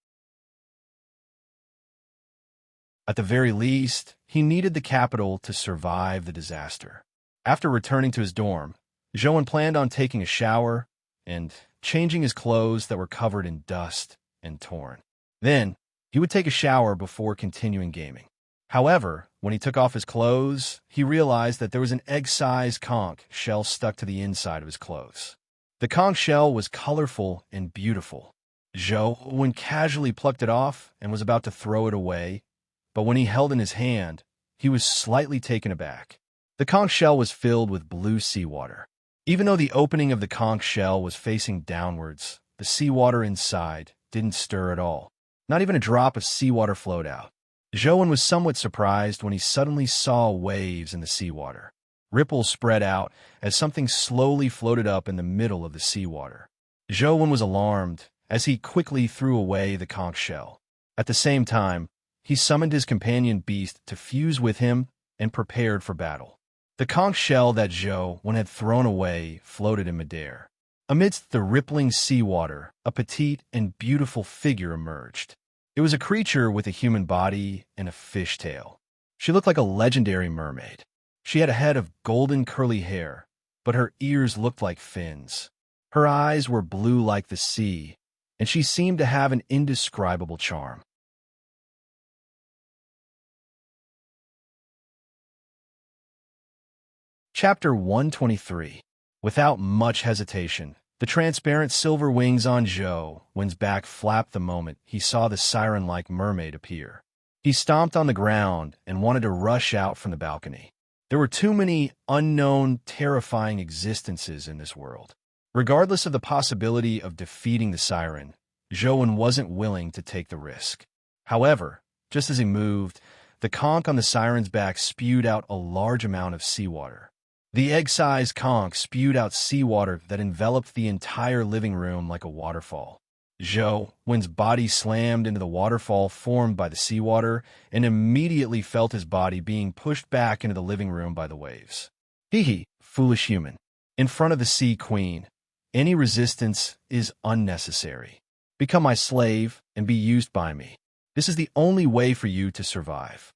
At the very least, he needed the capital to survive the disaster. After returning to his dorm, Joan planned on taking a shower and changing his clothes that were covered in dust and torn. Then, he would take a shower before continuing gaming. However, when he took off his clothes, he realized that there was an egg-sized conch shell stuck to the inside of his clothes. The conch shell was colorful and beautiful. Joan casually plucked it off and was about to throw it away, but when he held in his hand, he was slightly taken aback. The conch shell was filled with blue seawater. Even though the opening of the conch shell was facing downwards, the seawater inside didn't stir at all. Not even a drop of seawater flowed out. Joan was somewhat surprised when he suddenly saw waves in the seawater. Ripples spread out as something slowly floated up in the middle of the seawater. Joan was alarmed as he quickly threw away the conch shell. At the same time, he summoned his companion beast to fuse with him and prepared for battle. The conch shell that Joan had thrown away floated in midair. Amidst the rippling seawater, a petite and beautiful figure emerged. It was a creature with a human body and a fish tail. She looked like a legendary mermaid. She had a head of golden curly hair, but her ears looked like fins. Her eyes were blue like the sea, and she seemed to have an indescribable charm. Chapter 123. Without much hesitation, the transparent silver wings on Joan's back flapped the moment he saw the siren-like mermaid appear. He stomped on the ground and wanted to rush out from the balcony. There were too many unknown, terrifying existences in this world. Regardless of the possibility of defeating the siren, Joan wasn't willing to take the risk. However, just as he moved, the conch on the siren's back spewed out a large amount of seawater. The egg-sized conch spewed out seawater that enveloped the entire living room like a waterfall. Joan's body slammed into the waterfall formed by the seawater and immediately felt his body being pushed back into the living room by the waves. Hee, foolish human. In front of the sea queen, any resistance is unnecessary. Become my slave and be used by me. This is the only way for you to survive.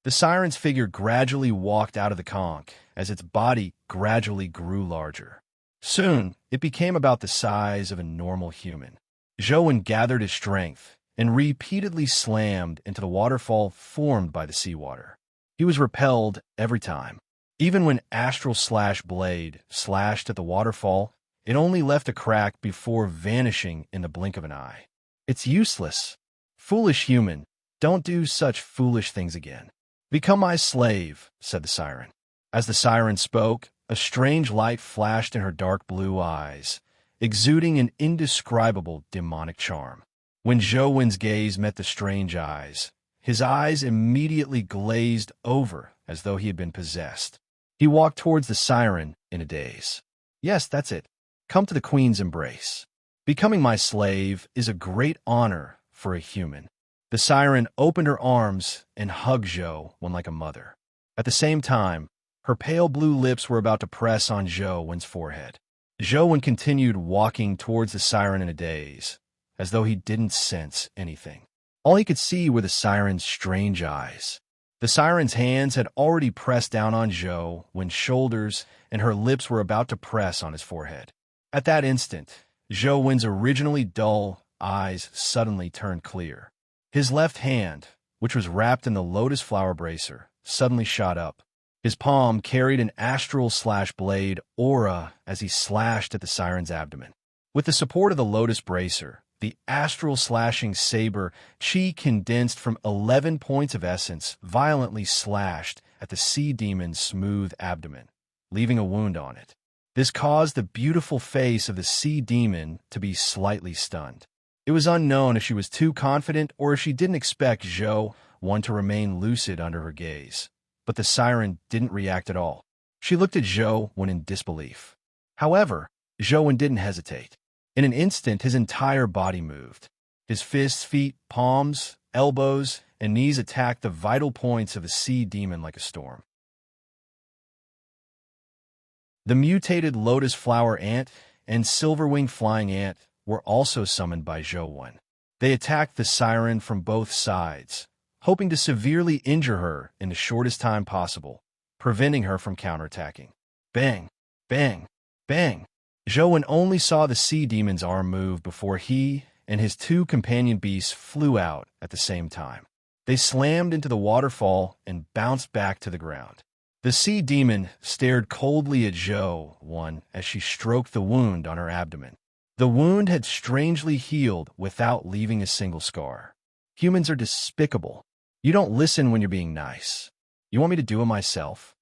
The siren's figure gradually walked out of the conch as its body gradually grew larger. Soon, it became about the size of a normal human. Joan gathered his strength and repeatedly slammed into the waterfall formed by the seawater. He was repelled every time. Even when Astral/Blade slashed at the waterfall, it only left a crack before vanishing in the blink of an eye. It's useless. Foolish human, don't do such foolish things again. Become my slave, said the siren. As the siren spoke, a strange light flashed in her dark blue eyes, exuding an indescribable demonic charm. When Joan's gaze met the strange eyes, his eyes immediately glazed over as though he had been possessed. He walked towards the siren in a daze. Yes, that's it. Come to the queen's embrace. Becoming my slave is a great honor for a human. The siren opened her arms and hugged Joan like a mother. At the same time, her pale blue lips were about to press on Joan's forehead. Joan continued walking towards the siren in a daze, as though he didn't sense anything. All he could see were the siren's strange eyes. The siren's hands had already pressed down on Zhou when shoulders and her lips were about to press on his forehead. At that instant, Zhou Wen's originally dull eyes suddenly turned clear. His left hand, which was wrapped in the lotus flower bracer, suddenly shot up. His palm carried an astral/blade aura as he slashed at the siren's abdomen. With the support of the lotus bracer, the astral slashing saber chi condensed from 11 points of essence violently slashed at the sea demon's smooth abdomen, leaving a wound on it. This caused the beautiful face of the sea demon to be slightly stunned. It was unknown if she was too confident or if she didn't expect Zhou Wen to remain lucid under her gaze. But the siren didn't react at all. She looked at Zhou Wen in disbelief. However, Zhou Wen didn't hesitate. In an instant, his entire body moved. His fists, feet, palms, elbows, and knees attacked the vital points of the sea demon like a storm. The mutated lotus flower ant and silver-winged flying ant were also summoned by Zhou Wen. They attacked the siren from both sides, hoping to severely injure her in the shortest time possible, preventing her from counterattacking. Bang! Bang! Bang! Zhou Wen only saw the sea demon's arm move before he and his two companion beasts flew out at the same time. They slammed into the waterfall and bounced back to the ground. The sea demon stared coldly at Zhou Wen as she stroked the wound on her abdomen. The wound had strangely healed without leaving a single scar. Humans are despicable. You don't listen when you're being nice. You want me to do it myself?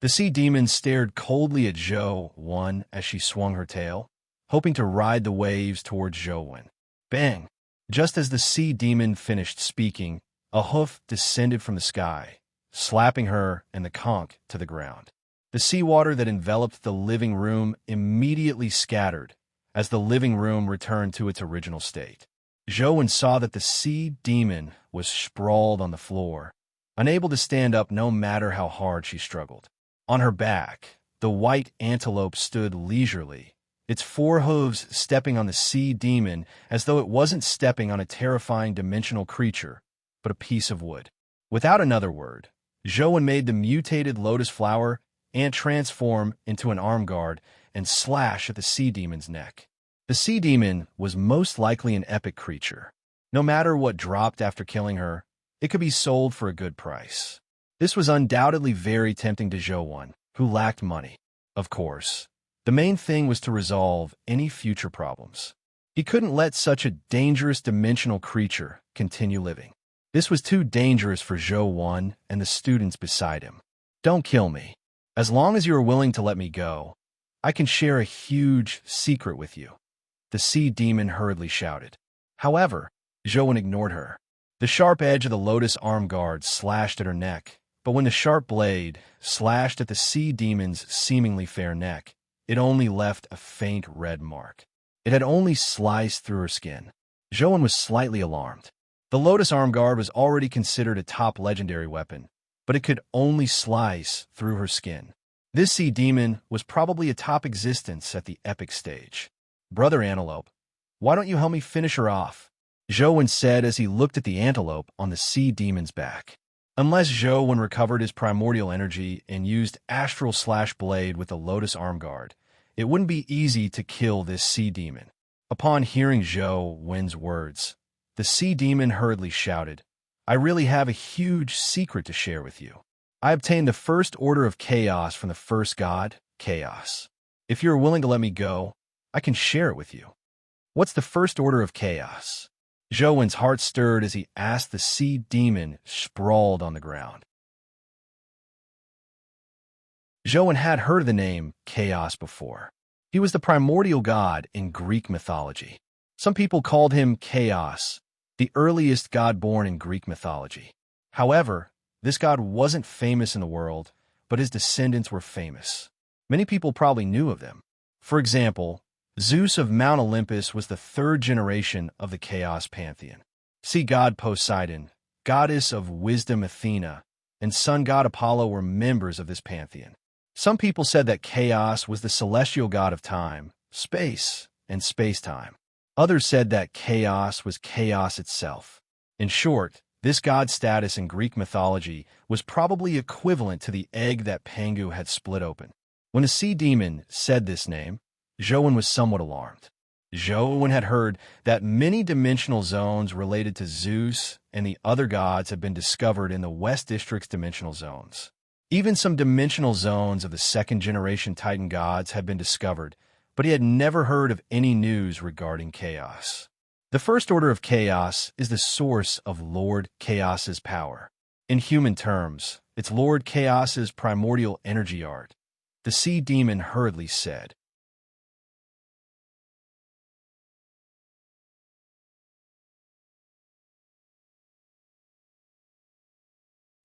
The sea demon stared coldly at Zhou Wen as she swung her tail, hoping to ride the waves towards Zhou Wen. Bang! Just as the sea demon finished speaking, a hoof descended from the sky, slapping her and the conch to the ground. The seawater that enveloped the living room immediately scattered as the living room returned to its original state. Zhou Wen saw that the sea demon was sprawled on the floor, unable to stand up no matter how hard she struggled. On her back, the white antelope stood leisurely, its four hooves stepping on the sea demon as though it wasn't stepping on a terrifying dimensional creature, but a piece of wood. Without another word, Zhou Wen made the mutated lotus flower ant transform into an arm guard and slash at the sea demon's neck. The sea demon was most likely an epic creature. No matter what dropped after killing her, it could be sold for a good price. This was undoubtedly very tempting to Zhou Wen, who lacked money. Of course, the main thing was to resolve any future problems. He couldn't let such a dangerous dimensional creature continue living. This was too dangerous for Zhou Wen and the students beside him. Don't kill me. As long as you are willing to let me go, I can share a huge secret with you, the sea demon hurriedly shouted. However, Zhou Wen ignored her. The sharp edge of the lotus arm guard slashed at her neck, but when the sharp blade slashed at the sea demon's seemingly fair neck, it only left a faint red mark. It had only sliced through her skin. Zhou Wen was slightly alarmed. The lotus arm guard was already considered a top legendary weapon, but it could only slice through her skin. This sea demon was probably a top existence at the epic stage. Brother Antelope, why don't you help me finish her off? Zhou Wen said as he looked at the antelope on the sea demon's back. Unless Zhou Wen recovered his primordial energy and used astral/blade with the lotus arm guard, it wouldn't be easy to kill this sea demon. Upon hearing Zhou Wen's words, the sea demon hurriedly shouted, I really have a huge secret to share with you. I obtained the first order of chaos from the first god, Chaos. If you are willing to let me go, I can share it with you. What's the first order of chaos? Zhou Wen's heart stirred as he asked the sea demon sprawled on the ground. Zhou Wen had heard of the name Chaos before. He was the primordial god in Greek mythology. Some people called him Chaos, the earliest god born in Greek mythology. However, this god wasn't famous in the world, but his descendants were famous. Many people probably knew of them. For example, Zeus of Mount Olympus was the third generation of the Chaos pantheon. Sea god Poseidon, goddess of wisdom Athena, and sun god Apollo were members of this pantheon. Some people said that Chaos was the celestial god of time, space, and space-time. Others said that Chaos was chaos itself. In short, This god status in Greek mythology was probably equivalent to the egg that Pangu had split open. When a sea demon said this name, Joan was somewhat alarmed. Joan had heard that many dimensional zones related to Zeus and the other gods had been discovered in the West District's dimensional zones. Even some dimensional zones of the second-generation Titan gods had been discovered, but he had never heard of any news regarding chaos. The first order of chaos is the source of Lord Chaos's power. In human terms, it's Lord Chaos's primordial energy art. The sea demon hurriedly said.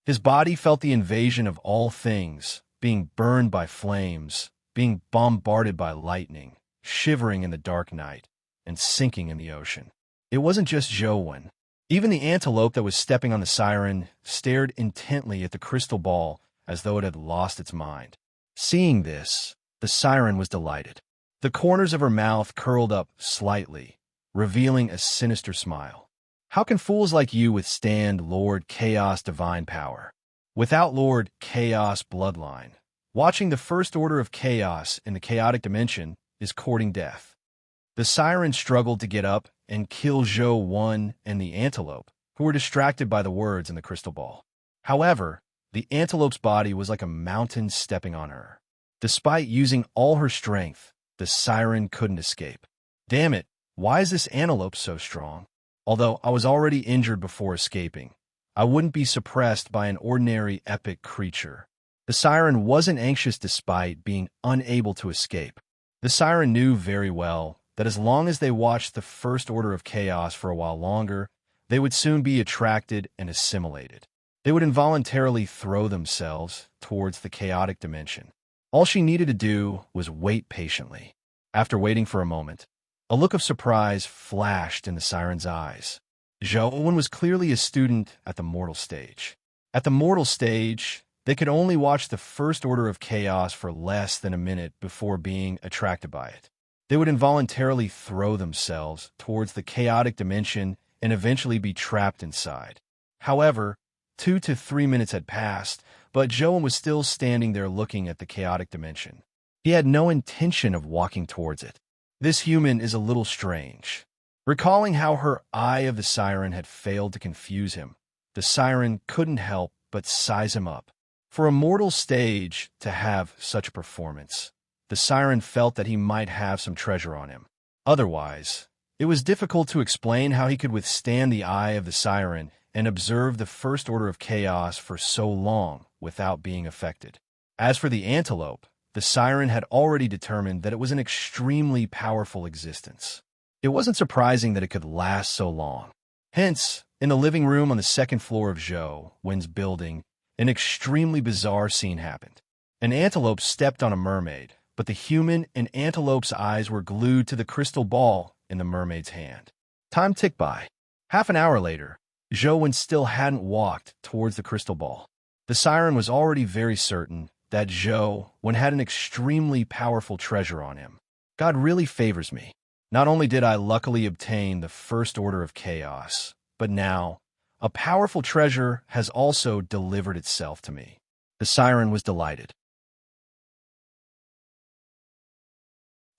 His body felt the invasion of all things, being burned by flames, being bombarded by lightning, shivering in the dark night, and sinking in the ocean. It wasn't just Joan. Even the antelope that was stepping on the siren stared intently at the crystal ball as though it had lost its mind. Seeing this, the siren was delighted. The corners of her mouth curled up slightly, revealing a sinister smile. How can fools like you withstand Lord Chaos' divine power? Without Lord Chaos' bloodline, watching the first order of chaos in the chaotic dimension is courting death. The siren struggled to get up and kill Zhou Wen and the antelope, who were distracted by the words in the crystal ball. However, the antelope's body was like a mountain stepping on her. Despite using all her strength, the siren couldn't escape. Damn it, why is this antelope so strong? Although I was already injured before escaping, I wouldn't be suppressed by an ordinary epic creature. The siren wasn't anxious despite being unable to escape. The siren knew very well that as long as they watched the first order of chaos for a while longer, they would soon be attracted and assimilated. They would involuntarily throw themselves towards the chaotic dimension. All she needed to do was wait patiently. After waiting for a moment, a look of surprise flashed in the siren's eyes. Joan was clearly a student at the mortal stage. At the mortal stage, they could only watch the first order of chaos for less than a minute before being attracted by it. They would involuntarily throw themselves towards the chaotic dimension and eventually be trapped inside. However, 2 to 3 minutes had passed, but Joan was still standing there looking at the chaotic dimension. He had no intention of walking towards it. This human is a little strange. Recalling how her eye of the siren had failed to confuse him, the siren couldn't help but size him up. For a mortal stage to have such a performance, the siren felt that he might have some treasure on him. Otherwise, it was difficult to explain how he could withstand the eye of the siren and observe the first order of chaos for so long without being affected. As for the antelope, the siren had already determined that it was an extremely powerful existence. It wasn't surprising that it could last so long. Hence, in the living room on the second floor of Zhou Wen's building, an extremely bizarre scene happened. An antelope stepped on a mermaid, but the human and antelope's eyes were glued to the crystal ball in the mermaid's hand. Time ticked by. Half an hour later, Zhou Wen still hadn't walked towards the crystal ball. The siren was already very certain that Zhou Wen had an extremely powerful treasure on him. God really favors me. Not only did I luckily obtain the first order of chaos, but now a powerful treasure has also delivered itself to me. The siren was delighted.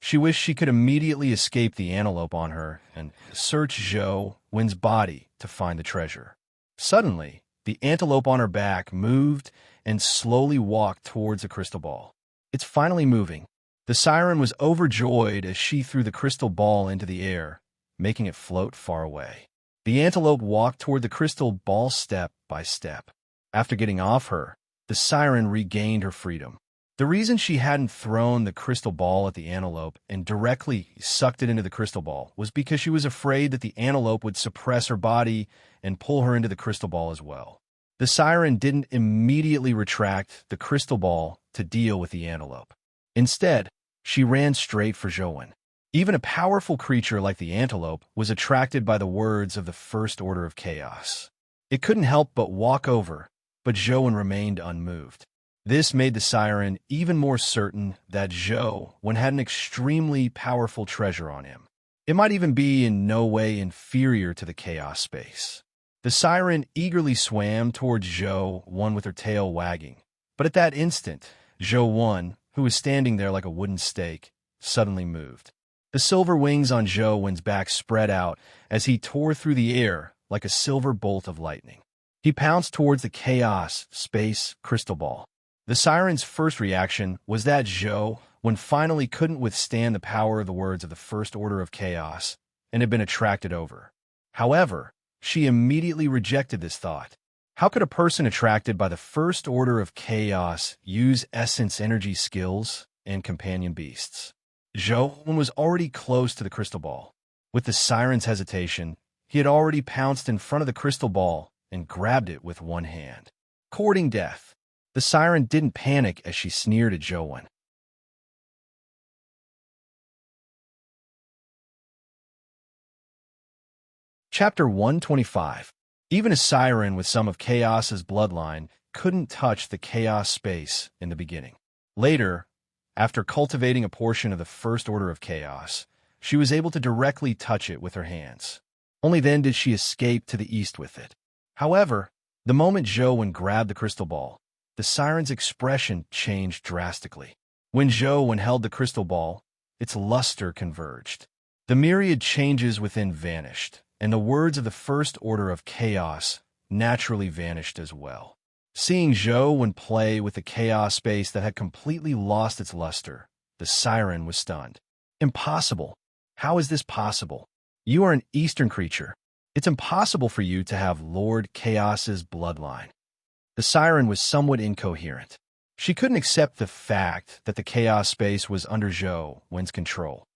She wished she could immediately escape the antelope on her and search Zhou Wen's body to find the treasure. Suddenly, the antelope on her back moved and slowly walked towards the crystal ball. It's finally moving. The siren was overjoyed as she threw the crystal ball into the air, making it float far away. The antelope walked toward the crystal ball step by step. After getting off her, the siren regained her freedom. The reason she hadn't thrown the crystal ball at the antelope and directly sucked it into the crystal ball was because she was afraid that the antelope would suppress her body and pull her into the crystal ball as well. The siren didn't immediately retract the crystal ball to deal with the antelope. Instead, she ran straight for Zhou Wen. Even a powerful creature like the antelope was attracted by the words of the first order of chaos. It couldn't help but walk over, but Zhou Wen remained unmoved. This made the siren even more certain that Zhou Wen had an extremely powerful treasure on him. It might even be in no way inferior to the chaos space. The siren eagerly swam towards Zhou Wen with her tail wagging. But at that instant, Zhou Wen, who was standing there like a wooden stake, suddenly moved. The silver wings on Zhou Wen's back spread out as he tore through the air like a silver bolt of lightning. He pounced towards the chaos space crystal ball. The siren's first reaction was that Zhou Wen finally couldn't withstand the power of the words of the First Order of Chaos and had been attracted over. However, she immediately rejected this thought. How could a person attracted by the First Order of Chaos use essence energy skills and companion beasts? Zhou Wen was already close to the crystal ball. With the siren's hesitation, he had already pounced in front of the crystal ball and grabbed it with one hand. Courting death. The siren didn't panic as she sneered at Zhou Wen. Chapter 125. Even a siren with some of Chaos's bloodline couldn't touch the chaos space in the beginning. Later, after cultivating a portion of the First Order of Chaos, she was able to directly touch it with her hands. Only then did she escape to the east with it. However, the moment Zhou Wen grabbed the crystal ball, the siren's expression changed drastically. When Zhou Wen held the crystal ball, its luster converged. The myriad changes within vanished, and the words of the First Order of Chaos naturally vanished as well. Seeing Zhou Wen play with the chaos space that had completely lost its luster, the siren was stunned. Impossible. How is this possible? You are an Eastern creature. It's impossible for you to have Lord Chaos's bloodline. The siren was somewhat incoherent. She couldn't accept the fact that the chaos space was under Zhou Wen's control.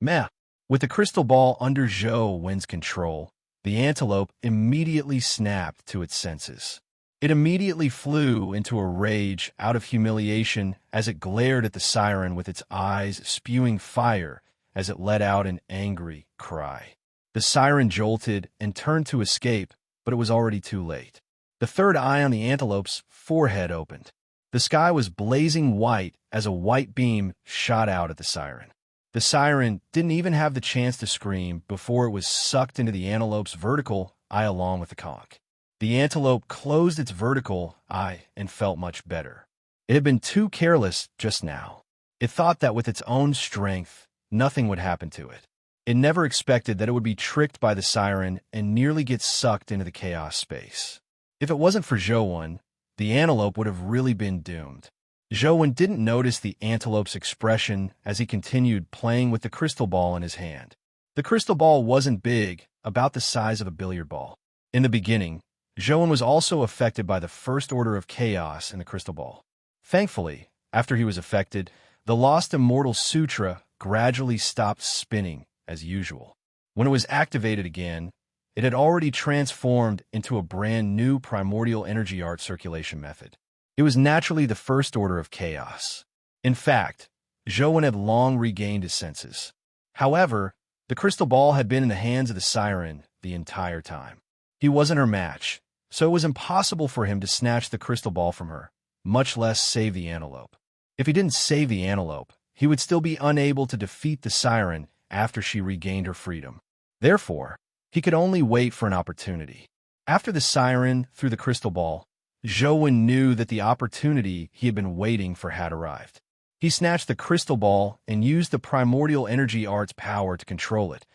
Meh. With the crystal ball under Zhou Wen's control, the antelope immediately snapped to its senses. It immediately flew into a rage out of humiliation as it glared at the siren with its eyes spewing fire as it let out an angry cry. The siren jolted and turned to escape, but it was already too late. The third eye on the antelope's forehead opened. The sky was blazing white as a white beam shot out at the siren. The siren didn't even have the chance to scream before it was sucked into the antelope's vertical eye along with the conch. The antelope closed its vertical eye and felt much better. It had been too careless just now. It thought that with its own strength, nothing would happen to it. It never expected that it would be tricked by the siren and nearly get sucked into the chaos space. If it wasn't for Zhou Wen, the antelope would have really been doomed. Zhou Wen didn't notice the antelope's expression as he continued playing with the crystal ball in his hand. The crystal ball wasn't big, about the size of a billiard ball. In the beginning, Zhou Wen was also affected by the First Order of Chaos in the crystal ball. Thankfully, after he was affected, the Lost Immortal Sutra gradually stopped spinning as usual. When it was activated again, it had already transformed into a brand new primordial energy art circulation method. It was naturally the First Order of Chaos. In fact, Zhou Wen had long regained his senses. However, the crystal ball had been in the hands of the siren the entire time. He wasn't her match, so it was impossible for him to snatch the crystal ball from her, much less save the antelope. If he didn't save the antelope, he would still be unable to defeat the siren after she regained her freedom. Therefore, he could only wait for an opportunity. After the siren threw the crystal ball, Zhou Wen knew that the opportunity he had been waiting for had arrived. He snatched the crystal ball and used the primordial energy art's power to control it,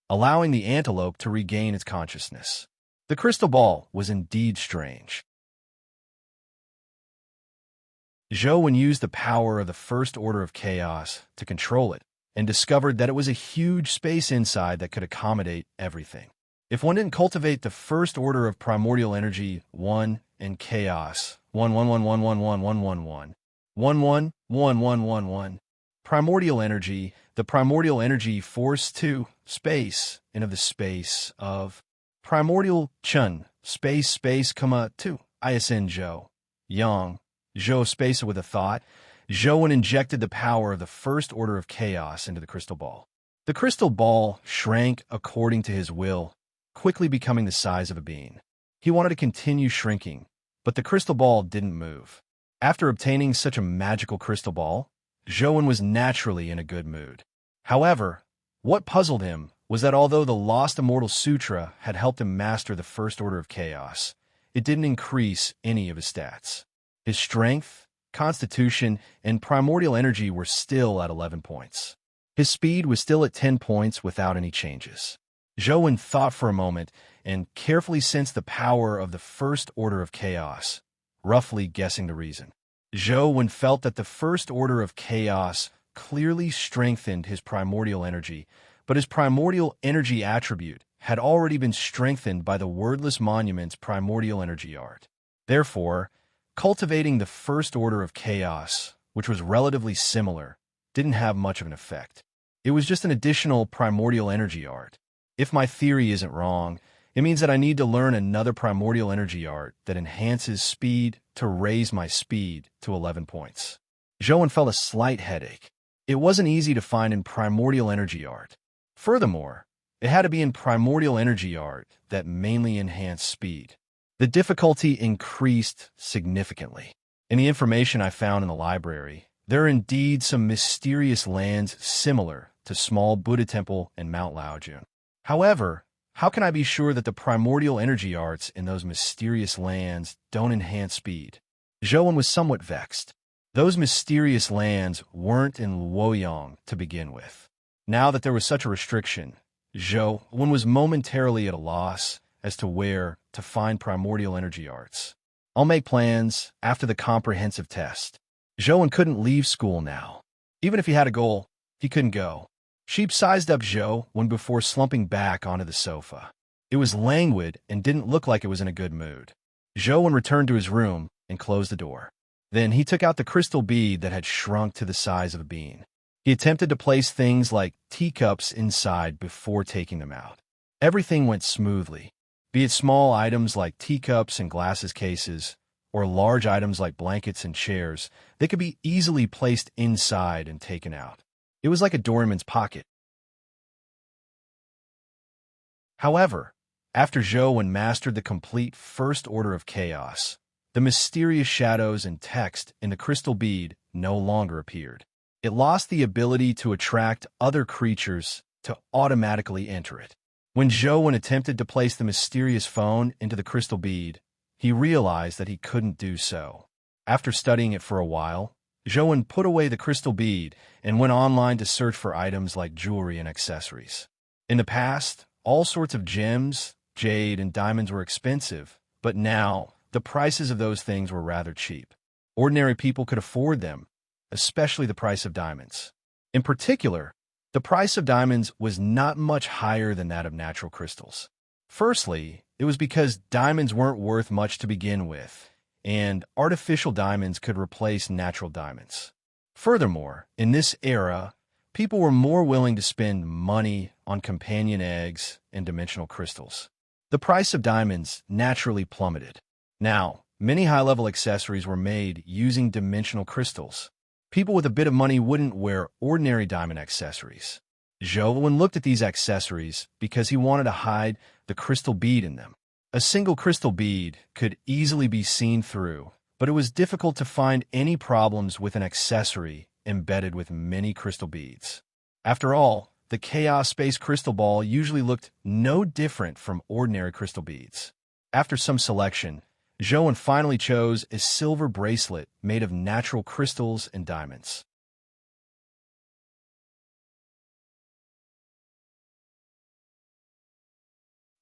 allowing the antelope to regain its consciousness. The crystal ball was indeed strange. Zhou Wen used the power of the First Order of Chaos to control it, and discovered that it was a huge space inside that could accommodate everything. If one didn't cultivate the First Order of Primordial Energy 1 and Chaos 1 Primordial Energy, the Primordial Energy Force 2 space, and of the space of Primordial Chun space 2 ISN Zhou Yang Zhou space with a thought, Zhou Wen injected the power of the First Order of Chaos into the crystal ball. The crystal ball shrank according to his will, quickly becoming the size of a bean. He wanted to continue shrinking, but the crystal ball didn't move. After obtaining such a magical crystal ball, Zhou Wen was naturally in a good mood. However, what puzzled him was that although the Lost Immortal Sutra had helped him master the First Order of Chaos, it didn't increase any of his stats. His strength, constitution, and primordial energy were still at 11 points. His speed was still at 10 points without any changes. Zhou thought for a moment and carefully sensed the power of the First Order of Chaos, roughly guessing the reason. Zhou felt that the First Order of Chaos clearly strengthened his primordial energy, but his primordial energy attribute had already been strengthened by the Wordless Monument's primordial energy art. Therefore, cultivating the First Order of Chaos, which was relatively similar, didn't have much of an effect. It was just an additional primordial energy art. If my theory isn't wrong, it means that I need to learn another primordial energy art that enhances speed to raise my speed to 11 points. Zhou felt a slight headache. It wasn't easy to find in primordial energy art. Furthermore, it had to be in primordial energy art that mainly enhanced speed. The difficulty increased significantly. In the information I found in the library, there are indeed some mysterious lands similar to Small Buddha Temple and Mount Laojun. However, how can I be sure that the primordial energy arts in those mysterious lands don't enhance speed? Zhou was somewhat vexed. Those mysterious lands weren't in Luoyang to begin with. Now that there was such a restriction, Zhou was momentarily at a loss as to where to find primordial energy arts. I'll make plans after the comprehensive test. Zhou couldn't leave school now. Even if he had a goal, he couldn't go. Sheep sized up Zhou before slumping back onto the sofa. It was languid and didn't look like it was in a good mood. Zhou returned to his room and closed the door. Then he took out the crystal bead that had shrunk to the size of a bean. He attempted to place things like teacups inside before taking them out. Everything went smoothly, be it small items like teacups and glasses cases, or large items like blankets and chairs. They could be easily placed inside and taken out. It was like a doorman's pocket. However, after Zhou mastered the complete First Order of Chaos, the mysterious shadows and text in the crystal bead no longer appeared. It lost the ability to attract other creatures to automatically enter it. When Zhou attempted to place the mysterious phone into the crystal bead, he realized that he couldn't do so. After studying it for a while, Zhou put away the crystal bead and went online to search for items like jewelry and accessories. In the past, all sorts of gems, jade, and diamonds were expensive, but now the prices of those things were rather cheap. Ordinary people could afford them, especially the price of diamonds. In particular, the price of diamonds was not much higher than that of natural crystals. Firstly, it was because diamonds weren't worth much to begin with, and artificial diamonds could replace natural diamonds. Furthermore, in this era, people were more willing to spend money on companion eggs and dimensional crystals. The price of diamonds naturally plummeted. Now, many high-level accessories were made using dimensional crystals. People with a bit of money wouldn't wear ordinary diamond accessories. Zhou looked at these accessories because he wanted to hide the crystal bead in them. A single crystal bead could easily be seen through, but it was difficult to find any problems with an accessory embedded with many crystal beads. After all, the Chaos Space Crystal Ball usually looked no different from ordinary crystal beads. After some selection, Zhou finally chose a silver bracelet made of natural crystals and diamonds.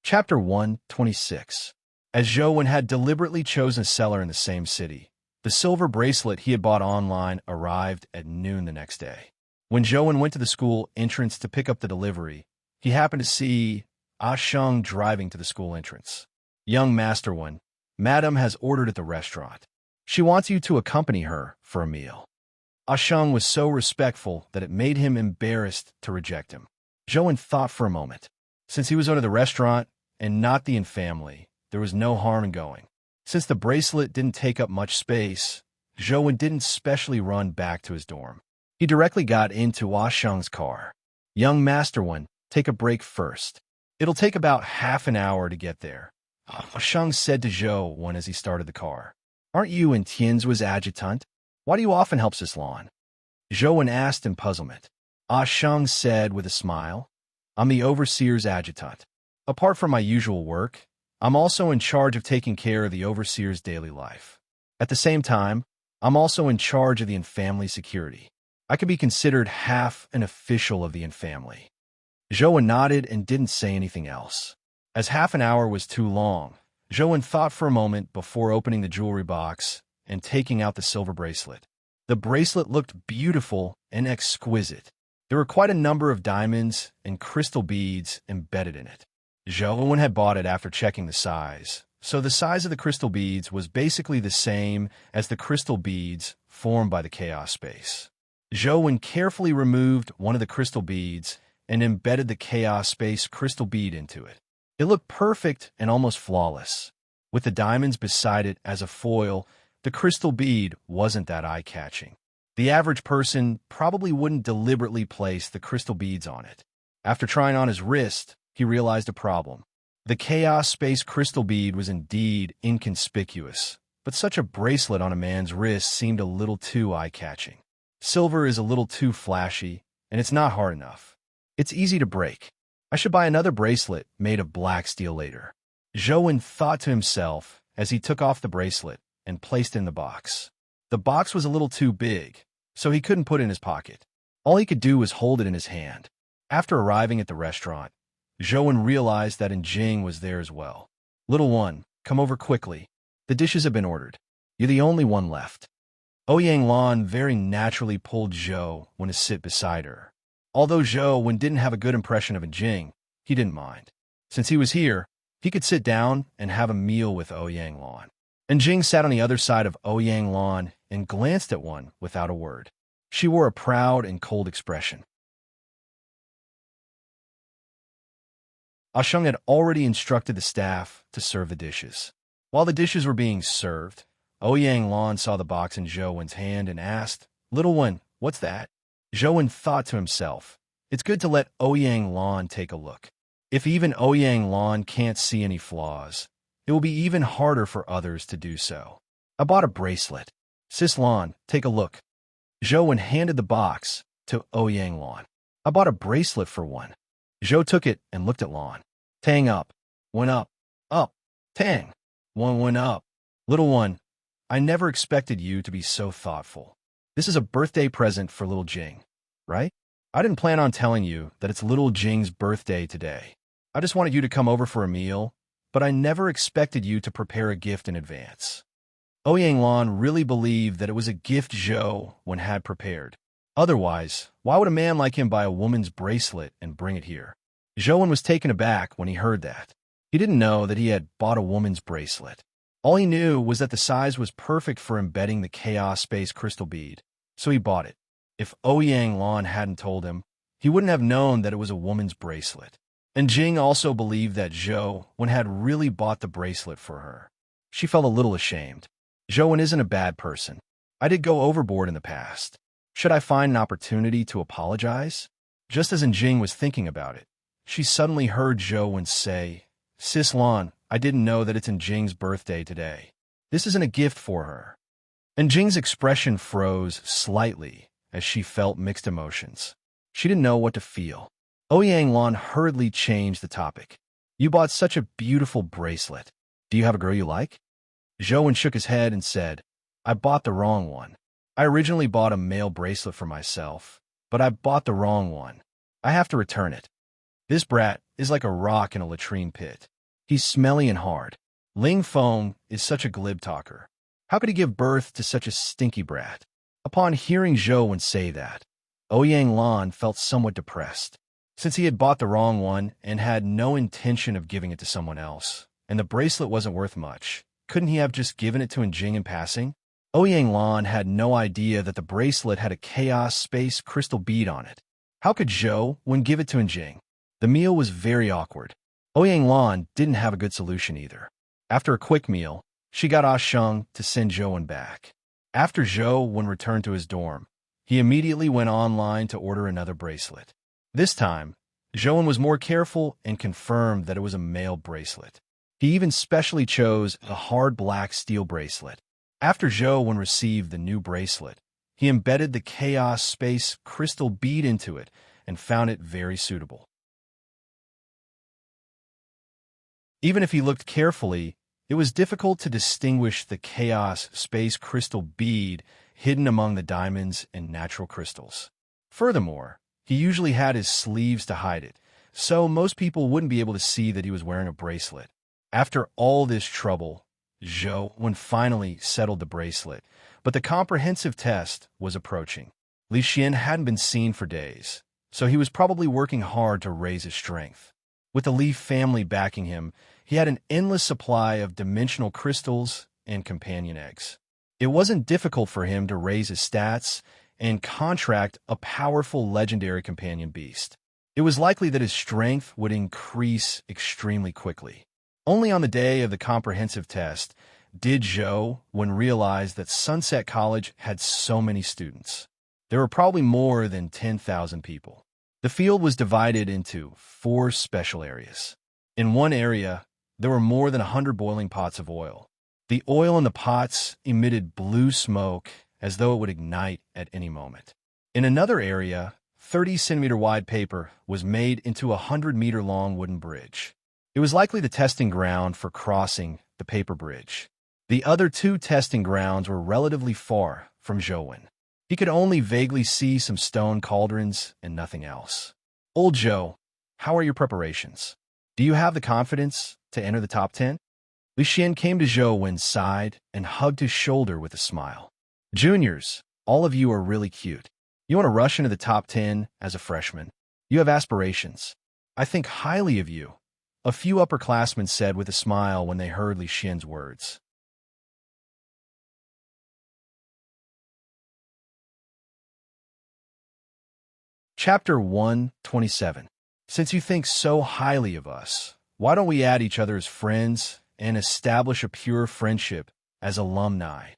Chapter 126. As Zhou had deliberately chosen a seller in the same city, the silver bracelet he had bought online arrived at noon the next day. When Zhou went to the school entrance to pick up the delivery, he happened to see Sheng driving to the school entrance. "Young Master One, Madam has ordered at the restaurant. She wants you to accompany her for a meal." Sheng was so respectful that it made him embarrassed to reject him. Zhou thought for a moment. Since he was owner of the restaurant and not the family, there was no harm in going. Since the bracelet didn't take up much space, Zhou didn't specially run back to his dorm. He directly got into Sheng's car. "Young Master One, take a break first. It'll take about half an hour to get there," Sheng said to Zhou as he started the car. "Aren't you and Tianzu's adjutant? Why do you often help Sislon?" Zhou asked in puzzlement. Sheng said with a smile, I'm the overseer's adjutant. Apart from my usual work, I'm also in charge of taking care of the overseer's daily life. At the same time, I'm also in charge of the in-family security. I could be considered half an official of the in-family. Joan nodded and didn't say anything else. As half an hour was too long, Joan thought for a moment before opening the jewelry box and taking out the silver bracelet. The bracelet looked beautiful and exquisite. There were quite a number of diamonds and crystal beads embedded in it. Joan had bought it after checking the size, so the size of the crystal beads was basically the same as the crystal beads formed by the chaos space. Joan carefully removed one of the crystal beads and embedded the chaos space crystal bead into it. It looked perfect and almost flawless. With the diamonds beside it as a foil, the crystal bead wasn't that eye-catching. The average person probably wouldn't deliberately place the crystal beads on it. After trying on his wrist, he realized a problem. The chaos space crystal bead was indeed inconspicuous, but such a bracelet on a man's wrist seemed a little too eye-catching. Silver is a little too flashy, and it's not hard enough. It's easy to break. I should buy another bracelet made of black steel later. Joan thought to himself as he took off the bracelet and placed it in the box. The box was a little too big, so he couldn't put it in his pocket. All he could do was hold it in his hand. After arriving at the restaurant, Joan realized that Jing was there as well. "Little one, come over quickly. The dishes have been ordered. You're the only one left." Ouyang Lan very naturally pulled Zhou when to sit beside her. Although Zhou didn't have a good impression of Jing, he didn't mind. Since he was here, he could sit down and have a meal with Ouyang Lan. Jing sat on the other side of Ouyang Lan and glanced at one without a word. She wore a proud and cold expression. Asheng had already instructed the staff to serve the dishes. While the dishes were being served, Ouyang Lan saw the box in Zhou's hand and asked, "Little one, what's that?" Zhou thought to himself, "It's good to let Ouyang Lan take a look. If even Ouyang Lan can't see any flaws, it will be even harder for others to do so. I bought a bracelet. Sis Lan, take a look." Zhou handed the box to Ouyang Lan. "I bought a bracelet for one." Zhou took it and looked at Lan. "Tang up, went up, up, tang, one went up." "Little one, I never expected you to be so thoughtful. This is a birthday present for little Jing, right? I didn't plan on telling you that it's little Jing's birthday today. I just wanted you to come over for a meal, but I never expected you to prepare a gift in advance." Ouyang Lan really believed that it was a gift Zhou had prepared. Otherwise, why would a man like him buy a woman's bracelet and bring it here? Zhou was taken aback when he heard that. He didn't know that he had bought a woman's bracelet. All he knew was that the size was perfect for embedding the chaos space crystal bead, so he bought it. If Ouyang Lan hadn't told him, he wouldn't have known that it was a woman's bracelet. And Jing also believed that Zhou had really bought the bracelet for her. She felt a little ashamed. Zhou isn't a bad person. I did go overboard in the past. Should I find an opportunity to apologize? Just as Jing was thinking about it, she suddenly heard Zhou say, "Sis Lan, I didn't know that it's Jing's birthday today. This isn't a gift for her." And Jing's expression froze slightly as she felt mixed emotions. She didn't know what to feel. Ouyang Lan hurriedly changed the topic. "You bought such a beautiful bracelet. Do you have a girl you like?" Zhou shook his head and said, "I bought the wrong one. I originally bought a male bracelet for myself, but I bought the wrong one. I have to return it. This brat is like a rock in a latrine pit. He's smelly and hard. Ling Feng is such a glib talker. How could he give birth to such a stinky brat?" Upon hearing Zhou say that, Ouyang Lan felt somewhat depressed. Since he had bought the wrong one and had no intention of giving it to someone else, and the bracelet wasn't worth much, couldn't he have just given it to Jing in passing? Ouyang Lan had no idea that the bracelet had a chaos space crystal bead on it. How could Zhou give it to Jing? The meal was very awkward. Ouyang Lan didn't have a good solution either. After a quick meal, she got Asheng to send Zhou back. After Zhou returned to his dorm, he immediately went online to order another bracelet. This time, Zhou was more careful and confirmed that it was a male bracelet. He even specially chose a hard black steel bracelet. After Zhou received the new bracelet, he embedded the chaos space crystal bead into it and found it very suitable. Even if he looked carefully, it was difficult to distinguish the chaos space crystal bead hidden among the diamonds and natural crystals. Furthermore, he usually had his sleeves to hide it, so most people wouldn't be able to see that he was wearing a bracelet. After all this trouble, Zhou finally settled the bracelet, but the comprehensive test was approaching. Li Xian hadn't been seen for days, so he was probably working hard to raise his strength. With the Li family backing him, he had an endless supply of dimensional crystals and companion eggs. It wasn't difficult for him to raise his stats and contract a powerful legendary companion beast. It was likely that his strength would increase extremely quickly. Only on the day of the comprehensive test did Zhou realize that Sunset College had so many students. There were probably more than 10,000 people. The field was divided into 4 special areas. In one area, there were more than 100 boiling pots of oil. The oil in the pots emitted blue smoke as though it would ignite at any moment. In another area, 30-centimeter wide paper was made into a 100-meter-long wooden bridge. It was likely the testing ground for crossing the paper bridge. The other 2 testing grounds were relatively far from Zhou. He could only vaguely see some stone cauldrons and nothing else. Old Zhou, how are your preparations? Do you have the confidence to enter the top 10? Li Xian came to Zhou side and hugged his shoulder with a smile. Juniors, all of you are really cute. You want to rush into the top 10 as a freshman. You have aspirations. I think highly of you, a few upperclassmen said with a smile when they heard Li Xian's words. Chapter 127. Since you think so highly of us, why don't we add each other as friends and establish a pure friendship as alumni?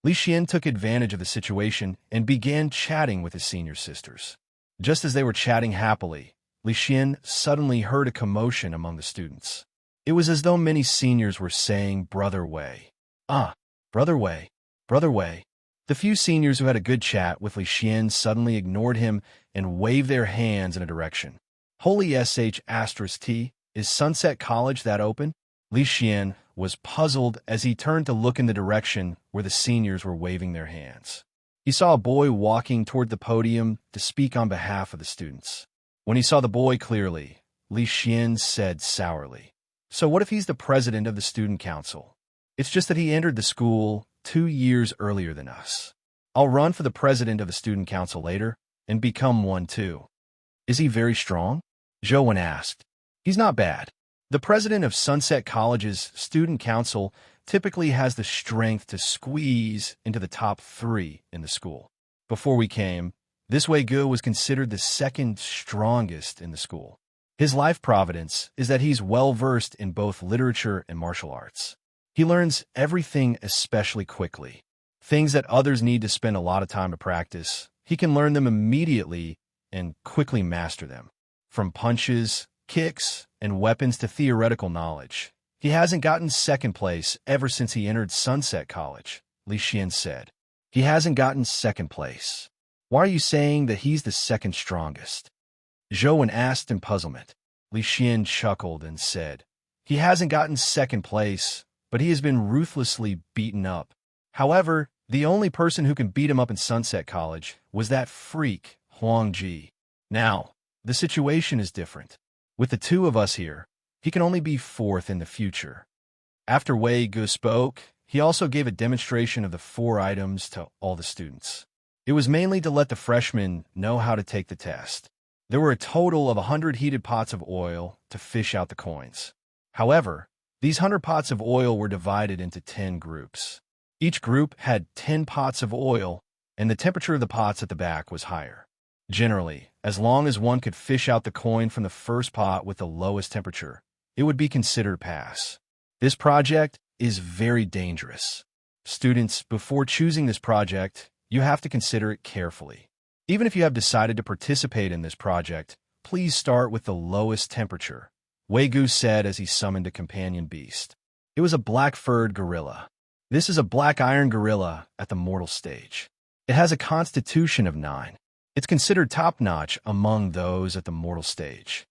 Li Xian took advantage of the situation and began chatting with his senior sisters. Just as they were chatting happily, Li Xian suddenly heard a commotion among the students. It was as though many seniors were saying, "Brother Wei. Ah, Brother Wei, Brother Wei." The few seniors who had a good chat with Li Xian suddenly ignored him and waved their hands in a direction. Holy **T, is Sunset College that open? Li Xian was puzzled as he turned to look in the direction where the seniors were waving their hands. He saw a boy walking toward the podium to speak on behalf of the students. When he saw the boy clearly, Li Xian said sourly, "So what if he's the president of the student council? It's just that he entered the school 2 years earlier than us. I'll run for the president of the student council later and become one too." "Is he very strong?" Zhou asked. "He's not bad. The president of Sunset College's student council typically has the strength to squeeze into the top 3 in the school. Before we came, this Wei Gu was considered the second strongest in the school. His life providence is that he's well-versed in both literature and martial arts. He learns everything especially quickly. Things that others need to spend a lot of time to practice, he can learn them immediately and quickly master them. From punches, kicks, and weapons to theoretical knowledge. He hasn't gotten second place ever since he entered Sunset College," Li Xian said. "He hasn't gotten second place. Why are you saying that he's the second strongest?" Zhou asked in puzzlement. Li Xian chuckled and said, "He hasn't gotten second place, but he has been ruthlessly beaten up. However, the only person who can beat him up in Sunset College was that freak, Huang Ji. Now, the situation is different. With the 2 of us here, he can only be 4th in the future." After Wei Gu spoke, he also gave a demonstration of the 4 items to all the students. It was mainly to let the freshmen know how to take the test. There were a total of 100 heated pots of oil to fish out the coins. However, these 100 pots of oil were divided into 10 groups. Each group had 10 pots of oil, and the temperature of the pots at the back was higher. Generally, as long as one could fish out the coin from the first pot with the lowest temperature, it would be considered a pass. This project is very dangerous. Students, before choosing this project, you have to consider it carefully. Even if you have decided to participate in this project, please start with the lowest temperature, Wei Gu said as he summoned a companion beast. It was a black-furred gorilla. This is a black iron gorilla at the mortal stage. It has a constitution of 9. It's considered top-notch among those at the mortal stage.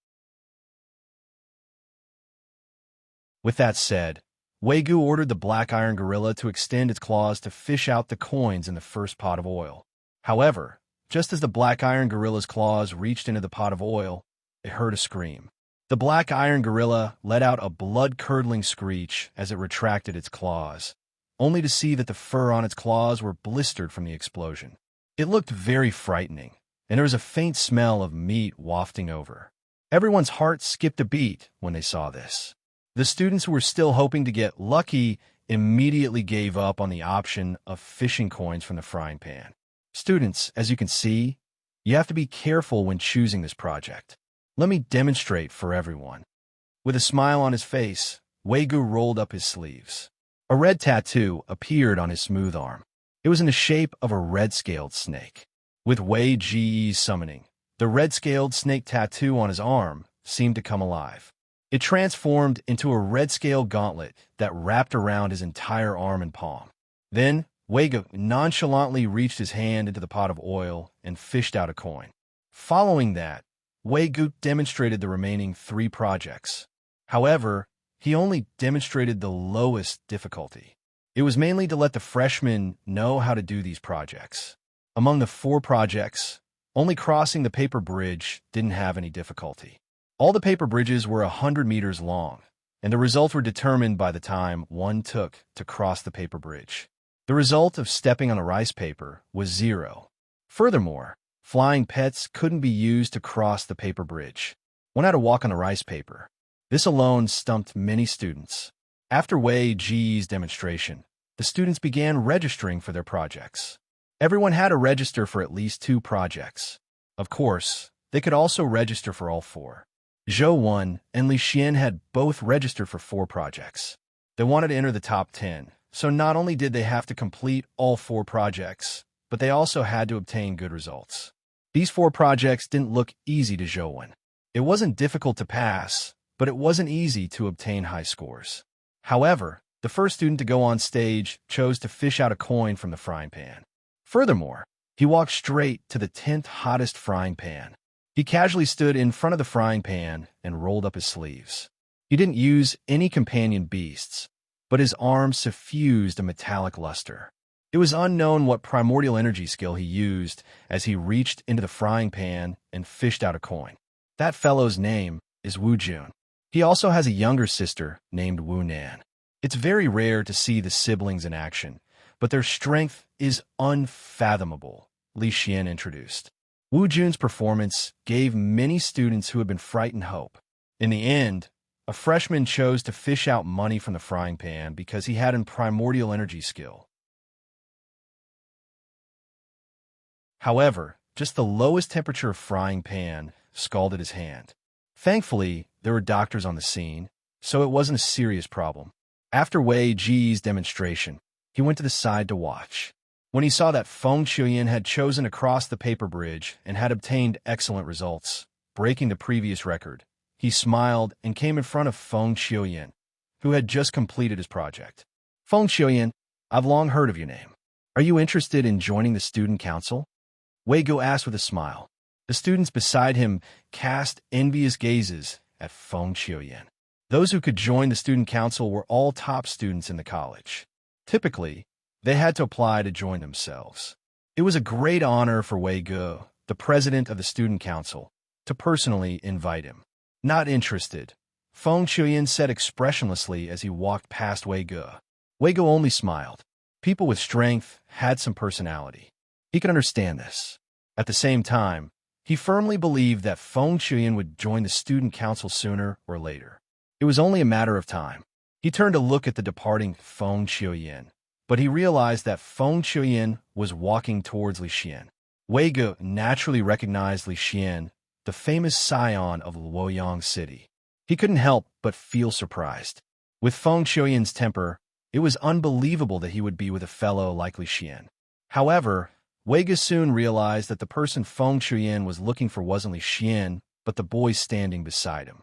With that said, Wei Gu ordered the black iron gorilla to extend its claws to fish out the coins in the first pot of oil. However, just as the black iron gorilla's claws reached into the pot of oil, it heard a scream. The black iron gorilla let out a blood-curdling screech as it retracted its claws, only to see that the fur on its claws were blistered from the explosion. It looked very frightening, and there was a faint smell of meat wafting over. Everyone's heart skipped a beat when they saw this. The students who were still hoping to get lucky immediately gave up on the option of fishing coins from the frying pan. Students, as you can see, you have to be careful when choosing this project. Let me demonstrate for everyone. With a smile on his face, Wei Gu rolled up his sleeves. A red tattoo appeared on his smooth arm. It was in the shape of a red-scaled snake. With Wei Ji's summoning, the red-scaled snake tattoo on his arm seemed to come alive. It transformed into a red-scaled gauntlet that wrapped around his entire arm and palm. Then, Wei Gu nonchalantly reached his hand into the pot of oil and fished out a coin. Following that, Wei Gu demonstrated the remaining 3 projects. However, he only demonstrated the lowest difficulty. It was mainly to let the freshmen know how to do these projects. Among the 4 projects, only crossing the paper bridge didn't have any difficulty. All the paper bridges were 100 meters long, and the results were determined by the time one took to cross the paper bridge. The result of stepping on a rice paper was 0. Furthermore, flying pets couldn't be used to cross the paper bridge. One had to walk on the rice paper. This alone stumped many students. After Wei Ji's demonstration, the students began registering for their projects. Everyone had to register for at least 2 projects. Of course, they could also register for all 4. Zhou Wen and Li Xian had both registered for 4 projects. They wanted to enter the top 10, so not only did they have to complete all 4 projects, but they also had to obtain good results. These 4 projects didn't look easy to Zhou Wen. It wasn't difficult to pass, but it wasn't easy to obtain high scores. However, the first student to go on stage chose to fish out a coin from the frying pan. Furthermore, he walked straight to the 10th hottest frying pan. He casually stood in front of the frying pan and rolled up his sleeves. He didn't use any companion beasts, but his arms suffused a metallic luster. It was unknown what primordial energy skill he used as he reached into the frying pan and fished out a coin. That fellow's name is Wu Jun. He also has a younger sister named Wu Nan. It's very rare to see the siblings in action, but their strength is unfathomable, Li Xian introduced. Wu Jun's performance gave many students who had been frightened hope. In the end, a freshman chose to fish out money from the frying pan because he had a primordial energy skill. However, just the lowest temperature of frying pan scalded his hand. Thankfully, there were doctors on the scene, so it wasn't a serious problem. After Wei Ji's demonstration, he went to the side to watch. When he saw that Feng Qiuyan had chosen to cross the paper bridge and had obtained excellent results, breaking the previous record, he smiled and came in front of Feng Qiuyan, who had just completed his project. Feng Qiuyan, I've long heard of your name. Are you interested in joining the student council? Wei Gu asked with a smile. The students beside him cast envious gazes at Feng Qiuyan. Those who could join the student council were all top students in the college. Typically, they had to apply to join themselves. It was a great honor for Wei Gu, the president of the student council, to personally invite him. Not interested, Feng Qiuyan said expressionlessly as he walked past Wei Gu. Wei Gu only smiled. People with strength had some personality. He could understand this. At the same time, he firmly believed that Feng Qiuyan would join the student council sooner or later. It was only a matter of time. He turned to look at the departing Feng Qiuyan, but he realized that Feng Qiuyan was walking towards Li Xian. Wei Gu naturally recognized Li Xian, the famous scion of Luoyang City. He couldn't help but feel surprised. With Feng Qiuyan's temper, it was unbelievable that he would be with a fellow like Li Xian. However, Wei Gu soon realized that the person Feng Qiuyan was looking for wasn't Li Xian, but the boy standing beside him.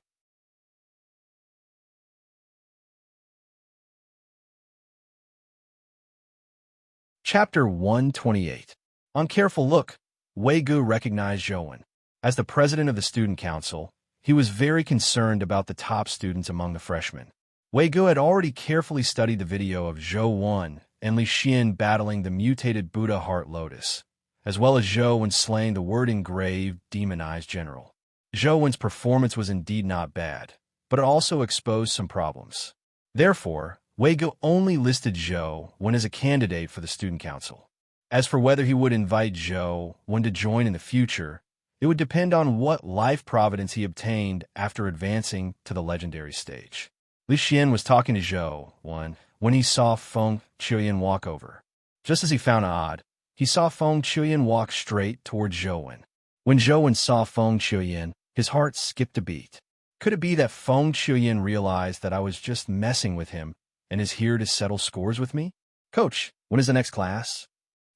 Chapter 128. On careful look, Wei Gu recognized Zhou Wen. As the president of the student council, he was very concerned about the top students among the freshmen. Wei Gu had already carefully studied the video of Zhou Wen and Li Xian battling the mutated Buddha Heart Lotus, as well as Zhou Wen slaying the word-engraved demonized general. Zhou Wen's performance was indeed not bad, but it also exposed some problems. Therefore, Wei Gu only listed Zhou Wen as a candidate for the student council. As for whether he would invite Zhou Wen to join in the future, it would depend on what life providence he obtained after advancing to the legendary stage. Li Xian was talking to Zhou Wen when he saw Feng Qiuyan walk over. Just as he found it odd, he saw Feng Qiuyan walk straight towards Zhou Wen. When Zhou Wen saw Feng Qiuyan, his heart skipped a beat. Could it be that Feng Qiuyan realized that I was just messing with him and is here to settle scores with me? Coach, when is the next class?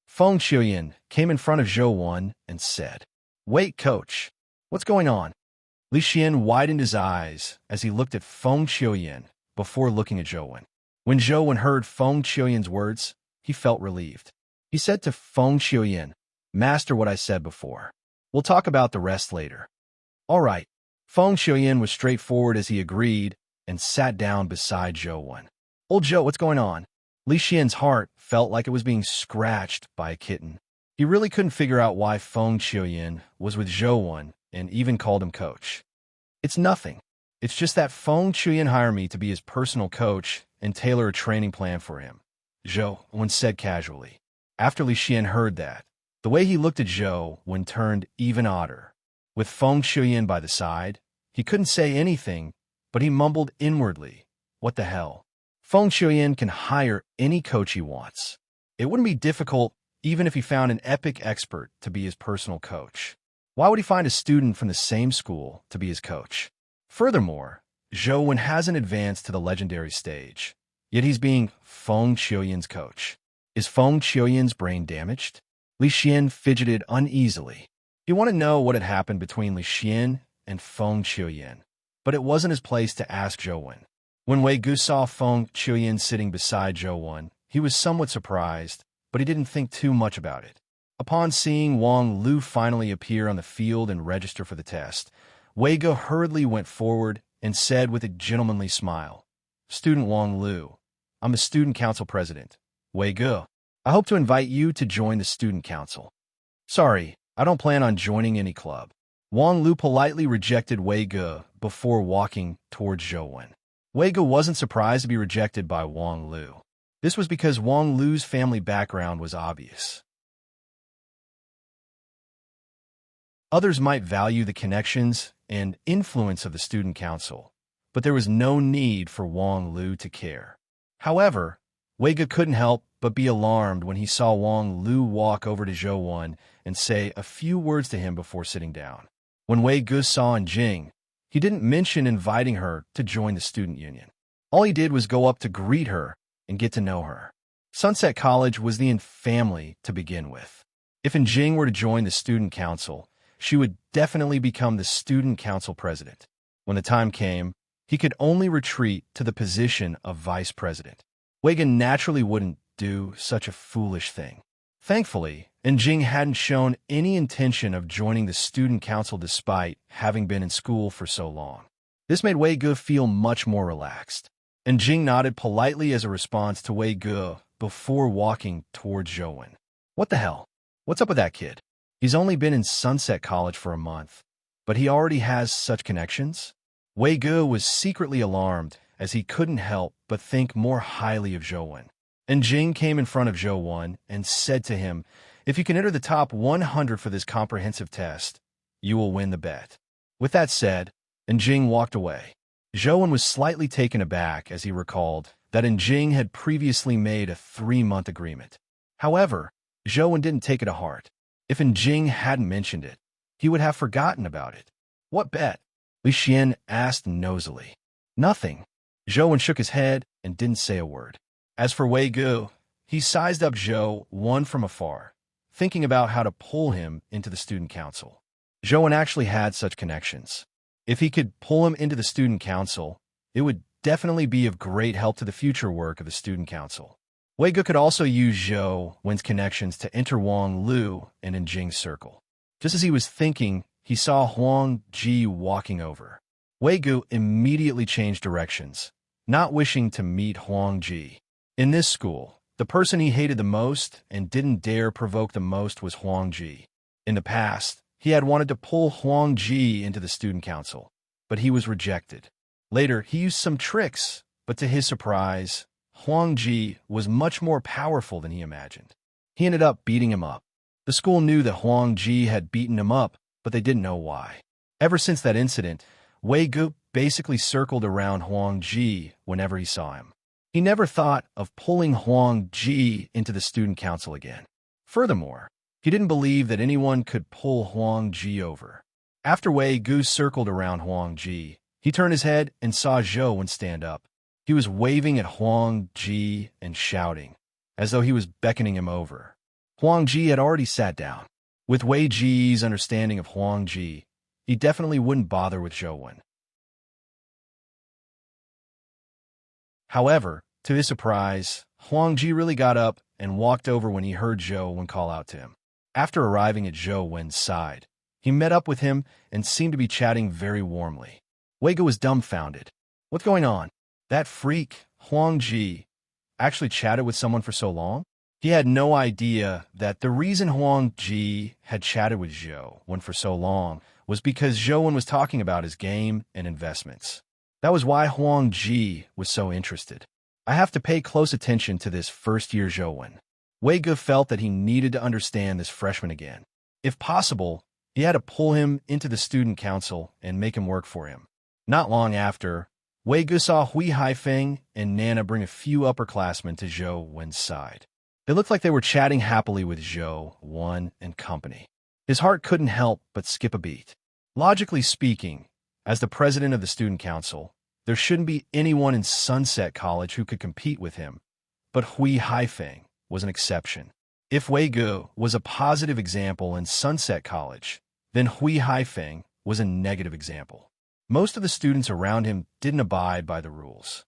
Feng Qiuyan came in front of Zhou Wen and said, "Wait, coach. What's going on?" Li Xian widened his eyes as he looked at Feng Qiuyan before looking at Zhou Wen. When Zhou Wen heard Feng Qiuyan's words, he felt relieved. He said to Feng Qiuyan, "Master what I said before. We'll talk about the rest later." "All right." Feng Qiuyan was straightforward as he agreed and sat down beside Zhou Wen. "Old Zhou, what's going on?" Li Xian's heart felt like it was being scratched by a kitten. He really couldn't figure out why Feng Qiuyan was with Zhou Wen and even called him coach. "It's nothing. It's just that Feng Qiuyan hired me to be his personal coach and tailor a training plan for him," Zhou Wen said casually. After Li Xian heard that, the way he looked at Zhou Wen turned even odder. With Feng Qiuyan by the side, he couldn't say anything, but he mumbled inwardly, "What the hell? Feng Qiuyan can hire any coach he wants. It wouldn't be difficult even if he found an epic expert to be his personal coach. Why would he find a student from the same school to be his coach? Furthermore, Zhou Wen hasn't advanced to the legendary stage, yet he's being Feng Qiuyan's coach. Is Feng Qiuyan's brain damaged?" Li Xian fidgeted uneasily. He wanted to know what had happened between Li Xian and Feng Qiuyan, but it wasn't his place to ask Zhou Wen. When Wei Gu saw Feng Qiuyan sitting beside Zhou Wen, he was somewhat surprised, but he didn't think too much about it. Upon seeing Wang Lu finally appear on the field and register for the test, Wei Gu hurriedly went forward and said with a gentlemanly smile, "Student Wang Lu, I'm the student council president. Wei Gu, I hope to invite you to join the student council." "Sorry, I don't plan on joining any club." Wang Lu politely rejected Wei Gu before walking towards Zhou Wen. Wei Gu wasn't surprised to be rejected by Wang Lu. This was because Wang Lu's family background was obvious. Others might value the connections and influence of the student council, but there was no need for Wang Lu to care. However, Wei Gu couldn't help but be alarmed when he saw Wang Lu walk over to Zhou Wen and say a few words to him before sitting down. When Wei Gu saw Jing, he didn't mention inviting her to join the student union. All he did was go up to greet her and get to know her. Sunset College was the family to begin with. If Jing were to join the student council, she would definitely become the student council president. When the time came, he could only retreat to the position of vice president. Wei Gu naturally wouldn't do such a foolish thing. Thankfully, Jing hadn't shown any intention of joining the student council despite having been in school for so long. This made Wei Gu feel much more relaxed. Jing nodded politely as a response to Wei Gu before walking towards Zhou Wen. "What the hell? What's up with that kid? He's only been in Sunset College for a month, but he already has such connections?" Wei Gu was secretly alarmed as he couldn't help but think more highly of Zhou Wen. Jing came in front of Zhou Wen and said to him, "If you can enter the top 100 for this comprehensive test, you will win the bet." With that said, Jing walked away. Zhou Wen was slightly taken aback as he recalled that Jing had previously made a 3-month agreement. However, Zhou Wen didn't take it to heart. If Jing hadn't mentioned it, he would have forgotten about it. "What bet?" Li Xian asked nosily. "Nothing." Zhou Wen shook his head and didn't say a word. As for Wei Gu, he sized up Zhou Wen from afar, thinking about how to pull him into the student council. Zhou Wen actually had such connections. If he could pull him into the student council, it would definitely be of great help to the future work of the student council. Wei Gu could also use Zhou Wen's connections to enter Wang Lu and Jing's circle. Just as he was thinking, he saw Huang Ji walking over. Wei Gu immediately changed directions, not wishing to meet Huang Ji. In this school, the person he hated the most and didn't dare provoke the most was Huang Ji. In the past, he had wanted to pull Huang Ji into the student council, but he was rejected. Later, he used some tricks, but to his surprise, Huang Ji was much more powerful than he imagined. He ended up beating him up. The school knew that Huang Ji had beaten him up, but they didn't know why. Ever since that incident, Wei Gu basically circled around Huang Ji whenever he saw him. He never thought of pulling Huang Ji into the student council again. Furthermore, he didn't believe that anyone could pull Huang Ji over. After Wei Gu circled around Huang Ji, he turned his head and saw Zhou stand up. He was waving at Huang Ji and shouting, as though he was beckoning him over. Huang Ji had already sat down. With Wei Ji's understanding of Huang Ji, he definitely wouldn't bother with Zhou. However, to his surprise, Huang Ji really got up and walked over when he heard Zhou call out to him. After arriving at Zhou's side, he met up with him and seemed to be chatting very warmly. Wei Gu was dumbfounded. What's going on? That freak, Huang Ji, actually chatted with someone for so long? He had no idea that the reason Huang Ji had chatted with Zhou for so long was because Zhou was talking about his game and investments. That was why Huang Ji was so interested. I have to pay close attention to this first-year Zhou. Wei Gu felt that he needed to understand this freshman again. If possible, he had to pull him into the student council and make him work for him. Not long after, Wei Gu saw Hui Haifeng and Nana bring a few upperclassmen to Zhou's side. They looked like they were chatting happily with Zhou and company. His heart couldn't help but skip a beat. Logically speaking, as the president of the student council, there shouldn't be anyone in Sunset College who could compete with him, but Hui Haifeng was an exception. If Wei Gu was a positive example in Sunset College, then Hui Haifeng was a negative example. Most of the students around him didn't abide by the rules.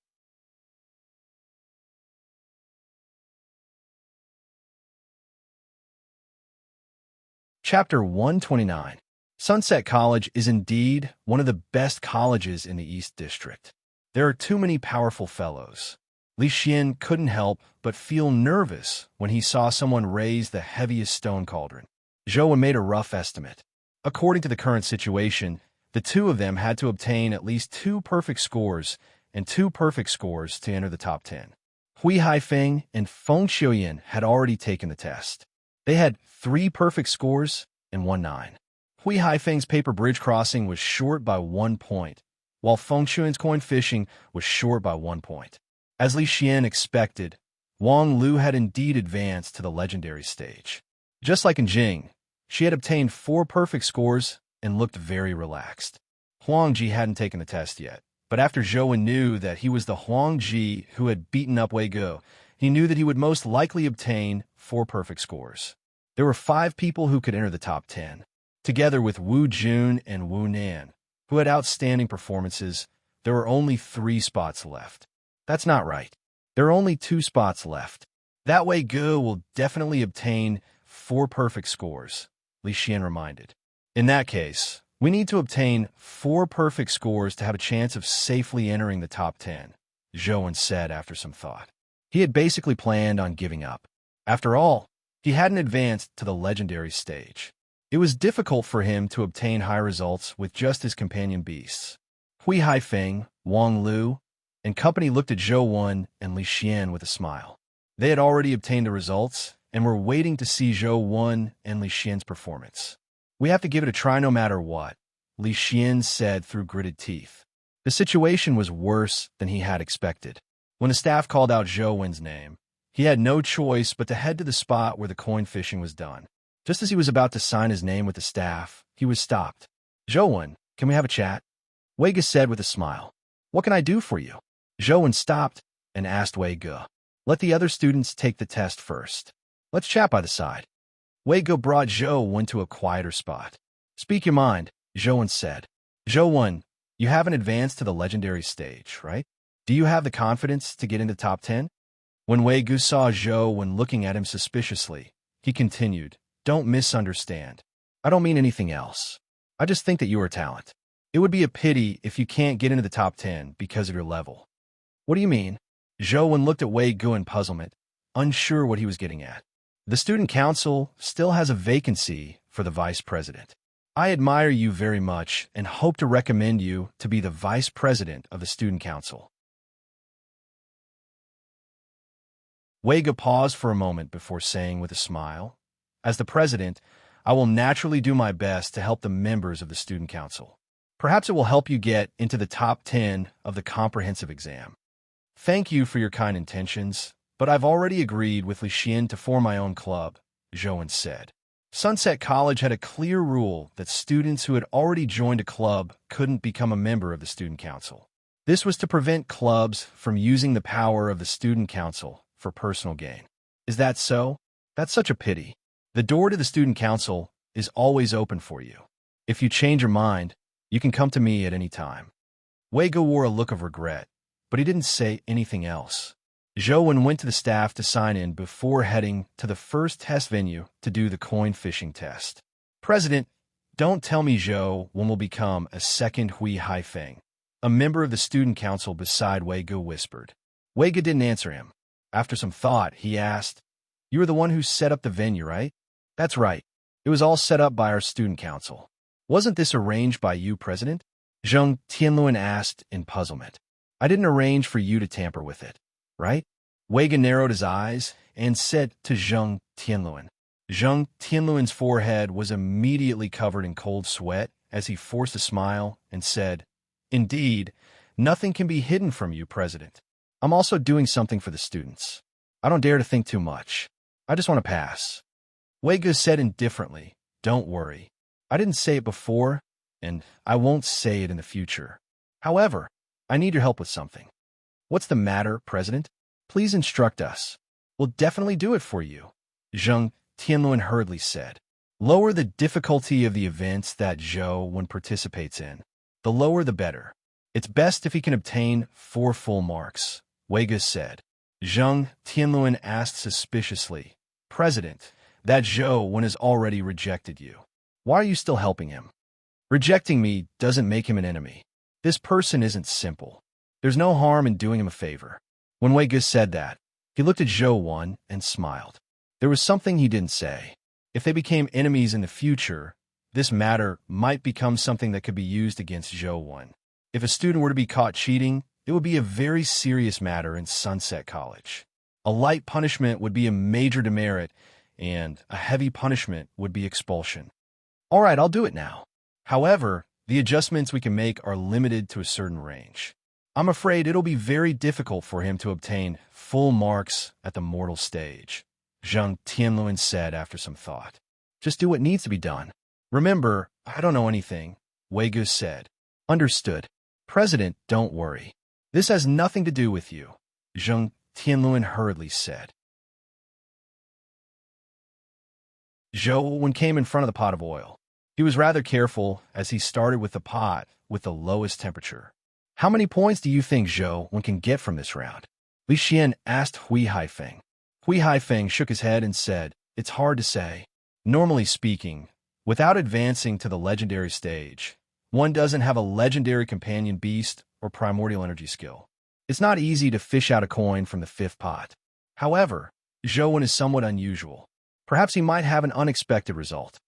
Chapter 129. Sunset College is indeed one of the best colleges in the East District. There are too many powerful fellows. Li Xian couldn't help but feel nervous when he saw someone raise the heaviest stone cauldron. Zhou made a rough estimate. According to the current situation, the two of them had to obtain at least 2 perfect scores and 2 perfect scores to enter the top 10. Hui Haifeng and Feng Xiuyan had already taken the test. They had 3 perfect scores and 1 9. Hui Haifeng's paper bridge crossing was short by 1 point, while Feng Xiuyan's coin fishing was short by 1 point. As Li Xian expected, Wang Lu had indeed advanced to the legendary stage. Just like in Jing, she had obtained 4 perfect scores and looked very relaxed. Huang Ji hadn't taken the test yet, but after Zhou knew that he was the Huang Ji who had beaten up Wei Gu, he knew that he would most likely obtain 4 perfect scores. There were 5 people who could enter the top 10. Together with Wu Jun and Wu Nan, who had outstanding performances, there were only 3 spots left. That's not right. There are only 2 spots left. That way Gu will definitely obtain 4 perfect scores, Li Xian reminded. In that case, we need to obtain 4 perfect scores to have a chance of safely entering the top 10, Zhou said after some thought. He had basically planned on giving up. After all, he hadn't advanced to the legendary stage. It was difficult for him to obtain high results with just his companion beasts. Hui Haifeng, Wang Lu, and company looked at Zhou and Li Xian with a smile. They had already obtained the results and were waiting to see Zhou and Li Xian's performance. We have to give it a try no matter what, Li Xian said through gritted teeth. The situation was worse than he had expected. When the staff called out Zhou's name, he had no choice but to head to the spot where the coin fishing was done. Just as he was about to sign his name with the staff, he was stopped. Zhou, can we have a chat? Wei Gu said with a smile. What can I do for you? Zhou stopped and asked Wei Gu. Let the other students take the test first. Let's chat by the side. Wei Gu brought Zhou to a quieter spot. Speak your mind, Zhou said. Zhou, you haven't advanced to the legendary stage, right? Do you have the confidence to get into top 10? When Wei Gu saw Zhou looking at him suspiciously, he continued, Don't misunderstand. I don't mean anything else. I just think that you are a talent. It would be a pity if you can't get into the top 10 because of your level. What do you mean? Zhou Wen looked at Wei Gu in puzzlement, unsure what he was getting at. The student council still has a vacancy for the vice president. I admire you very much and hope to recommend you to be the vice president of the student council. Wei Gu paused for a moment before saying with a smile, as the president, I will naturally do my best to help the members of the student council. Perhaps it will help you get into the top 10 of the comprehensive exam. Thank you for your kind intentions, but I've already agreed with Li Xian to form my own club, Zhou Wen said. Sunset College had a clear rule that students who had already joined a club couldn't become a member of the student council. This was to prevent clubs from using the power of the student council for personal gain. Is that so? That's such a pity. The door to the student council is always open for you. If you change your mind, you can come to me at any time. Wei Gu wore a look of regret, but he didn't say anything else. Zhou Wen went to the staff to sign in before heading to the first test venue to do the coin fishing test. President, don't tell me Zhou Wen will become a second Hui Haifeng. A member of the student council beside Wei Gu whispered. Wei Gu didn't answer him. After some thought, he asked, You were the one who set up the venue, right? That's right. It was all set up by our student council. Wasn't this arranged by you, President? Zheng Tianluan asked in puzzlement. I didn't arrange for you to tamper with it, right? Wei Gu narrowed his eyes and said to Zheng Tianluan. Zheng Tianluan's forehead was immediately covered in cold sweat as he forced a smile and said, Indeed, nothing can be hidden from you, President. I'm also doing something for the students. I don't dare to think too much. I just want to pass. Wei Gu said indifferently, Don't worry. I didn't say it before, and I won't say it in the future. However, I need your help with something. What's the matter, President? Please instruct us. We'll definitely do it for you, Zheng Tianluan hurriedly said. Lower the difficulty of the events that Zhou Wen participates in. The lower the better. It's best if he can obtain 4 full marks, Wei Gu said. Zheng Tianluan asked suspiciously, President, that Zhou Wen has already rejected you. Why are you still helping him? Rejecting me doesn't make him an enemy. This person isn't simple. There's no harm in doing him a favor. When Wei Gu said that, he looked at Zhou Wen and smiled. There was something he didn't say. If they became enemies in the future, this matter might become something that could be used against Zhou Wen. If a student were to be caught cheating, it would be a very serious matter in Sunset College. A light punishment would be a major demerit, and a heavy punishment would be expulsion. All right, I'll do it now. However, the adjustments we can make are limited to a certain range. I'm afraid it'll be very difficult for him to obtain full marks at the mortal stage, Zheng Tianluan said after some thought. Just do what needs to be done. Remember, I don't know anything, Wei Gu said. Understood. President, don't worry. This has nothing to do with you, Zheng Tianluan hurriedly said. Zhou Wen came in front of the pot of oil. He was rather careful as he started with the pot with the lowest temperature. How many points do you think Zhou Wen can get from this round? Li Xian asked Hui Haifeng. Hui Haifeng shook his head and said, It's hard to say. Normally speaking, without advancing to the legendary stage, one doesn't have a legendary companion beast or primordial energy skill. It's not easy to fish out a coin from the 5th pot. However, Zhou Wen is somewhat unusual. Perhaps he might have an unexpected result.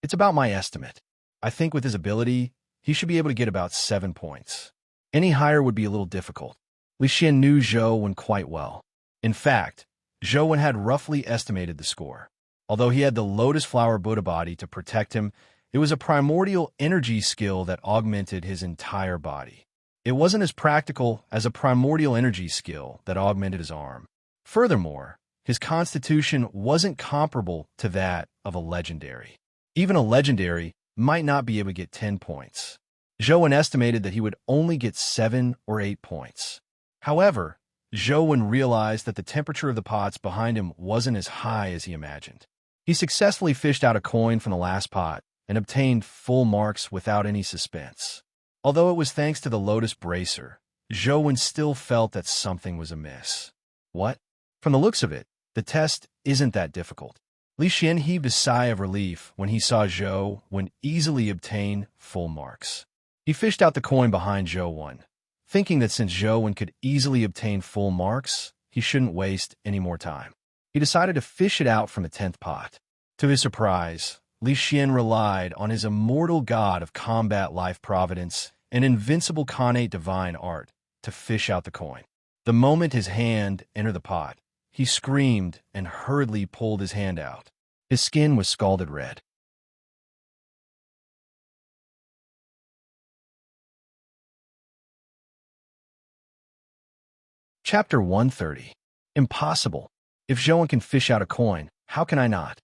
It's about my estimate. I think with his ability, he should be able to get about 7 points. Any higher would be a little difficult. Li Xian knew Zhou Wen quite well. In fact, Zhou Wen had roughly estimated the score. Although he had the Lotus Flower Buddha body to protect him, it was a primordial energy skill that augmented his entire body. It wasn't as practical as a primordial energy skill that augmented his arm. Furthermore, his constitution wasn't comparable to that of a legendary. Even a legendary might not be able to get 10 points. Zhou Wen estimated that he would only get 7 or 8 points. However, Zhou Wen realized that the temperature of the pots behind him wasn't as high as he imagined. He successfully fished out a coin from the last pot and obtained full marks without any suspense. Although it was thanks to the Lotus Bracer, Zhou Wen still felt that something was amiss. What? From the looks of it, the test isn't that difficult. Li Xian heaved a sigh of relief when he saw Zhou Wen easily obtain full marks. He fished out the coin behind Zhou Wen, Thinking that since Zhou could easily obtain full marks, he shouldn't waste any more time. He decided to fish it out from the 10th pot. To his surprise, Li Xian relied on his immortal god of combat life providence and invincible connate divine art to fish out the coin. The moment his hand entered the pot, he screamed and hurriedly pulled his hand out. His skin was scalded red. Chapter 130. Impossible. If Zhou can fish out a coin, how can I not?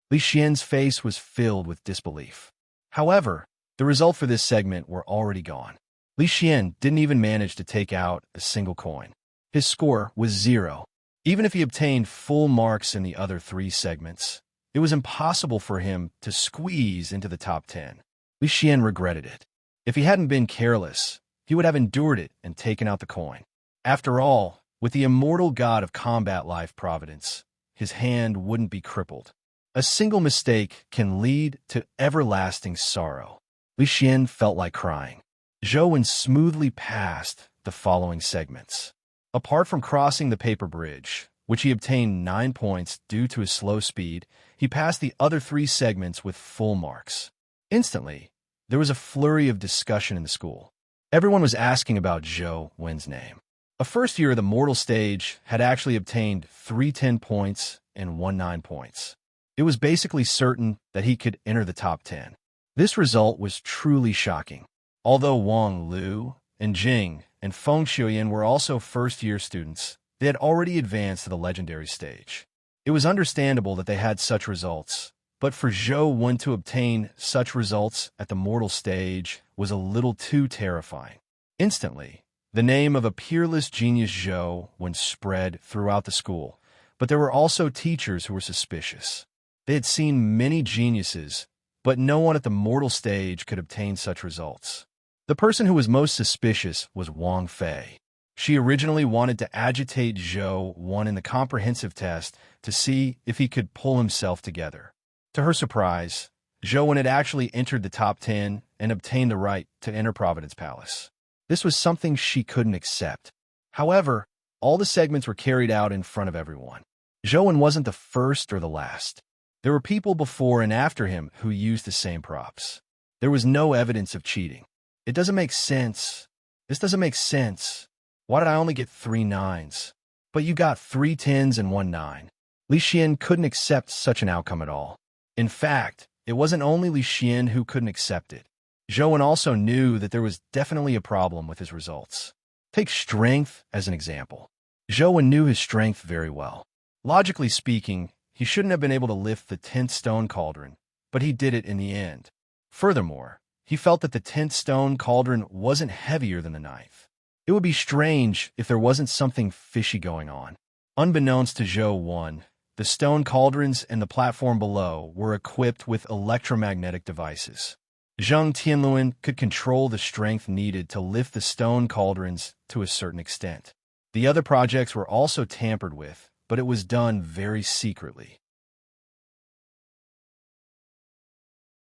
Li Xian's face was filled with disbelief. However, the results for this segment were already gone. Li Xian didn't even manage to take out a single coin. His score was 0. Even if he obtained full marks in the other 3 segments, it was impossible for him to squeeze into the top 10. Li Xian regretted it. If he hadn't been careless, he would have endured it and taken out the coin. After all, with the immortal god of combat life providence, his hand wouldn't be crippled. A single mistake can lead to everlasting sorrow. Li Xian felt like crying. Zhou smoothly passed the following segments. Apart from crossing the paper bridge, which he obtained 9 points due to his slow speed, he passed the other 3 segments with full marks. Instantly, there was a flurry of discussion in the school. Everyone was asking about Zhou Wen's name. A first year of the mortal stage had actually obtained 3 10 points and 1 9 points. It was basically certain that he could enter the top 10. This result was truly shocking. Although Wang Lu and Jing and Feng Xiuyan were also first-year students, they had already advanced to the legendary stage. It was understandable that they had such results, but for Zhou Wen to obtain such results at the mortal stage was a little too terrifying. Instantly, the name of a peerless genius Zhou Wen spread throughout the school, but there were also teachers who were suspicious. They had seen many geniuses, but no one at the mortal stage could obtain such results. The person who was most suspicious was Wang Fei. She originally wanted to agitate Zhou Wen in the comprehensive test to see if he could pull himself together. To her surprise, Zhou Wen had actually entered the top 10 and obtained the right to enter Providence Palace. This was something she couldn't accept. However, all the segments were carried out in front of everyone. Zhou Wen wasn't the first or the last. There were people before and after him who used the same props. There was no evidence of cheating. It doesn't make sense. This doesn't make sense. Why did I only get 3 9s? But you got 3 10s and 1 9. Li Xian couldn't accept such an outcome at all. In fact, it wasn't only Li Xian who couldn't accept it. Zhou Wen also knew that there was definitely a problem with his results. Take strength as an example. Zhou Wen knew his strength very well. Logically speaking, he shouldn't have been able to lift the 10th stone cauldron, but he did it in the end. Furthermore, he felt that the 10th stone cauldron wasn't heavier than the 9th. It would be strange if there wasn't something fishy going on. Unbeknownst to Zhou Wen, the stone cauldrons and the platform below were equipped with electromagnetic devices. Zhang Tianluan could control the strength needed to lift the stone cauldrons to a certain extent. The other projects were also tampered with, but it was done very secretly.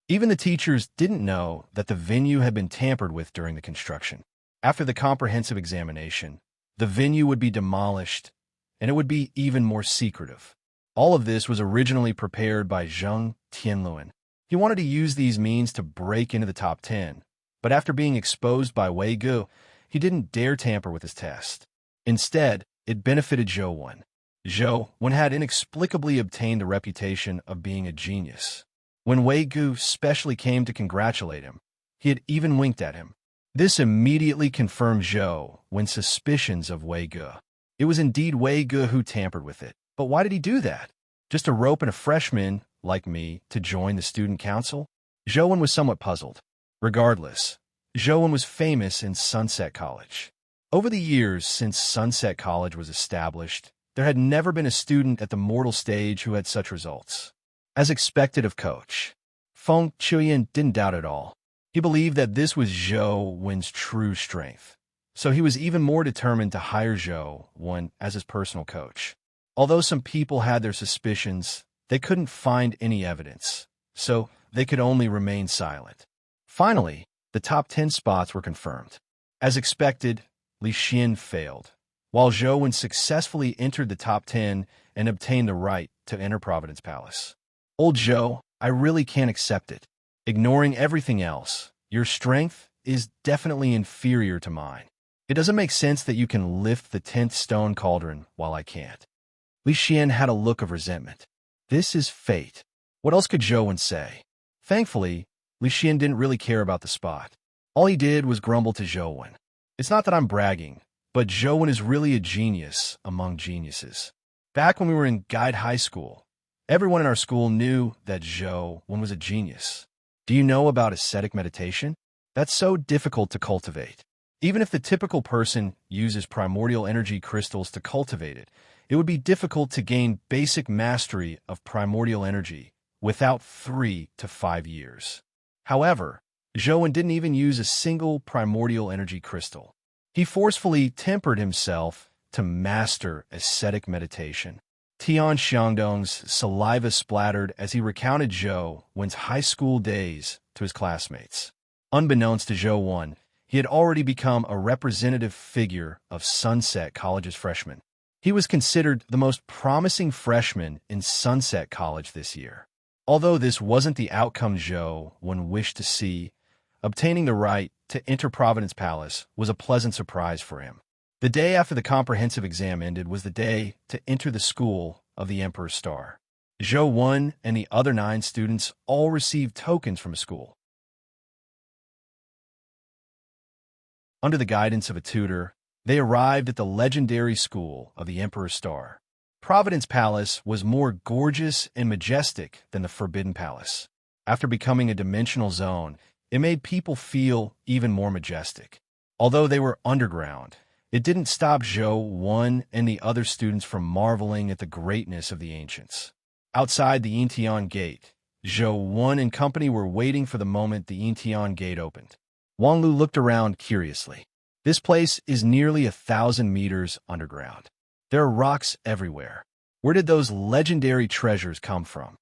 Even the teachers didn't know that the venue had been tampered with during the construction. After the comprehensive examination, the venue would be demolished, and it would be even more secretive. All of this was originally prepared by Zhang Tianluan. He wanted to use these means to break into the top 10, but after being exposed by Wei Gu, he didn't dare tamper with his test. Instead, it benefited Zhou Wen. Zhou Wen had inexplicably obtained a reputation of being a genius. When Wei Gu specially came to congratulate him, he had even winked at him. This immediately confirmed Zhou Wen's suspicions of Wei Gu. It was indeed Wei Gu who tampered with it. But why did he do that? Just to rope in a freshman, like me, to join the student council? Zhou Wen was somewhat puzzled. Regardless, Zhou Wen was famous in Sunset College. Over the years since Sunset College was established, there had never been a student at the mortal stage who had such results. As expected of Coach, Feng Xiuyan didn't doubt at all. He believed that this was Zhou Wen's true strength, so he was even more determined to hire Zhou Wen as his personal coach. Although some people had their suspicions, they couldn't find any evidence, so they could only remain silent. Finally, the top 10 spots were confirmed. As expected, Li Xian failed, while Zhou Wen successfully entered the top 10 and obtained the right to enter Providence Palace. Old Zhou, I really can't accept it. Ignoring everything else, your strength is definitely inferior to mine. It doesn't make sense that you can lift the 10th stone cauldron while I can't. Li Xian had a look of resentment. This is fate. What else could Zhou Wen say? Thankfully, Li Xian didn't really care about the spot. All he did was grumble to Zhou Wen. It's not that I'm bragging, but Zhou Wen is really a genius among geniuses. Back when we were in Guide High School, everyone in our school knew that Zhou Wen was a genius. Do you know about ascetic meditation? That's so difficult to cultivate. Even if the typical person uses primordial energy crystals to cultivate it, it would be difficult to gain basic mastery of primordial energy without 3 to 5 years. However, Zhou Wen didn't even use a single primordial energy crystal. He forcefully tempered himself to master ascetic meditation. Tian Xiangdong's saliva splattered as he recounted Zhou Wen's high school days to his classmates. Unbeknownst to Zhou Wen, he had already become a representative figure of Sunset College's freshmen. He was considered the most promising freshman in Sunset College this year. Although this wasn't the outcome Zhou Wen wished to see, obtaining the right to enter Providence Palace was a pleasant surprise for him. The day after the comprehensive exam ended was the day to enter the school of the Emperor's Star. Zhou Wen and the other 9 students all received tokens from a school. Under the guidance of a tutor, they arrived at the legendary school of the Emperor's Star. Providence Palace was more gorgeous and majestic than the Forbidden Palace. After becoming a dimensional zone, it made people feel even more majestic. Although they were underground, it didn't stop Zhou Wen and the other students from marveling at the greatness of the ancients. Outside the Yintian Gate, Zhou Wen and company were waiting for the moment the Yintian Gate opened. Wang Lu looked around curiously. This place is nearly 1,000 meters underground. There are rocks everywhere. Where did those legendary treasures come from?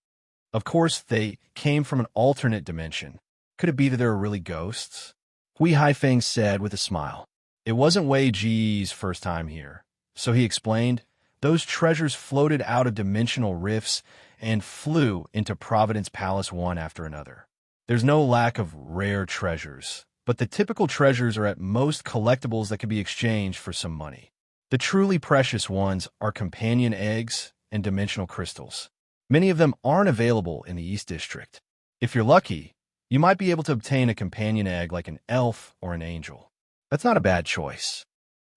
Of course, they came from an alternate dimension. Could it be that there are really ghosts? Hui Haifeng said with a smile. It wasn't Wei Ji's first time here, so he explained, those treasures floated out of dimensional rifts and flew into Providence Palace one after another. There's no lack of rare treasures, but the typical treasures are at most collectibles that can be exchanged for some money. The truly precious ones are companion eggs and dimensional crystals. Many of them aren't available in the East District. If you're lucky, you might be able to obtain a companion egg like an elf or an angel. That's not a bad choice.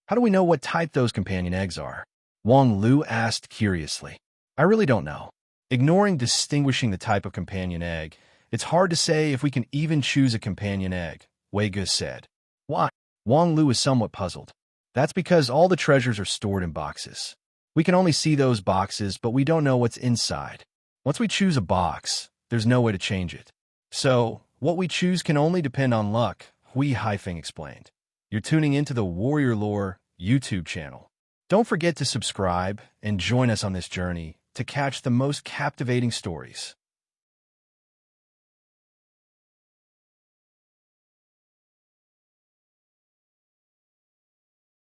How do we know what type those companion eggs are? Wang Lu asked curiously. I really don't know. Ignoring distinguishing the type of companion egg, it's hard to say if we can even choose a companion egg, Wei Ge said. Why? Wang Lu is somewhat puzzled. That's because all the treasures are stored in boxes. We can only see those boxes, but we don't know what's inside. Once we choose a box, there's no way to change it. So, what we choose can only depend on luck, Hui Haifeng explained. You're tuning into the Warrior Lore YouTube channel. Don't forget to subscribe and join us on this journey to catch the most captivating stories.